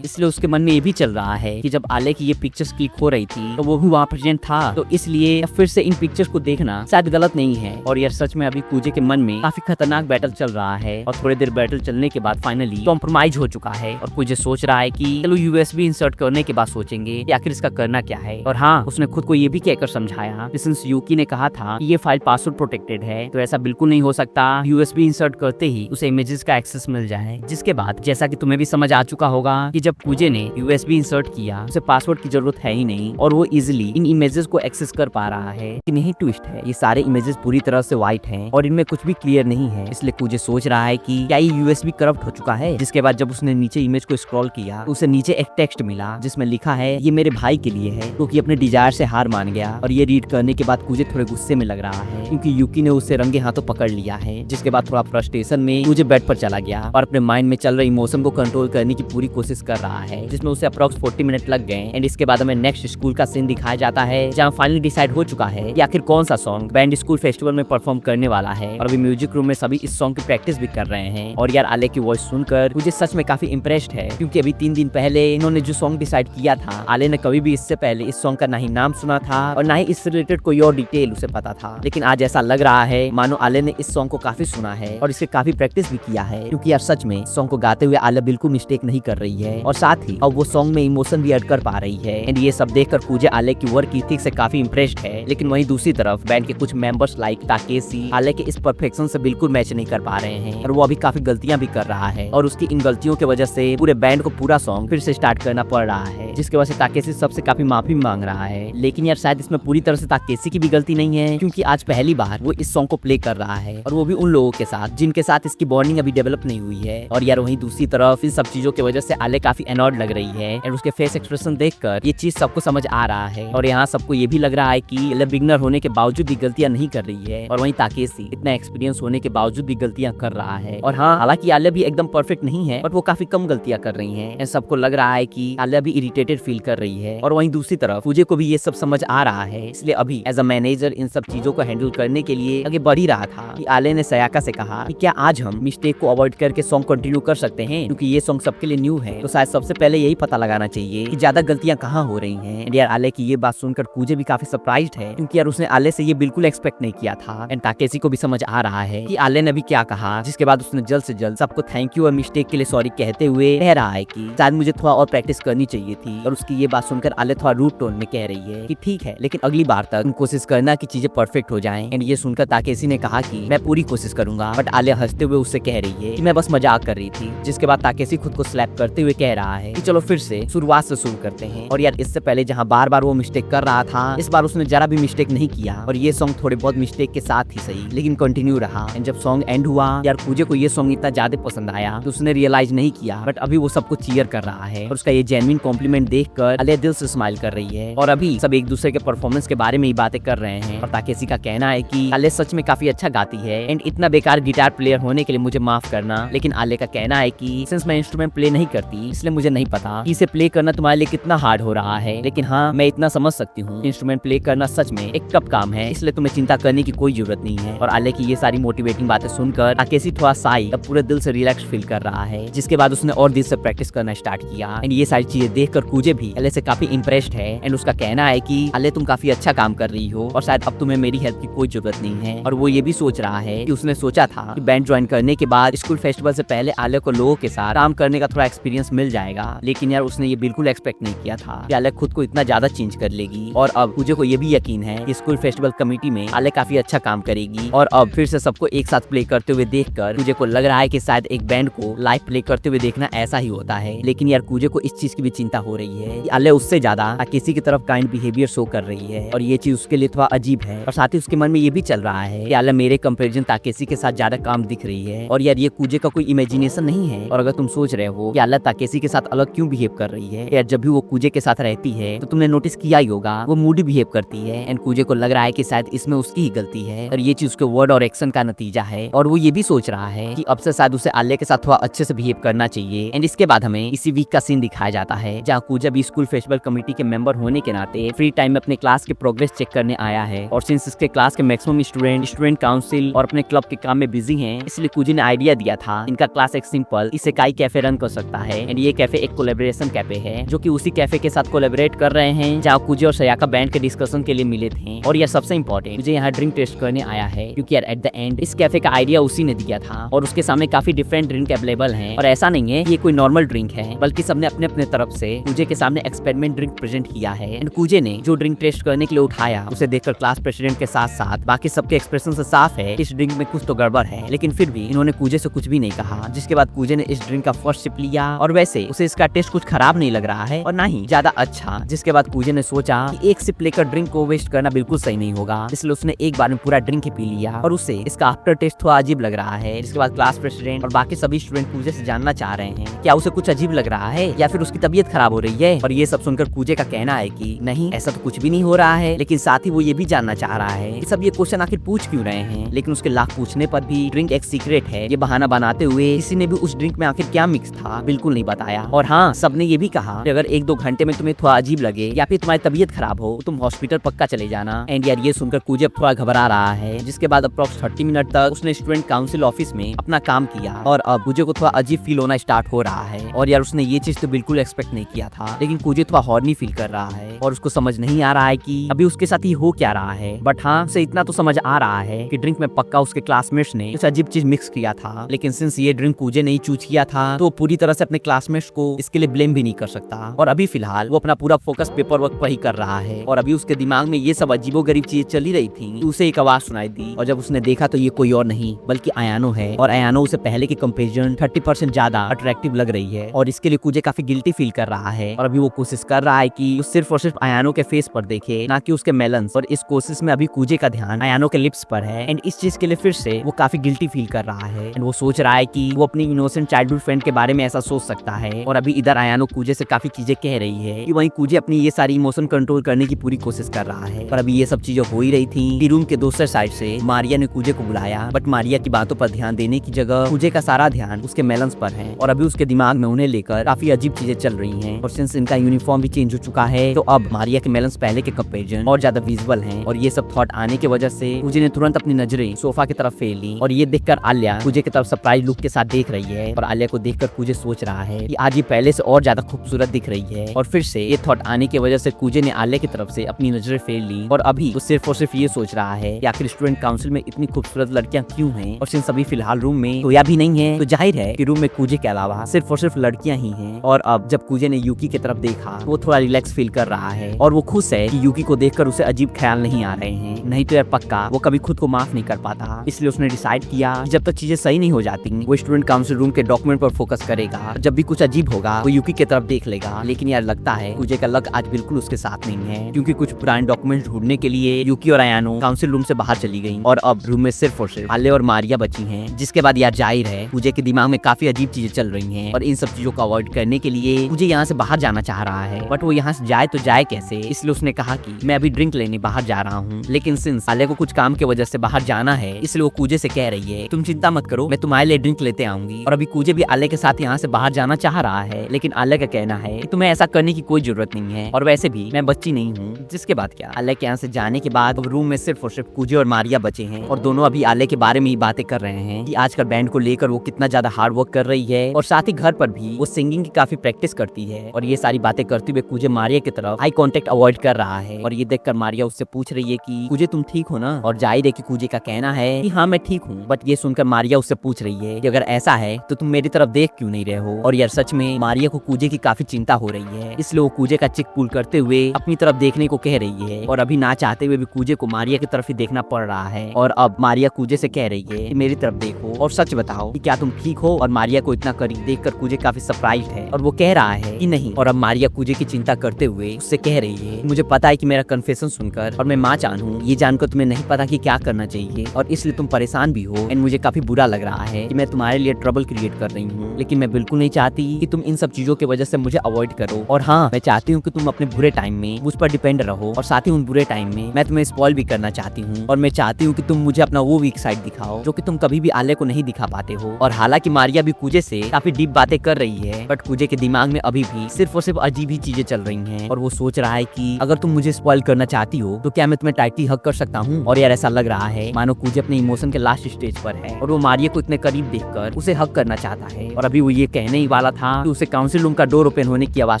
इसलिए उसके मन में ये भी चल रहा है कि जब आलिया की ये पिक्चर्स क्लिक हो रही थी तो वो भी वहाँ प्रेजेंट था, तो इसलिए फिर से इन पिक्चर्स को देखना शायद गलत नहीं है। और यार सच में अभी कूजे के मन में काफी खतरनाक बैटल चल रहा है, और थोड़ी देर बैटल चलने के बाद फाइनली कॉम्प्रोमाइज हो चुका है। और कूजे सोच रहा है कि चलो यूएसबी इंसर्ट करने के बाद सोचेंगे कि आखिर इसका करना क्या है। और हाँ, उसने खुद को ये भी कहकर समझाया कि सिंस यूकी ने कहा था कि ये फाइल पासवर्ड प्रोटेक्टेड है तो ऐसा बिल्कुल नहीं हो सकता यूएसबी इंसर्ट करते ही उसे इमेजेस का एक्सेस मिल जाए। जिसके बाद जैसा कि तुम्हें भी समझ आ चुका होगा कि जब कूजे ने यूएसबी इंसर्ट किया उसे पासवर्ड की जरूरत है ही नहीं, और वो इजिली इन इमेजेस को एक्सेस कर पा रहा है। लेकिन यही ट्विस्ट है, ये सारे इमेजेस पूरी तरह से व्हाइट हैं और इनमें कुछ भी क्लियर नहीं है। इसलिए कूजे सोच रहा है कि क्या ये यूएसबी करप्ट हो चुका है। जिसके बाद जब उसने नीचे इमेज को स्क्रॉल किया तो उसे नीचे एक टेक्स्ट मिला जिसमें लिखा है ये मेरे भाई के लिए है क्योंकि अपने डिजायर से हार मान गया। और ये रीड करने के बाद कूजे थोड़े गुस्से में लग रहा है क्योंकि यूकी ने उसे रंगे हाथों पकड़ लिया है। जिसके बाद थोड़ा फ्रस्ट्रेशन में कूजे बेड पर चला गया और अपने माइंड में चल रहे इमोशन को कंट्रोल करने की पूरी कोशिश कर रहा है, जिसमें उसे अप्रॉक्स 40 मिनट लग गए। एंड इसके बाद हमें नेक्स्ट स्कूल का सीन दिखाया जाता है जहाँ फाइनली डिसाइड हो चुका है कि आखिर कौन सा सॉन्ग बैंड स्कूल फेस्टिवल में परफॉर्म करने वाला है। और अभी म्यूजिक रूम में सभी इस सॉन्ग की प्रैक्टिस भी कर रहे हैं। और यार आलिया की वॉइस सुनकर मुझे सच में काफी इम्प्रेस्ड है क्योंकि अभी 3 दिन पहले इन्होंने जो सॉन्ग डिसाइड किया था आलिया ने कभी भी इससे पहले इस सॉन्ग का ना ही नाम सुना था और ना ही इससे रिलेटेड कोई और डिटेल उसे पता था। लेकिन आज ऐसा लग रहा है मानो आलिया ने इस सॉन्ग को काफी सुना है और इससे काफी प्रैक्टिस भी किया है, क्योंकि यार सच में सॉन्ग को गाते हुए आलिया बिल्कुल मिस्टेक नहीं कर रही है और साथ ही अब वो सॉन्ग में इमोशन भी ऐड कर पा रही है। एंड ये सब देखकर कूजे आलिया की वर्क एथिक से काफी इम्प्रेस्ड है। लेकिन वहीं दूसरी तरफ बैंड के कुछ मेंबर्स लाइक ताकेशी आलिया के इस परफेक्शन से बिल्कुल मैच नहीं कर पा रहे हैं और वो अभी काफी गलतियां भी कर रहा है और उसकी इन गलतियों की वजह से पूरे बैंड को पूरा सॉन्ग फिर से स्टार्ट करना पड़ रहा है, जिसकी वजह से ताकेशी सबसे काफी माफी मांग रहा है। लेकिन यार शायद इसमें पूरी तरह से ताकेशी की भी गलती नहीं है क्योंकि आज पहली बार वो इस सॉन्ग को प्ले कर रहा है और वो भी उन लोगों के साथ जिनके साथ इसकी बॉन्डिंग अभी डेवलप नहीं हुई है। और यार वहीं दूसरी तरफ इन सब चीजों की वजह से आलिया काफी एनॉयड लग रही है और उसके फेस एक्सप्रेशन देखकर ये चीज सबको समझ आ रहा है। और यहाँ सबको ये भी लग रहा है कि बिगिनर होने के बावजूद भी गलतियां नहीं कर रही है और वहीं ताकेशी इतना एक्सपीरियंस होने के बावजूद भी गलतियां कर रहा है। और हाँ, हालांकि आलिया भी एकदम परफेक्ट नहीं है बट वो काफी कम गलतियां कर रही है। सबको लग रहा है कि आलिया भी इरिटेटेड फील कर रही है और वहीं दूसरी तरफ कूजे को भी ये सब समझ आ रहा है। इसलिए अभी एज अ मैनेजर इन सब चीजों को हैंडल करने के लिए आगे बढ़ ही रहा था कि आलिया ने सयाका से कहा कि क्या आज हम मिस्टेक को अवॉइड करके सॉन्ग कंटिन्यू कर सकते हैं, क्योंकि ये सॉन्ग सबके लिए न्यू है तो शायद सबसे पहले यही पता लगाना चाहिए कि ज्यादा गलतियां कहाँ हो रही हैं। यार आलिया की ये बात सुनकर कूजे भी काफी सरप्राइज्ड है क्योंकि यार उसने आलिया से ये बिल्कुल एक्सपेक्ट नहीं किया था। एंड ताकेशी को भी समझ आ रहा है कि आलिया ने भी क्या कहा, जिसके बाद उसने जल्द से जल्द सबको थैंक यू और मिस्टेक के लिए सॉरी कहते हुए कह रहा है कि शायद मुझे थोड़ा और प्रैक्टिस करनी चाहिए थी। और उसकी ये बात सुनकर आलिया थोड़ा रूड टोन में कह रही है कि ठीक है लेकिन अगली बार तक तुम कोशिश करना कि चीजें परफेक्ट हो जाएं। एंड ये सुनकर ताकेशी ने कहा कि मैं पूरी कोशिश करूंगा, बट आलिया हंसते हुए उससे कह रही है कि मैं बस मजाक कर रही थी। जिसके बाद ताकेशी खुद को स्लैप करते हुए कह रहा है कि चलो फिर से शुरुआत से शुरू करते हैं। और यार इससे पहले जहाँ बार बार वो मिस्टेक कर रहा था इस बार उसने जरा भी मिस्टेक नहीं किया और ये सॉन्ग थोड़े बहुत मिस्टेक के साथ ही सही लेकिन कंटिन्यू रहा। एंड जब सॉन्ग एंड हुआ यार कूजे को ये सॉन्ग इतना ज्यादा पसंद आया तो उसने रियलाइज नहीं किया, बट अभी वो सबको चीयर कर रहा है और उसका ये जेन्युइन कॉम्प्लीमेंट देखकर आलिया दिल से स्माइल कर रही है। और अभी सब एक दूसरे के परफॉर्मेंस के बारे में ही बातें कर रहे हैं और ताकेशी का कहना है कि आलिया सच में काफी अच्छा गाती है एंड इतना बेकार गिटार प्लेयर होने के लिए मुझे माफ करना। लेकिन आलिया का कहना है कि सिंस मैं इंस्ट्रूमेंट प्ले नहीं करती इसलिए मुझे नहीं पता कि इसे प्ले करना तुम्हारे लिए कितना हार्ड हो रहा है, लेकिन हाँ मैं इतना समझ सकती हूँ इंस्ट्रूमेंट प्ले करना सच में एक टफ काम है, इसलिए तुम्हें चिंता करने की कोई जरूरत नहीं है। और आलिया की ये सारी मोटिवेटिंग बातें सुनकर ताकेशी थोड़ा साई अब पूरे दिल से रिलैक्स फील कर रहा है, जिसके बाद उसने और दिल से प्रैक्टिस करना स्टार्ट किया। एंड ये सारी चीजें देखकर कूजे भी आलिया से काफी इंप्रेस्ड है एंड उसका कहना है कि आलिया तुम काफी अच्छा काम कर रही हो और शायद अब तुम्हें मेरी हेल्प की कोई जरूरत नहीं है। और वो ये भी सोच रहा है कि उसने सोचा था कि बैंड ज्वाइन करने के बाद स्कूल फेस्टिवल से पहले आलिया को लोगों के साथ काम करने का थोड़ा एक्सपीरियंस मिल जाएगा, लेकिन यार उसने ये बिल्कुल एक्सपेक्ट नहीं किया था कि आलिया खुद को इतना ज्यादा चेंज कर लेगी। और अब कूजे को ये भी यकीन है कि स्कूल फेस्टिवल कमेटी में आलिया काफी अच्छा काम करेगी और अब फिर से सबको एक एक साथ प्ले करते हुए देखकर कूजे को लग रहा है कि शायद एक बैंड को लाइव प्ले करते हुए देखना ऐसा ही होता है। लेकिन यार कूजे को इस चीज की भी चिंता हो रही है कि आलिया उससे ज्यादा किसी की तरफ काइंड बिहेवियर शो कर रही है और ये चीज उसके लिए थोड़ा अजीब है। और साथ ही उसके मन में ये भी चल रहा है कि आलिया मेरे कंपैरिजन ताकेसी के साथ ज्यादा काम दिख रही है। और यार ये कूजे का कोई इमेजिनेशन नहीं है। और अगर तुम सोच रहे हो कि आलिया ताकेसी के साथ अलग क्यों बिहेव कर रही है, यार जब भी वो कूजे के साथ रहती है तो तुमने नोटिस किया ही होगा वो मूडी बिहेव करती है एंड कूजे को लग रहा है कि शायद इसमें उसकी ही गलती है और ये चीज उसके वर्ड और एक्शन का नतीजा है। और वो ये भी सोच रहा है कि अब से शायद उसे आलिया के साथ थोड़ा अच्छे से बिहेव करना चाहिए। एंड इसके बाद हमें इसी वीक का सीन दिखाया जाता है जहाँ कूजा भी स्कूल फेस्टिवल कमेटी के मेंबर होने के नाते फ्री टाइम में अपने क्लास के प्रोग्रेस चेक करने आया है। और सिंस इसके क्लास के मैक्सिमम स्टूडेंट काउंसिल और अपने क्लब के काम में बिजी हैं, इसलिए कूजे ने आइडिया दिया था इनका क्लास एक सिंपल इसेकाई कैफे रन कर सकता है। एंड ये कैफे एक कोलैबोरेशन कैफे है जो कि उसी कैफे के साथ कोलैबोरेट कर रहे हैं जहाँ कूजे और सयाका बैंड के डिस्कशन के लिए मिले थे। और यह सबसे इंपॉर्टेंट मुझे यहाँ ड्रिंक टेस्ट करने आया है क्योंकि यार एट द एंड इस कैफे का आइडिया उसी ने दिया था और उसके सामने काफी डिफरेंट ड्रिंक अवेलेबल हैं। और ऐसा नहीं है ये कोई नॉर्मल ड्रिंक है बल्कि सबने अपने अपने तरफ से कूजे के सामने एक्सपेरिमेंट ड्रिंक प्रेजेंट किया है। एंड कूजे ने जो ड्रिंक टेस्ट करने के लिए उठाया उसे देखकर क्लास प्रेसिडेंट के साथ साथ बाकी सबके एक्सप्रेशन से साफ है इस ड्रिंक में कुछ तो गड़बड़ है। लेकिन फिर भी इन्होंने कूजे से कुछ भी नहीं कहा, जिसके बाद कूजे ने इस ड्रिंक का फर्स्ट सिप लिया और वैसे उसे इसका टेस्ट कुछ खराब नहीं लग रहा है और ना ही ज्यादा अच्छा। जिसके बाद कूजे ने सोचा कि एक सिप लेकर ड्रिंक को वेस्ट करना बिल्कुल सही नहीं होगा, इसलिए उसने एक बार में पूरा ड्रिंक ही पी लिया और उसे इसका आफ्टर टेस्ट थोड़ा अजीब लग रहा है। जिसके बाद क्लास प्रेसिडेंट और बाकी सभी स्टूडेंट कूजे से जानना चाह रहे हैं क्या उसे कुछ अजीब लग रहा है या फिर उसकी तबीयत खराब हो रही है। और ये सब सुनकर कूजे का कहना है कि नहीं ऐसा तो कुछ भी नहीं हो रहा है, लेकिन साथ ही वो ये भी जानना चाह रहा है कि सब ये क्वेश्चन आखिर पूछ क्यों रहे हैं। लेकिन उसके लाख पूछने पर भी ड्रिंक एक सीक्रेट है ये बहाना बनाते हुए किसी ने भी उस ड्रिंक में आखिर क्या मिक्स था बिल्कुल नहीं बताया। और हाँ, सबने ये भी कहा कि अगर 1-2 घंटे में तुम्हें थोड़ा अजीब लगे या फिर तुम्हारी तबीयत खराब हो तो तुम हॉस्पिटल पक्का चले जाना। एंड यार ये सुनकर कूजे थोड़ा घबरा रहा है। जिसके बाद अप्रॉक्स 30 मिनट तक उसने स्टूडेंट काउंसिल ऑफिस में अपना काम किया और अब कूजे को थोड़ा अजीब फील होना स्टार्ट हो रहा है। और यार उसने ये चीज तो बिल्कुल एक्सपेक्ट नहीं किया था, लेकिन कूजे थोड़ा हॉर्नी फील कर रहा है और उसको समझ नहीं आ रहा है कि अभी उसके साथ ही हो क्या रहा है। बट हाँ, उसे इतना तो समझ आ रहा है कि ड्रिंक में पक्का उसके क्लासमेट्स ने कुछ अजीब चीज मिक्स किया था। लेकिन सिंस ये ड्रिंक कूजे ने ही चूज किया था तो पूरी तरह से अपने क्लासमेट्स को इसके लिए ब्लेम भी नहीं कर सकता। और अभी फिलहाल वो अपना पूरा फोकस पेपर वर्क पर ही कर रहा है। और अभी उसके दिमाग में ये सब अजीबोगरीब चीज चली रही थी, उसे एक आवाज सुनाई दी और जब उसने देखा तो ये कोई और नहीं बल्कि अयानो है। और अयानो उसे पहले के कंपेरिजन 30% ज्यादा अट्रैक्टिव लग रही है और इसके लिए कूजे काफी गिल्टी फील कर रहा है। और अभी वो कोशिश कर रहा है कि सिर्फ और सिर्फ अयानो के फेस पर देखे, ना कि उसके मेलन्स। और इस कोशिश में अभी कूजे का ध्यान अयानो के लिप्स पर है एंड इस चीज के लिए फिर से वो काफी गिल्टी फील कर रहा है। एंड वो सोच रहा है कि वो अपनी इनोसेंट चाइल्डहुड फ्रेंड के बारे में ऐसा सोच सकता है। और अभी इधर अयानो कूजे से काफी चीजें कह रही है कि वहीं कूजे अपनी ये सारी इमोशन कंट्रोल करने की पूरी कोशिश कर रहा है। पर अभी ये सब चीजें हो ही रही थी कि रूम के दूसरे साइड से मारिया ने कूजे को बुलाया। बट मारिया की बातों पर ध्यान देने की जगह कूजे का सारा ध्यान उसके मेलन्स पर है और अभी उसके दिमाग में उन्हें लेकर काफी अजीब चीजें चल रही हैं। और सिंस इनका यूनिफॉर्म भी चेंज हो चुका है तो अब मारिया के मेलन्स पहले के कंपैरिजन और ज्यादा विजुअल हैं। और ये सब थॉट आने की वजह से कूजे ने तुरंत अपनी नजरें सोफा की तरफ फेर ली और ये देखकर आलिया कूजे की तरफ सरप्राइज लुक के साथ देख रही है। और आलिया को देखकर कूजे सोच रहा है कि आज ये पहले से और ज्यादा खूबसूरत दिख रही है। और फिर से ये थॉट आने की वजह से कूजे ने आलिया की तरफ से अपनी नजरें फेर ली और अभी वो सिर्फ और सिर्फ ये सोच रहा है कि आखिर स्टूडेंट काउंसिल में इतनी खूबसूरत लड़कियां क्यों हैं। और सिंस अभी फिलहाल रूम में सोया भी नहीं है तो जाहिर है कि रूम में कूजे के अलावा सिर्फ और सिर्फ लड़कियां ही हैं। और अब जब कूजे ने यूकी की तरफ देखा तो वो थोड़ा रिलैक्स फील कर रहा है और वो खुश है कि यूकी को देखकर उसे अजीब ख्याल नहीं आ रहे हैं। नहीं तो यार पक्का वो कभी खुद को माफ नहीं कर पाता। इसलिए उसने डिसाइड किया कि जब तक चीजें सही नहीं हो जाती वो स्टूडेंट काउंसिल रूम के डॉक्यूमेंट पर फोकस करेगा। जब भी कुछ अजीब होगा वो यूकी की तरफ देख लेगा। लेकिन यार लगता है कूजे का लक आज बिल्कुल उसके साथ नहीं है, क्योंकि कुछ पुराने डॉक्यूमेंट्स ढूंढने के लिए यूकी और अयानो काउंसिल रूम से बाहर चली गई और अब रूम में सिर्फ और सिर्फ आलिया और मारिया बची हैं। जिसके बाद यार जाहिर है कूजे के दिमाग में काफी अजीब चीजें चल रही हैं और इन सब चीजों को अवॉइड करने के लिए कूजे यहाँ से बाहर जाना चाह रहा है। बट वो यहाँ से जाए तो जाए कैसे, इसलिए उसने कहा कि मैं अभी ड्रिंक लेने बाहर जा रहा हूँ। लेकिन सिंस आलिया को कुछ काम की वजह से बाहर जाना है इसलिए वो कूजे से कह रही है तुम चिंता मत करो, मैं तुम्हारे लिए ड्रिंक लेते आऊंगी। और अभी कूजे भी आलिया के साथ यहाँ से बाहर जाना चाह रहा है, लेकिन आलिया का कहना है कि तुम्हें ऐसा करने की कोई जरूरत नहीं है और वैसे भी मैं बच्ची नहीं हूँ। जिसके बाद क्या आलिया के यहाँ से जाने के बाद रूम में सिर्फ और सिर्फ कूजे और मारिया बचे हैं और दोनों अभी आलिया के बारे में ही बातें कर रहे हैं कि आजकल बैंड को लेकर वो कितना ज्यादा हार्ड वर्क कर रही है और साथ ही घर पर भी वो सिंगिंग की काफी प्रैक्टिस करती है। और ये सारी बातें करते हुए कूजे मारिया की तरफ आई कांटेक्ट अवॉइड कर रहा है और ये देखकर मारिया उससे पूछ रही है कि कूजे तुम ठीक हो ना। और जाहिर है कि कूजे का कहना है कि हाँ मैं ठीक हूँ। बट ये सुनकर मारिया उससे पूछ रही है कि अगर ऐसा है तो तुम मेरी तरफ देख क्यों नहीं रहे हो। और यार सच में मारिया को कूजे की काफी चिंता हो रही है, इसलिए वो कूजे का चिक पुल करते हुए अपनी तरफ देखने को कह रही है। और अभी ना चाहते हुए भी कूजे को मारिया की तरफ ही देखना पड़ रहा है। और अब मारिया कूजे से कह रही है कि मेरी तरफ देखो और सच बताओ कि क्या तुम ठीक हो। और मारिया को इतना करीब देखकर कूजे काफी सरप्राइज्ड है और वो कह रहा है कि नहीं। और अब मारिया कूजे की चिंता करते हुए उससे कह रही है मुझे पता है कि मेरा कन्फेशन सुनकर और मैं माँ चान हूँ, ये जानकर तुम्हें नहीं पता कि क्या करना चाहिए और इसलिए तुम परेशान भी हो। एंड मुझे काफी बुरा लग रहा है कि मैं तुम्हारे लिए ट्रबल क्रिएट कर रही हूँ, लेकिन मैं बिल्कुल नहीं चाहती कि तुम इन सब चीजों की वजह से मुझे अवॉइड करो। और हाँ, मैं चाहती हूँ कि तुम अपने बुरे टाइम में मुझ पर डिपेंड रहो और साथ ही उन बुरे टाइम में मैं तुम्हें स्पॉइल भी करना चाहती हूँ। और मैं चाहती हूँ कि तुम मुझे अपना वो वीक साइड दिखाओ जो कि तुम कभी भी आले को नहीं दिखा पाते हो। और हालांकि मारिया भी कूजे से काफी डीप बातें कर रही है, बट कूजे के दिमाग में अभी भी सिर्फ और सिर्फ अजीब ही चीजें चल रही हैं। और वो सोच रहा है कि अगर तुम मुझे स्पॉइल करना चाहती हो तो क्या मैं तुम्हें टाइटली हक कर सकता हूँ। और यार ऐसा लग रहा है मानो कूजे अपने इमोशन के लास्ट स्टेज पर है और वो मारिया को इतने करीब देखकर उसे हक करना चाहता है। और अभी वो ये कहने ही वाला था कि उसे काउंसिल रूम का डोर ओपन होने की आवाज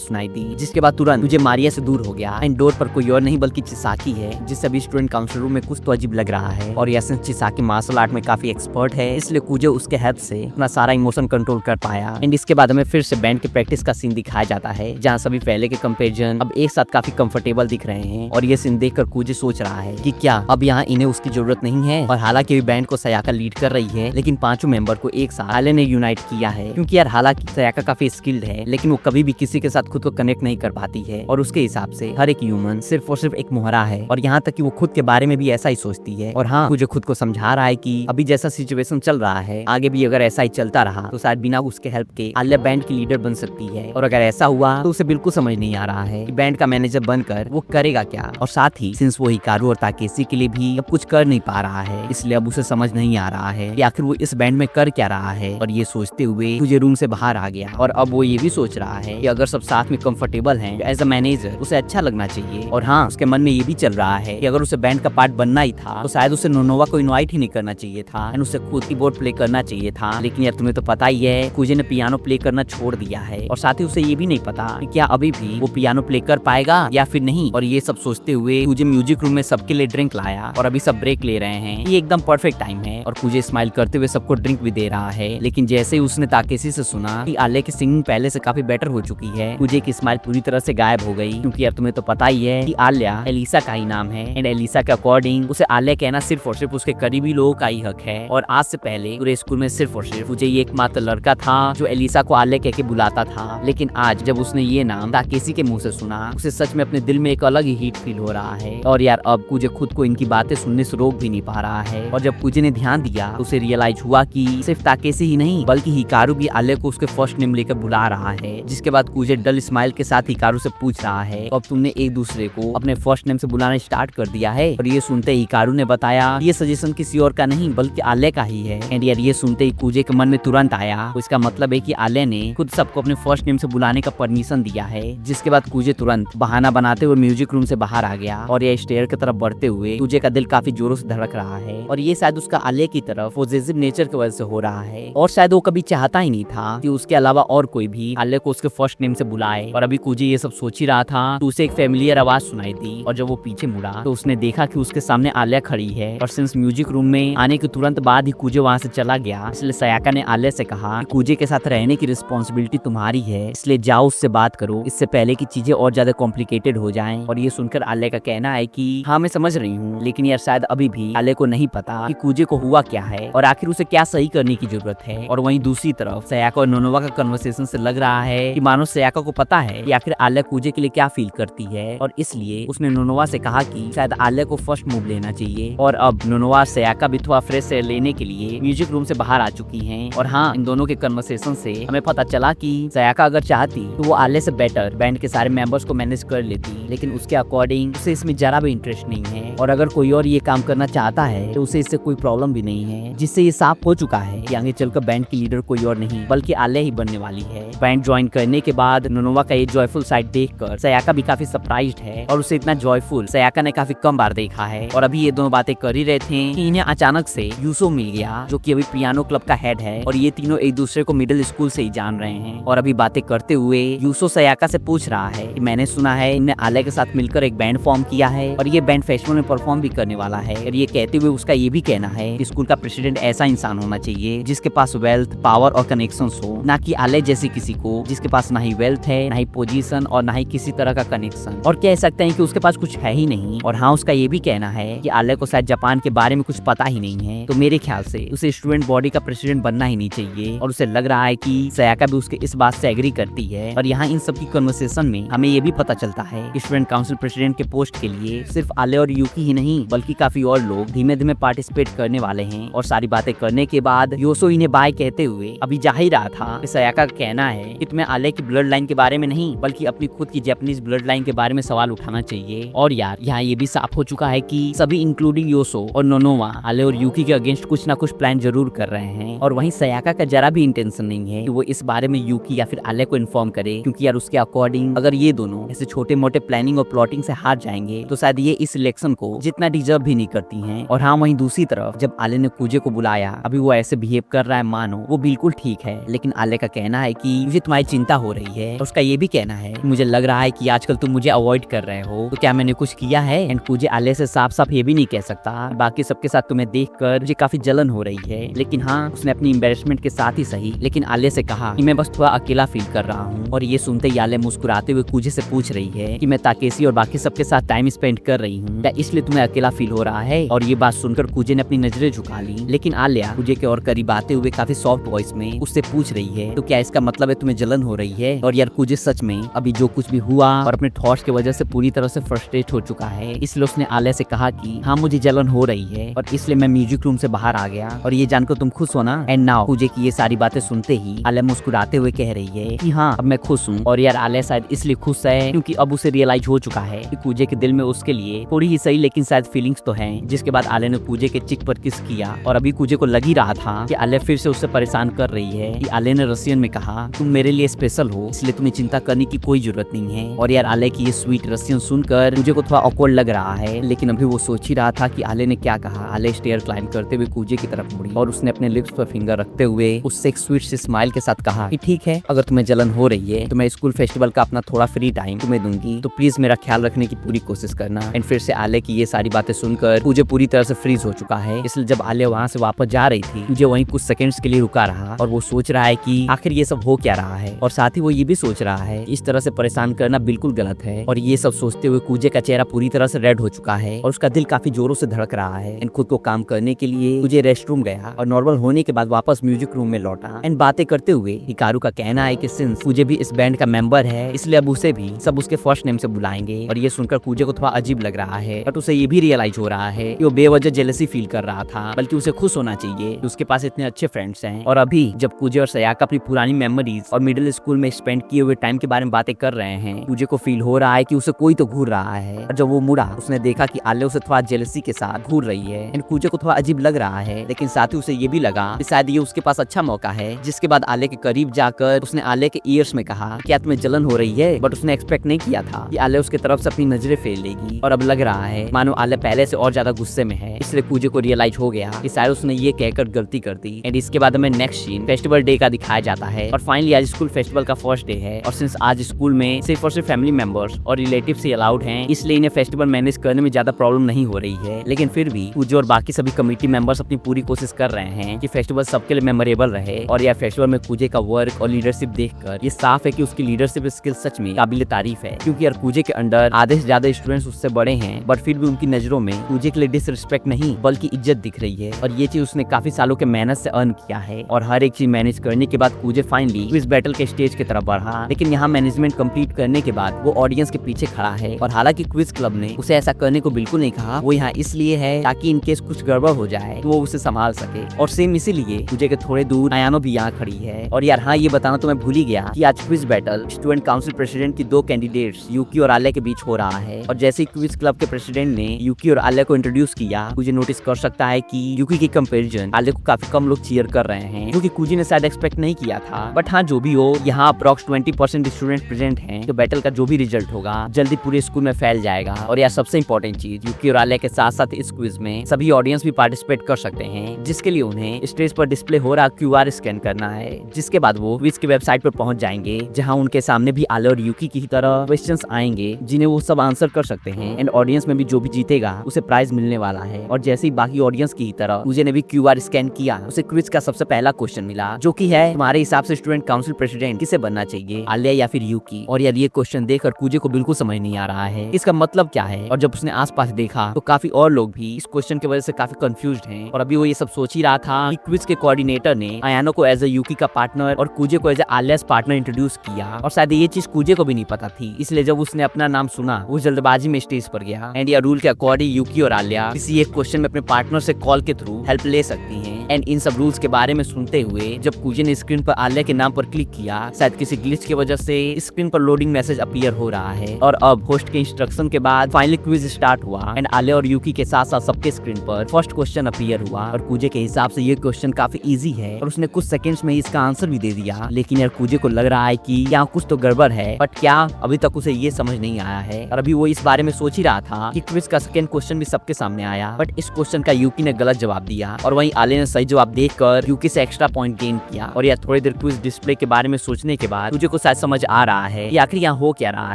सुनाई दी, जिसके बाद तुरंत कूजे मारिया से दूर हो गया। एंड डोर पर कोई और नहीं बल्कि चिसाकी है, जिससे अभी स्टूडेंट काउंसिल रूम में कुछ तो अजीब लग रहा है। और यस चिसाकी मार्शल आर्ट में काफी एक्सपर्ट है, इसलिए कूजे उसके हेल्प से अपना सारा इमोशन कंट्रोल कर पाया। एंड इसके बाद हमें फिर से बैंड के प्रैक्टिस का सीन दिखाया जाता है, जहाँ सभी पहले के कंपैरिजन अब एक साथ काफी कंफर्टेबल दिख रहे हैं। और ये सीन देखकर कूजे सोच रहा है कि क्या अब यहाँ इन्हें उसकी जरूरत नहीं है। और हालांकि बैंड को सयाका लीड कर रही है, लेकिन पांचों मेंबर को एक साथ आले ने यूनाइट किया है, क्योंकि यार हालांकि सयाका काफी स्किल्ड है, लेकिन वो कभी भी किसी के साथ खुद को कनेक्ट नहीं कर पाती है। और उसके हिसाब से हर एक ह्यूमन सिर्फ और सिर्फ एक मुहरा है। और यहाँ तक कि वो खुद के बारे में भी ऐसा ही सोचती है। और हाँ, मुझे खुद को समझा रहा है कि अभी जैसा सिचुएशन चल रहा है, आगे भी अगर ऐसा ही चलता रहा तो शायद बिना उसके हेल्प के आलिया बैंड की लीडर बन सकती है। और अगर ऐसा हुआ तो उसे बिल्कुल समझ नहीं आ रहा है कि बैंड का मैनेजर बनकर वो करेगा क्या। और साथ ही सिंस वो हिकारू और ताकेसी के लिए भी अब कुछ कर नहीं पा रहा है, इसलिए अब उसे समझ नहीं आ रहा है कि आखिर वो इस बैंड में कर क्या रहा है। और ये सोचते हुए तुझे रूम से बाहर आ गया। और अब वो ये भी सोच रहा है कि अगर सब साथ में कंफर्टेबल हैं, एज अ मैनेजर उसे अच्छा लगना चाहिए। और हाँ, उसके मन में ये भी चल रहा है कि अगर उसे बैंड का पार्ट बनना ही था तो शायद उसे नोनोवा को इनवाइट ही नहीं करना चाहिए था, एंड उसे खुद कीबोर्ड प्ले करना चाहिए था। लेकिन यार तुम्हें तो पता ही है कूजे ने पियानो प्ले करना छोड़ दिया है, और साथ ही उसे ये भी नहीं पता कि क्या अभी भी वो पियानो प्ले कर पाएगा या फिर नहीं। और ये सब सोचते हुए कूजे म्यूजिक रूम में सबके लिए ड्रिंक लाया और अभी सब ब्रेक ले रहे हैं। ये एकदम परफेक्ट टाइम है और कूजे स्माइल करते हुए सबको ड्रिंक भी दे रहा है। लेकिन जैसे ही उसने ताकेसी से सुना कि आले की सिंगिंग पहले से काफी बेटर हो चुकी है, कूजे की स्माइल पूरी तरह से गायब हो गई। क्योंकि यार तुम्हें तो पता ही है कि आलिया एलिसा का ही नाम है, एंड एलिसा के अकॉर्डिंग उसे आलिया कहना सिर्फ और सिर्फ उसके करीबी लोगों का ही हक है। और आज से पहले पूरे स्कूल में सिर्फ और सिर्फ मुझे ये एकमात्र लड़का था जो एलिसा को आलिया कह के बुलाता था। लेकिन आज जब उसने ये नाम ताकेसी के मुंह से सुना, उसे सच में अपने दिल में एक अलग ही हीट फील हो रहा है। और यार अब कूजे खुद को इनकी बातें सुनने से रोक भी नहीं पा रहा है। और जब कूजे ने ध्यान दिया तो उसे रियलाइज हुआ कि सिर्फ ताकेसी ही नहीं बल्कि हिकारू भी आलिया को उसके फर्स्ट नेम लेकर बुला रहा है। जिसके बाद कूजे डल स्माइल के साथ हिकारू से पूछ रहा है, अब तुमने एक दूसरे को अपने फर्स्ट नेम से बुलाना स्टार्ट कर दिया है। और ये सुनते ही हिकारू ने बताया ये सजेशन किसी और का नहीं बल्कि आलिया का ही है। एंड यार ये सुनते ही कूजे के मन में तुरंत आया, तो इसका मतलब है कि आलिया ने खुद सबको अपने फर्स्ट नेम से बुलाने का परमिशन दिया है। जिसके बाद कूजे तुरंत बहाना बनाते हुए म्यूजिक रूम से बाहर आ गया। और ये स्टेयर की तरफ बढ़ते हुए कूजे का दिल काफी जोरों से धड़क रहा है। और ये शायद उसका आलिया की तरफ पॉजिटिव नेचर की वजह से हो रहा है, और शायद वो कभी चाहता ही नहीं था कि उसके अलावा और कोई भी आलिया को उसके फर्स्ट नेम से बुलाए। और अभी कूजे ये सब सोच ही रहा था तो उसे एक फेमिलियर आवाज सुनाई दी, और जब वो पीछे मुड़ा तो उसने देखा कि उसके सामने आलिया खड़ी है। और सिंस म्यूजिक रूम में आने के तुरंत बाद ही कूजे वहाँ से चला गया, इसलिए सयाका ने आलिया से कहा कूजे के साथ रहने की रिस्पॉन्सिबिलिटी तुम्हारी है, इसलिए जाओ उससे बात करो, इससे पहले कि चीजें और ज्यादा कॉम्प्लिकेटेड हो जाएं। और ये सुनकर आलिया का कहना है कि हाँ मैं समझ रही हूँ, लेकिन यार शायद अभी भी आलिया को नहीं पता कि कूजे को हुआ क्या है और आखिर उसे क्या सही करने की जरूरत है। और वहीं दूसरी तरफ सयाका और नोनोवा का कन्वर्सेशन से लग रहा है कि मानो सयाका को पता है कि आखिर आलिया कूजे के लिए क्या फील करती है, और इसलिए उसने नोनोवा से कहा कि शायद आलिया को फर्स्ट मूव लेना चाहिए। और अब नोनोवा सयाका भी थोड़ा फ्रेश एयर लेने के लिए म्यूजिक रूम से बाहर आ चुकी हैं। और हाँ, इन दोनों के कन्वर्सेशन से हमें पता चला कि सयाका अगर चाहती तो वो आलिया से बेटर बैंड के सारे मेंबर्स को मैनेज कर लेती, लेकिन उसके अकॉर्डिंग उसे इसमें जरा भी इंटरेस्ट नहीं है। और अगर कोई और ये काम करना चाहता है तो उसे इससे कोई प्रॉब्लम भी नहीं है, जिससे ये साफ हो चुका है कि आगे चलकर बैंड की लीडर कोई और नहीं बल्कि आलिया ही बनने वाली है। बैंड ज्वाइन करने के बाद नोनोवा का ये जॉयफुल साइड देखकर सयाका भी काफी सरप्राइज्ड है, और उसे इतना जॉयफुल सयाका ने काफी कम बार देखा है। और अभी ये दोनों बातें कर ही रहे थे कि इन्हें अचानक से यूसो मिल गया, जो कि अभी पियानो क्लब का हेड है, और ये तीनों एक दूसरे को मिडिल स्कूल से ही जान रहे हैं। और अभी बातें करते हुए यूसो सयाका से पूछ रहा है कि मैंने सुना है इनने आलिया के साथ मिलकर एक बैंड फॉर्म किया है, और ये बैंड फेस्टिवल में परफॉर्म भी करने वाला है। और ये कहते हुए उसका ये भी कहना है कि स्कूल का प्रेसिडेंट ऐसा इंसान होना चाहिए जिसके पास वेल्थ, पावर और कनेक्शंस हो, ना कि आलिया जैसी किसी को जिसके पास ना ही वेल्थ है, ना ही पोजीशन और ना ही किसी तरह का कनेक्शन। और कह सकते हैं कि उसके पास कुछ है ही नहीं। और हाँ, उसका ये भी कहना है कि आलिया को शायद जापान के बारे में कुछ पता ही नहीं है, तो मेरे ख्याल से उसे स्टूडेंट बॉडी का प्रेसिडेंट बनना ही नहीं चाहिए। और उसे लग रहा है कि सयाका भी उसके इस बात से एग्री करती है। और यहाँ इन सब की कन्वर्सेशन में हमें ये भी पता चलता है कि स्टूडेंट काउंसिल प्रेसिडेंट के पोस्ट के लिए सिर्फ आले और यूकी ही नहीं बल्कि काफी और लोग धीमे धीमे पार्टिसिपेट करने वाले हैं। और सारी बातें करने के बाद योसो इन्हें बाय कहते हुए अभी जा ही रहा था कि सयाका का कहना है कि तुम्हें आले की ब्लड लाइन के बारे में नहीं बल्कि अपनी खुद की जापानीज ब्लड लाइन के बारे में सवाल उठाना चाहिए। और यार यहाँ ये भी साफ हो चुका है कि सभी इंक्लूडिंग योसो और नोनोवा आले और यूकी के अगेंस्ट कुछ ना कुछ प्लान जरूर कर रहे हैं। और वहीं सयाका का जरा भी इंटेंशन नहीं है कि वो इस बारे में यूकी या फिर आले को इन्फॉर्म करे, क्योंकि यार उसके अकॉर्डिंग अगर ये दोनों ऐसे छोटे मोटे प्लानिंग और प्लॉटिंग से हार जाएंगे तो शायद ये इस इलेक्शन को जितना डिजर्व भी नहीं करती हैं। और हाँ, वहीं दूसरी तरफ जब आले ने कुजे को बुलाया, अभी वो ऐसे बिहेव कर रहा है मानो वो बिल्कुल ठीक है, लेकिन आले का कहना है कि मुझे तुम्हारी चिंता हो रही है। और उसका ये भी कहना है कि मुझे लग रहा है कि आजकल तुम मुझे अवॉइड कर रहे हो, तो क्या मैंने कुछ किया है? एंड कुजे आले से साफ साफ ये भी नहीं कह सकता बाकी सबके साथ तुम्हें देखकर मुझे काफी जलन हो रही है, लेकिन हाँ उसने अपनी एम्बेरसमेंट के साथ ही सही लेकिन आले से कहा कि मैं बस थोड़ा अकेला फील कर रहा हूँ। और ये सुनते ही आले मुस्कुराते हुए कुजे से पूछ रही है कि मैं ताकेशी और बाकी सबके साथ टाइम स्पेंड कर रही हूँ, क्या इसलिए तुम्हें अकेला फील हो रहा है? और ये बात सुनकर कुजे ने अपनी नजरें झुका ली, लेकिन आलिया कुजे के और करीब आते हुए काफी सॉफ्ट वॉइस में उससे पूछ रही है तो क्या इसका मतलब है तुम्हें जलन हो रही है? और यार कुजे सच में अभी जो कुछ भी हुआ और अपने थॉट्स की वजह से पूरी तरह से फ्रस्ट्रेट हो चुका है, इसलिए उसने आलिया से कहा कि हाँ मुझे जलन हो रही है और इसलिए मैं म्यूजिक रूम से बाहर आ गया। और ये जानकर तुम खुश हो ना? एंड नाउ कुजे की ये सारी बातें सुनते ही आलिया मुस्कुराते हुए कह रही है कि हाँ अब मैं खुश हूँ। और यार आलिया शायद इसलिए खुश है क्योंकि अब उसे रियलाइज हो चुका है कि कुजे के दिल में उसके लिए थोड़ी ही सही लेकिन शायद फीलिंग्स तो हैं। जिसके बाद आलिया ने कुजे के चिक पर किस किया और अभी कुजे को लग ही रहा था कि आलिया फिर से उससे परेशान कर रही है कि आलिया ने रसियन में कहा तुम मेरे लिए स्पेशल हो इसलिए तुम्हें चिंता करने की कोई जरूरत नहीं है। और यार आलिया की ये स्वीट रसियन सुनकर मुझे को थोड़ा ऑकवर्ड लग रहा है, लेकिन अभी वो सोच ही रहा था कि आलिया ने क्या कहा। आलिया स्टेयर क्लाइंब करते हुए कुजे की तरफ मुड़ी और उसने अपने लिप्स पर फिंगर रखते हुए उससे एक स्वीट से स्माइल के साथ कहा कि ठीक है अगर तुम्हें जलन हो रही है तो मैं स्कूल फेस्टिवल का अपना थोड़ा फ्री टाइम तुम्हें दूंगी, तो प्लीज मेरा ख्याल रखने की पूरी कोशिश करना। एंड फिर से आलिया की ये सारी बातें सुनकर कुजे पूरी तरह से फ्रीज हो चुका है, इसलिए जब आलिया वहाँ से वापस जा रही थी मुझे वहीं कुछ सेकंड्स के लिए रुका रहा और वो सोच रहा है कि आखिर ये सब हो क्या रहा है। और साथ ही वो ये भी सोच रहा है इस तरह से परेशान करना बिल्कुल गलत है। और ये सब सोचते हुए कुजे का चेहरा पूरी तरह से रेड हो चुका है और उसका दिल काफी जोरों से धड़क रहा है। एंड खुद को काम करने के लिए कुजे रेस्ट रूम गया और नॉर्मल होने के बाद वापस म्यूजिक रूम में लौटा। एंड बातें करते हुए हिकारू का कहना है कि सिंस कुजे भी इस बैंड का मेंबर है इसलिए अब उसे भी सब उसके फर्स्ट नेम से बुलाएंगे। और ये सुनकर कुजे को थोड़ा अजीब लग रहा है, बट उसे ये भी रियलाइज हो रहा है कि वो बेवजह जेलसी फील कर रहा था, बल्कि उसे खुश होना चाहिए कि उसके पास इतने अच्छे फ्रेंड्स हैं। और अभी जब कुजे और सयाका अपनी पुरानी मेमोरीज और मिडिल स्कूल में स्पेंड किए हुए टाइम के बारे में बातें कर रहे हैं, कुजे को फील हो रहा है कि उसे कोई तो घूर रहा है। और जब वो मुड़ा उसने देखा कि आलिया उसे थोड़ा जेलसी के साथ घूर रही है। एंड कुजे को थोड़ा अजीब लग रहा है, लेकिन साथ ही उसे ये भी लगा कि शायद ये उसके पास अच्छा मौका है। जिसके बाद आलिया के करीब जाकर उसने आलिया के ईयर्स में कहा क्या तुम्हें जलन हो रही है? बट उसने एक्सपेक्ट नहीं किया था कि आलिया उसके तरफ से अपनी नजरें फेर लेगी। और अब लग रहा है मानो आलिया पहले से और ज्यादा गुस्से में है, इसलिए कुजे को रियलाइज हो गया कि शायद उसने ये कहकर गलती कर दी। एंड इसके बाद हमें नेक्स्ट सीन फेस्टिवल डे का दिखाया जाता है। और फाइनली आज स्कूल फेस्टिवल का फर्स्ट डे है और सिंस आज स्कूल में सिर्फ और सिर्फ फैमिली मेंबर्स और रिलेटिव्स ही अलाउड हैं, इसलिए इन्हें फेस्टिवल मैनेज करने में ज्यादा प्रॉब्लम नहीं हो रही है। लेकिन फिर भी कुजे और बाकी सभी कमेटी मेंबर्स अपनी पूरी कोशिश कर रहे हैं कि फेस्टिवल सबके लिए मेमोरेबल रहे। और यह फेस्टिवल में कुजे का वर्क और लीडरशिप देखकर ये साफ है कि उसकी लीडरशिप स्किल सच में काबिल तारीफ है, क्योंकि यार कुजे के अंडर आधे से ज्यादा स्टूडेंट्स उससे बड़े हैं, बट फिर भी उनकी नजरों में कुजे के लिए डिसरिस्पेक्ट नहीं बल्कि इज्जत दिख रही है। और ये चीज उसने काफी सालों के मेहनत से अर्न किया है। और हर एक चीज मैनेज करने के बाद कुजे फाइनली क्विज बैटल के स्टेज की तरफ बढ़ा, लेकिन यहाँ मैनेजमेंट कंप्लीट करने के बाद वो ऑडियंस के पीछे खड़ा है। और हालांकि क्विज क्लब ने उसे ऐसा करने को बिल्कुल नहीं कहा, वो यहाँ इसलिए है ताकि इनकेस कुछ गड़बड़ हो जाए तो वो उसे संभाल सके। और सेम इसीलिए कुजे के थोड़े दूर अयानो भी यहाँ खड़ी है। और यार हाँ ये बताना तो मैं भूल ही गया कि आज quiz battle student council president की दो कैंडिडेट्स यूकी और आलिया के बीच हो रहा है। और जैसे ही क्विज क्लब के प्रेसिडेंट ने यूकी और आलिया को इंट्रोड्यूस किया, कुजे नोटिस कर सकता है कि यूकी की कंपैरिजन आलिया को काफी कम लोग चीयर कर रहे हैं, जो कि कुजे ने शायद एक्सपेक्ट नहीं किया था। बट हाँ जो भी हो, यहाँ अप्रॉक्स 20% स्टूडेंट प्रेजेंट हैं, तो बैटल का जो भी रिजल्ट होगा जल्दी पूरे स्कूल में फैल जाएगा। और यह सबसे इंपॉर्टेंट चीज, यूकी और आलिया के साथ साथ इस क्विज में सभी ऑडियंस भी पार्टिसिपेट कर सकते हैं, जिसके लिए उन्हें स्टेज पर डिस्प्ले हो रहा QR स्कैन करना है। जिसके बाद वो क्विज की वेबसाइट पर पहुंच जाएंगे, जहां उनके सामने भी आलिया और यूकी की तरह क्वेश्चंस आएंगे जिन्हें वो सब आंसर कर सकते हैं। एंड ऑडियंस में भी जो भी जीतेगा उसे प्राइज मिलने वाला है। और जैसे ही बाकी ऑडियंस की तरह कुजे ने भी QR स्कैन किया, उसे क्विज का सबसे पहला क्वेश्चन मिला, जो कि है तुम्हारे हिसाब से स्टूडेंट काउंसिल प्रेसिडेंट किसे बनना चाहिए, आलिया या फिर यूकी? और यार ये क्वेश्चन देखकर कुजे को बिल्कुल समझ नहीं आ रहा है इसका मतलब क्या है। और जब उसने आसपास देखा तो काफी और लोग भी इस क्वेश्चन की वजह से काफी कंफ्यूज्ड हैं और अभी वो ये सब सोच ही रहा था कि क्विज के कोऑर्डिनेटर ने आयानो को एज ए यूकी का पार्टनर और कूजे को as a alias partner introduce किया और शायद ये चीज कूजे को भी नहीं पता थी। इसलिए जब उसने अपना नाम सुना वो जल्दबाजी में स्टेज पर गया एंड या रूल के अकॉर्डिंग यूकी और आलिया किसी एक क्वेश्चन में अपने पार्टनर से कॉल के थ्रू हेल्प ले सकती हैं। एंड इन सब रूल्स के बारे में सुनते हुए जब कूजे ने स्क्रीन पर आलिया के नाम पर क्लिक किया, शायद किसी ग्लिच की वजह से स्क्रीन पर लोडिंग मैसेज अपीयर हो रहा है और अब होस्ट के इंस्ट्रक्शन के बाद फाइनली क्विज स्टार्ट हुआ एंड आलिया और यूकी के साथ साथ सबके स्क्रीन पर फर्स्ट क्वेश्चन अपीयर हुआ और कूजे के हिसाब से ये क्वेश्चन काफी इजी है और उसने कुछ सेकंड्स में इसका आंसर भी दे दिया। लेकिन यार कूजे को लग रहा है कि यहाँ कुछ तो गड़बड़ है, बट क्या अभी तक उसे ये समझ नहीं आया है और अभी वो इस बारे में सोच ही रहा था कि क्विज का सेकंड क्वेश्चन भी सबके सामने आया, बट इस क्वेश्चन का यूकी ने गलत जवाब दिया और वहीं आलिया ने सही जवाब देखकर यूकी से एक्स्ट्रा पॉइंट गेन किया। और यार थोड़ी देर क्विज डिस्प्ले के बारे में सोचने के बाद कूजे को शायद समझ आ रहा है कि आखिर यहाँ हो क्या रहा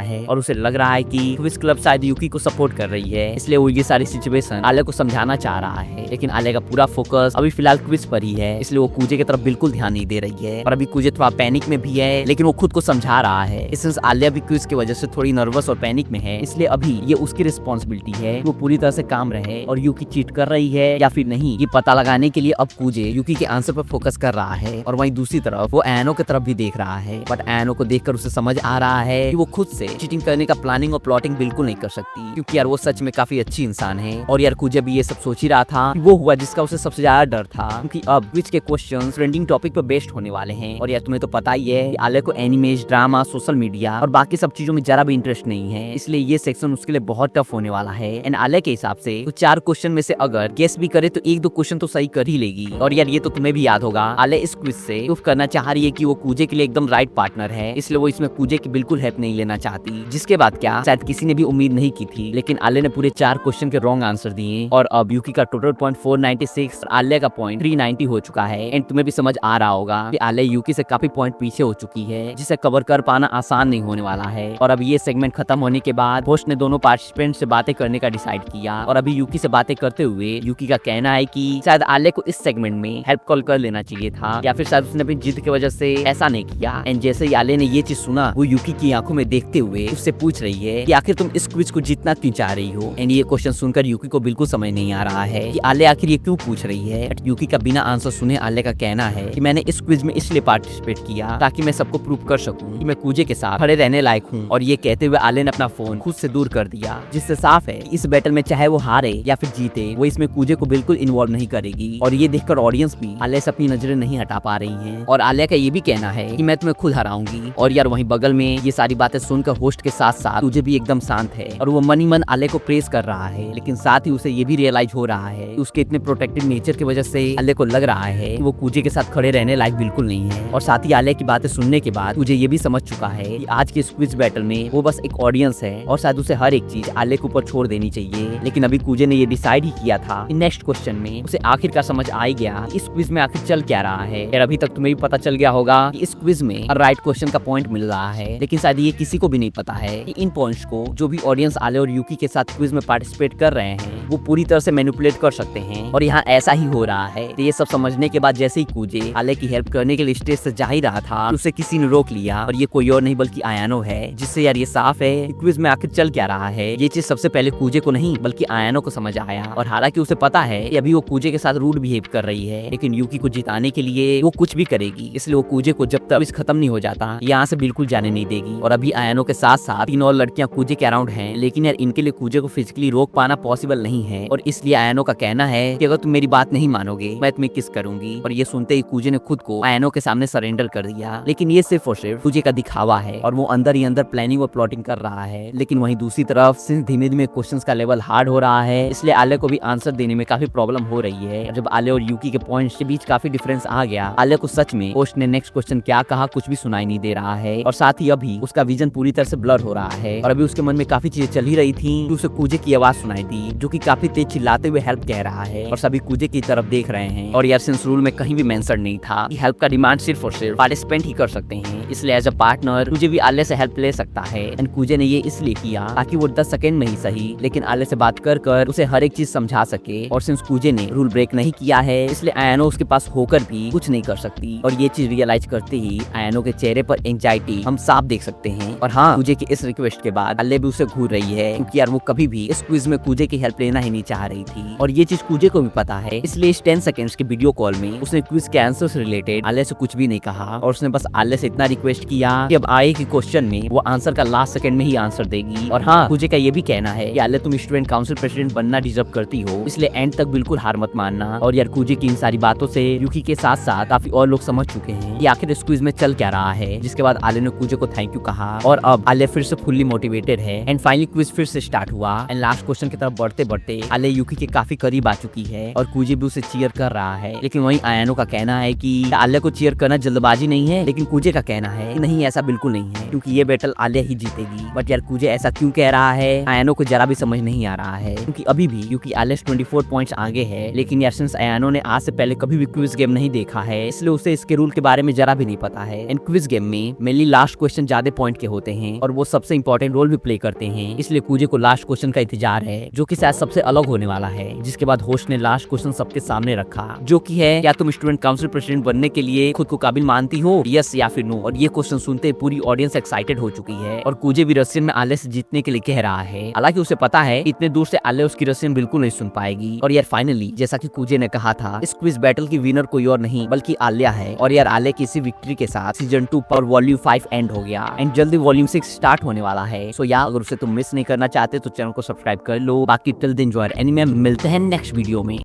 है और उसे लग रहा है कि क्विज क्लब शायद यूकी को सपोर्ट कर रही है, इसलिए वो ये सारी सिचुएशन आलिया को समझाना चाह रहा है। लेकिन आलिया का पूरा फोकस अभी फिलहाल क्विज पर ही है, इसलिए वो कूजे की तरफ बिल्कुल ध्यान नहीं दे रही है और अभी कूजे थोड़ा पैनिक में भी है, लेकिन वो खुद को समझा रहा है। सिंस आलिया भी क्विज की वजह से थोड़ी नर्वस और पैनिक में है, इसलिए अभी ये उसकी रिस्पॉन्सिबिलिटी है वो पूरी तरह से काम रहे और यूकी चीट कर रही है या फिर नहीं ये पता लगाने के लिए अब कूजे यूकी के आंसर पर फोकस कर रहा है। और वहीं दूसरी तरफ वो आयानो की तरफ भी देख रहा है, बट आयानो को देखकर उसे समझ आ रहा है कि वो खुद से चीटिंग करने का प्लानिंग और प्लॉटिंग बिल्कुल नहीं कर सकती, क्योंकि यार वो सच में काफी अच्छी इंसान है। और यार कूजे भी ये सब सोच ही रहा था कि वो हुआ जिसका उसे सबसे ज्यादा डर था, क्योंकि अब क्विज के क्वेश्चंस ट्रेंडिंग टॉपिक पर बेस्ड होने वाले हैं और यार तुम्हें तो पता ही है आलिया को एनिमेज, ड्रामा, सोशल मीडिया और बाकी सब चीजों में जरा भी इंटरेस्ट नहीं है, इसलिए ये सेक्शन उसके लिए बहुत टफ होने वाला है। एंड आलिया के हिसाब से तो 4 क्वेश्चन में से अगर गेस भी करे तो 1-2 क्वेश्चन तो सही कर ही लेगी। और यार ये तो तुम्हें भी याद होगा, आलिया इस क्विज से प्रूफ करना चाह रही है कि वो कूजे के लिए एकदम राइट पार्टनर है, इसलिए वो इसमें कूजे की बिल्कुल हेल्प नहीं लेना चाहती। जिसके बाद क्या शायद किसी ने भी उम्मीद नहीं की थी, लेकिन आलिया ने पूरे 4 क्वेश्चन के रॉन्ग आंसर दिए और अब यूकी का टोटल पॉइंट 496 और आलिया का पॉइंट 390 हो चुका है। एंड तुम्हें भी समझ आ रहा होगा कि आलिया यूकी से काफी पॉइंट पीछे हो चुकी है, जिसे कवर कर पाना आसान नहीं होने वाला है। और अब ये सेगमेंट खत्म होने के बाद होस्ट ने दोनों पार्टिसिपेंट से बातें करने का डिसाइड किया और अभी यूकी से बातें करते हुए यूकी का कहना है कि शायद आलिया को इस सेगमेंट में हेल्प कॉल कर लेना चाहिए था, या फिर शायद उसने अपनी जिद की वजह से ऐसा नहीं किया। एंड जैसे ही आलिया ने ये चीज सुना, वो यूकी की आंखों में देखते हुए उससे पूछ रही है कि आखिर तुम इस क्विज को जीतना क्यों चाह रही हो। एंड ये क्वेश्चन सुनकर यूकी को बिल्कुल समझ नहीं आ रहा है कि आलिया आखिर ये क्यों पूछ रही है। बट यूकी का बिना आंसर सुने आलिया का कहना है कि मैंने इस क्विज में इसलिए पार्टिसिपेट किया ताकि मैं सबको प्रूव कर सकूं कि मैं कूजे के साथ खड़े रहने लायक हूं। और ये कहते हुए आलिया ने अपना फोन खुद से दूर कर दिया, जिससे साफ है इस बैटल में चाहे वो हारे या फिर जीते, वो इसमें कूजे को बिल्कुल इन्वॉल्व नहीं करेगी। और ये देखकर ऑडियंस भी आलिया से अपनी नजरें नहीं हटा पा रही हैं और आलिया का ये भी कहना है कि मैं तुम्हें खुद हराऊंगी। और यार वहीं बगल में ये सारी बातें सुनकर होस्ट के साथ साथ कूजे भी एकदम शांत है और वो मन ही मन आलिया को प्रेज कर रहा है, लेकिन साथ ही उसे ये भी रियलाइज हो रहा है कि उसके इतने प्रोटेक्टिव नेचर की वजह से आलिया को लग रहा है कि वो कूजे के साथ खड़े रहने लायक बिल्कुल नहीं है। और साथ ही आलिया की बातें सुनने के बाद मुझे ये भी समझ चुका है कि आज के क्विज बैटल में वो बस एक ऑडियंस है और शायद उसे हर एक चीज आलिया के ऊपर छोड़ देनी चाहिए। लेकिन अभी कूजे ने ये डिसाइड ही किया था कि नेक्स्ट क्वेश्चन में उसे आखिरकार समझ आ ही गया इस क्विज में आखिर चल क्या रहा है। यार अभी तक तुम्हें भी पता चल गया होगा कि इस क्विज में राइट क्वेश्चन का पॉइंट मिल रहा है, लेकिन शायद ये किसी को भी नहीं पता है कि इन पॉइंट्स को जो भी ऑडियंस आलिया और यूकी के साथ क्विज में पार्टिसिपेट कर रहे हैं वो पूरी तरह से मैनिपुलेट कर सकते हैं और यहाँ ऐसा ही हो रहा है। तो ये सब समझने के बाद जैसे ही कूजे आलिया की हेल्प करने के लिए स्टेज से जा ही रहा था, उसे किसी ने रोक लिया और ये कोई और नहीं बल्कि आयानो है, जिससे यार ये साफ है कि क्विज में आखिर चल क्या रहा है। ये चीज सबसे पहले कूजे को नहीं बल्कि आयानो को समझ आया और हालांकि उसे पता है कि अभी वो कूजे के साथ रूड बिहेव कर रही है, लेकिन यूकी को जिताने के लिए वो कुछ भी करेगी, इसलिए वो कूजे को जब तक खत्म नहीं हो जाता यहाँ से बिल्कुल जाने नहीं देगी। और अभी आयानो के साथ साथ 3 और लड़कियां कूजे के अराउंड हैं, लेकिन यार इनके लिए कूजे को फिजिकली रोक पाना पॉसिबल नहीं है और इसलिए आयानो का कहना है कि अगर तुम मेरी बात नहीं मानोगे मैं तुम्हें किस करूंगी। और ये सुनते ही कूजे ने खुद को आयानो के सामने सरेंडर कर दिया, लेकिन ये सिर्फ और सिर्फ कूजे का दिखावा है और वो अंदर ही अंदर प्लानिंग और प्लॉटिंग कर रहा है। लेकिन वहीं दूसरी तरफ सिंस धीमे धीमे क्वेश्चंस का लेवल हार्ड हो रहा है, इसलिए आलिया को भी आंसर देने में काफी प्रॉब्लम हो रही है। जब आलिया और यूकी के पॉइंट्स के बीच काफी डिफरेंस आ गया, आलिया को सच में होस्ट ने नेक्स्ट क्वेश्चन क्या कहा कुछ भी सुनाई नहीं दे रहा है और साथ ही अभी उसका विजन पूरी तरह से ब्लर हो रहा है। और अभी उसके मन में काफी चीजें चल ही रही थी कि उसे कूजे की आवाज सुनाई दी जो कि काफी तेज चिल्लाते हुए हेल्प कह रहा है और सभी कूजे की तरफ देख रहे हैं। और यार सिंस रूल में कहीं भी मेंशन नहीं था कि हेल्प का डिमांड सिर्फ और सिर्फ पार्टिसिपेंट ही कर सकते हैं, इसलिए एज अ पार्टनर कूजे भी आलिया से हेल्प ले सकता है। एंड कूजे ने ये इसलिए किया ताकि वो 10 सेकंड में ही सही लेकिन आलिया से बात कर कर उसे हर एक चीज समझा सके। और सिंस कूजे ने रूल ब्रेक नहीं किया है, इसलिए आयानो उसके पास होकर भी कुछ नहीं कर सकती। और ये चीज रियलाइज करते ही आयानो के चेहरे पर एंजाइटी हम साफ देख सकते हैं। और हाँ, कूजे की इस रिक्वेस्ट के बाद आलिया भी उसे घूर रही है, क्योंकि यार वो कभी भी इस क्विज में कूजे की हेल्प लेना खेलना ही नहीं चाह रही थी और ये चीज कूजे को भी पता है, इसलिए इस 10 सेकंड्स के वीडियो कॉल में उसने क्विज के आंसर से रिलेटेड आलिया से कुछ भी नहीं कहा और उसने बस आलिया से इतना रिक्वेस्ट किया कि अब आए कि क्वेश्चन में वो आंसर का लास्ट सेकंड में ही आंसर देगी। और हाँ, कूजे का ये भी कहना है कि आलिया तुम स्टूडेंट काउंसिल प्रेसिडेंट बनना डिजर्व करती हो, इसलिए एंड तक बिल्कुल हार मत मानना। और यार कूजे की इन सारी बातों से यूकी के साथ साथ काफी और लोग समझ चुके हैं कि आखिर इस क्विज में चल क्या रहा है, जिसके बाद आलिया ने कूजे को थैंक यू कहा और अब आलिया फिर से फुल्ली मोटिवेटेड है। एंड फाइनली क्विज फिर से स्टार्ट हुआ एंड लास्ट क्वेश्चन की तरफ बढ़ते बढ़ते आलिया यूकी के काफी करीब आ चुकी है और कूजे भी उसे चीयर कर रहा है। लेकिन वहीं आयानो का कहना है कि आलिया को चीयर करना जल्दबाजी नहीं है, लेकिन कूजे का कहना है कि नहीं ऐसा बिल्कुल नहीं है क्योंकि ये बैटल आलिया ही जीतेगी। बट यार कूजे ऐसा क्यों कह रहा है, आयानो को जरा भी समझ नहीं आ रहा है क्योंकि अभी भी क्योंकि आलिया 24 पॉइंट्स आगे है। लेकिन यार सिंस आयानो ने आज से पहले कभी भी क्विज गेम नहीं देखा है, इसलिए उसे इसके रूल के बारे में जरा भी नहीं पता है। एंड क्विज गेम में मेनली लास्ट क्वेश्चन ज्यादा पॉइंट के होते हैं और वो सबसे इंपॉर्टेंट रोल भी प्ले करते हैं, इसलिए कूजे को लास्ट क्वेश्चन का इंतजार है जो कि शायद सबसे अलग होने वाला है। जिसके बाद होस्ट ने लास्ट क्वेश्चन सबके सामने रखा जो कि है, क्या तुम स्टूडेंट काउंसिल प्रेसिडेंट बनने के लिए खुद को काबिल मानती हो, यस या फिर नो। और ये क्वेश्चन सुनते पूरी ऑडियंस एक्साइटेड हो चुकी है और कूजे भी रशियन में आलिया से जीतने के लिए कह रहा है। हालांकि उसे पता है इतने दूर से आलिया उसकी रशियन बिल्कुल नहीं सुन पाएगी। और यार फाइनली जैसा कि कूजे ने कहा था, इस क्विज बैटल की विनर कोई और नहीं बल्कि आलिया है। और यार आलिया की इसी विक्ट्री के साथ सीजन 2 पर वॉल्यूम 5 एंड हो गया एंड जल्दी वॉल्यूम 6 स्टार्ट होने वाला है। सो यार अगर उसे तुम मिस नहीं करना चाहते तो चैनल को सब्सक्राइब कर लो। बाकी टिल देन एंजॉय एनीमे, मिलते हैं नेक्स्ट वीडियो में।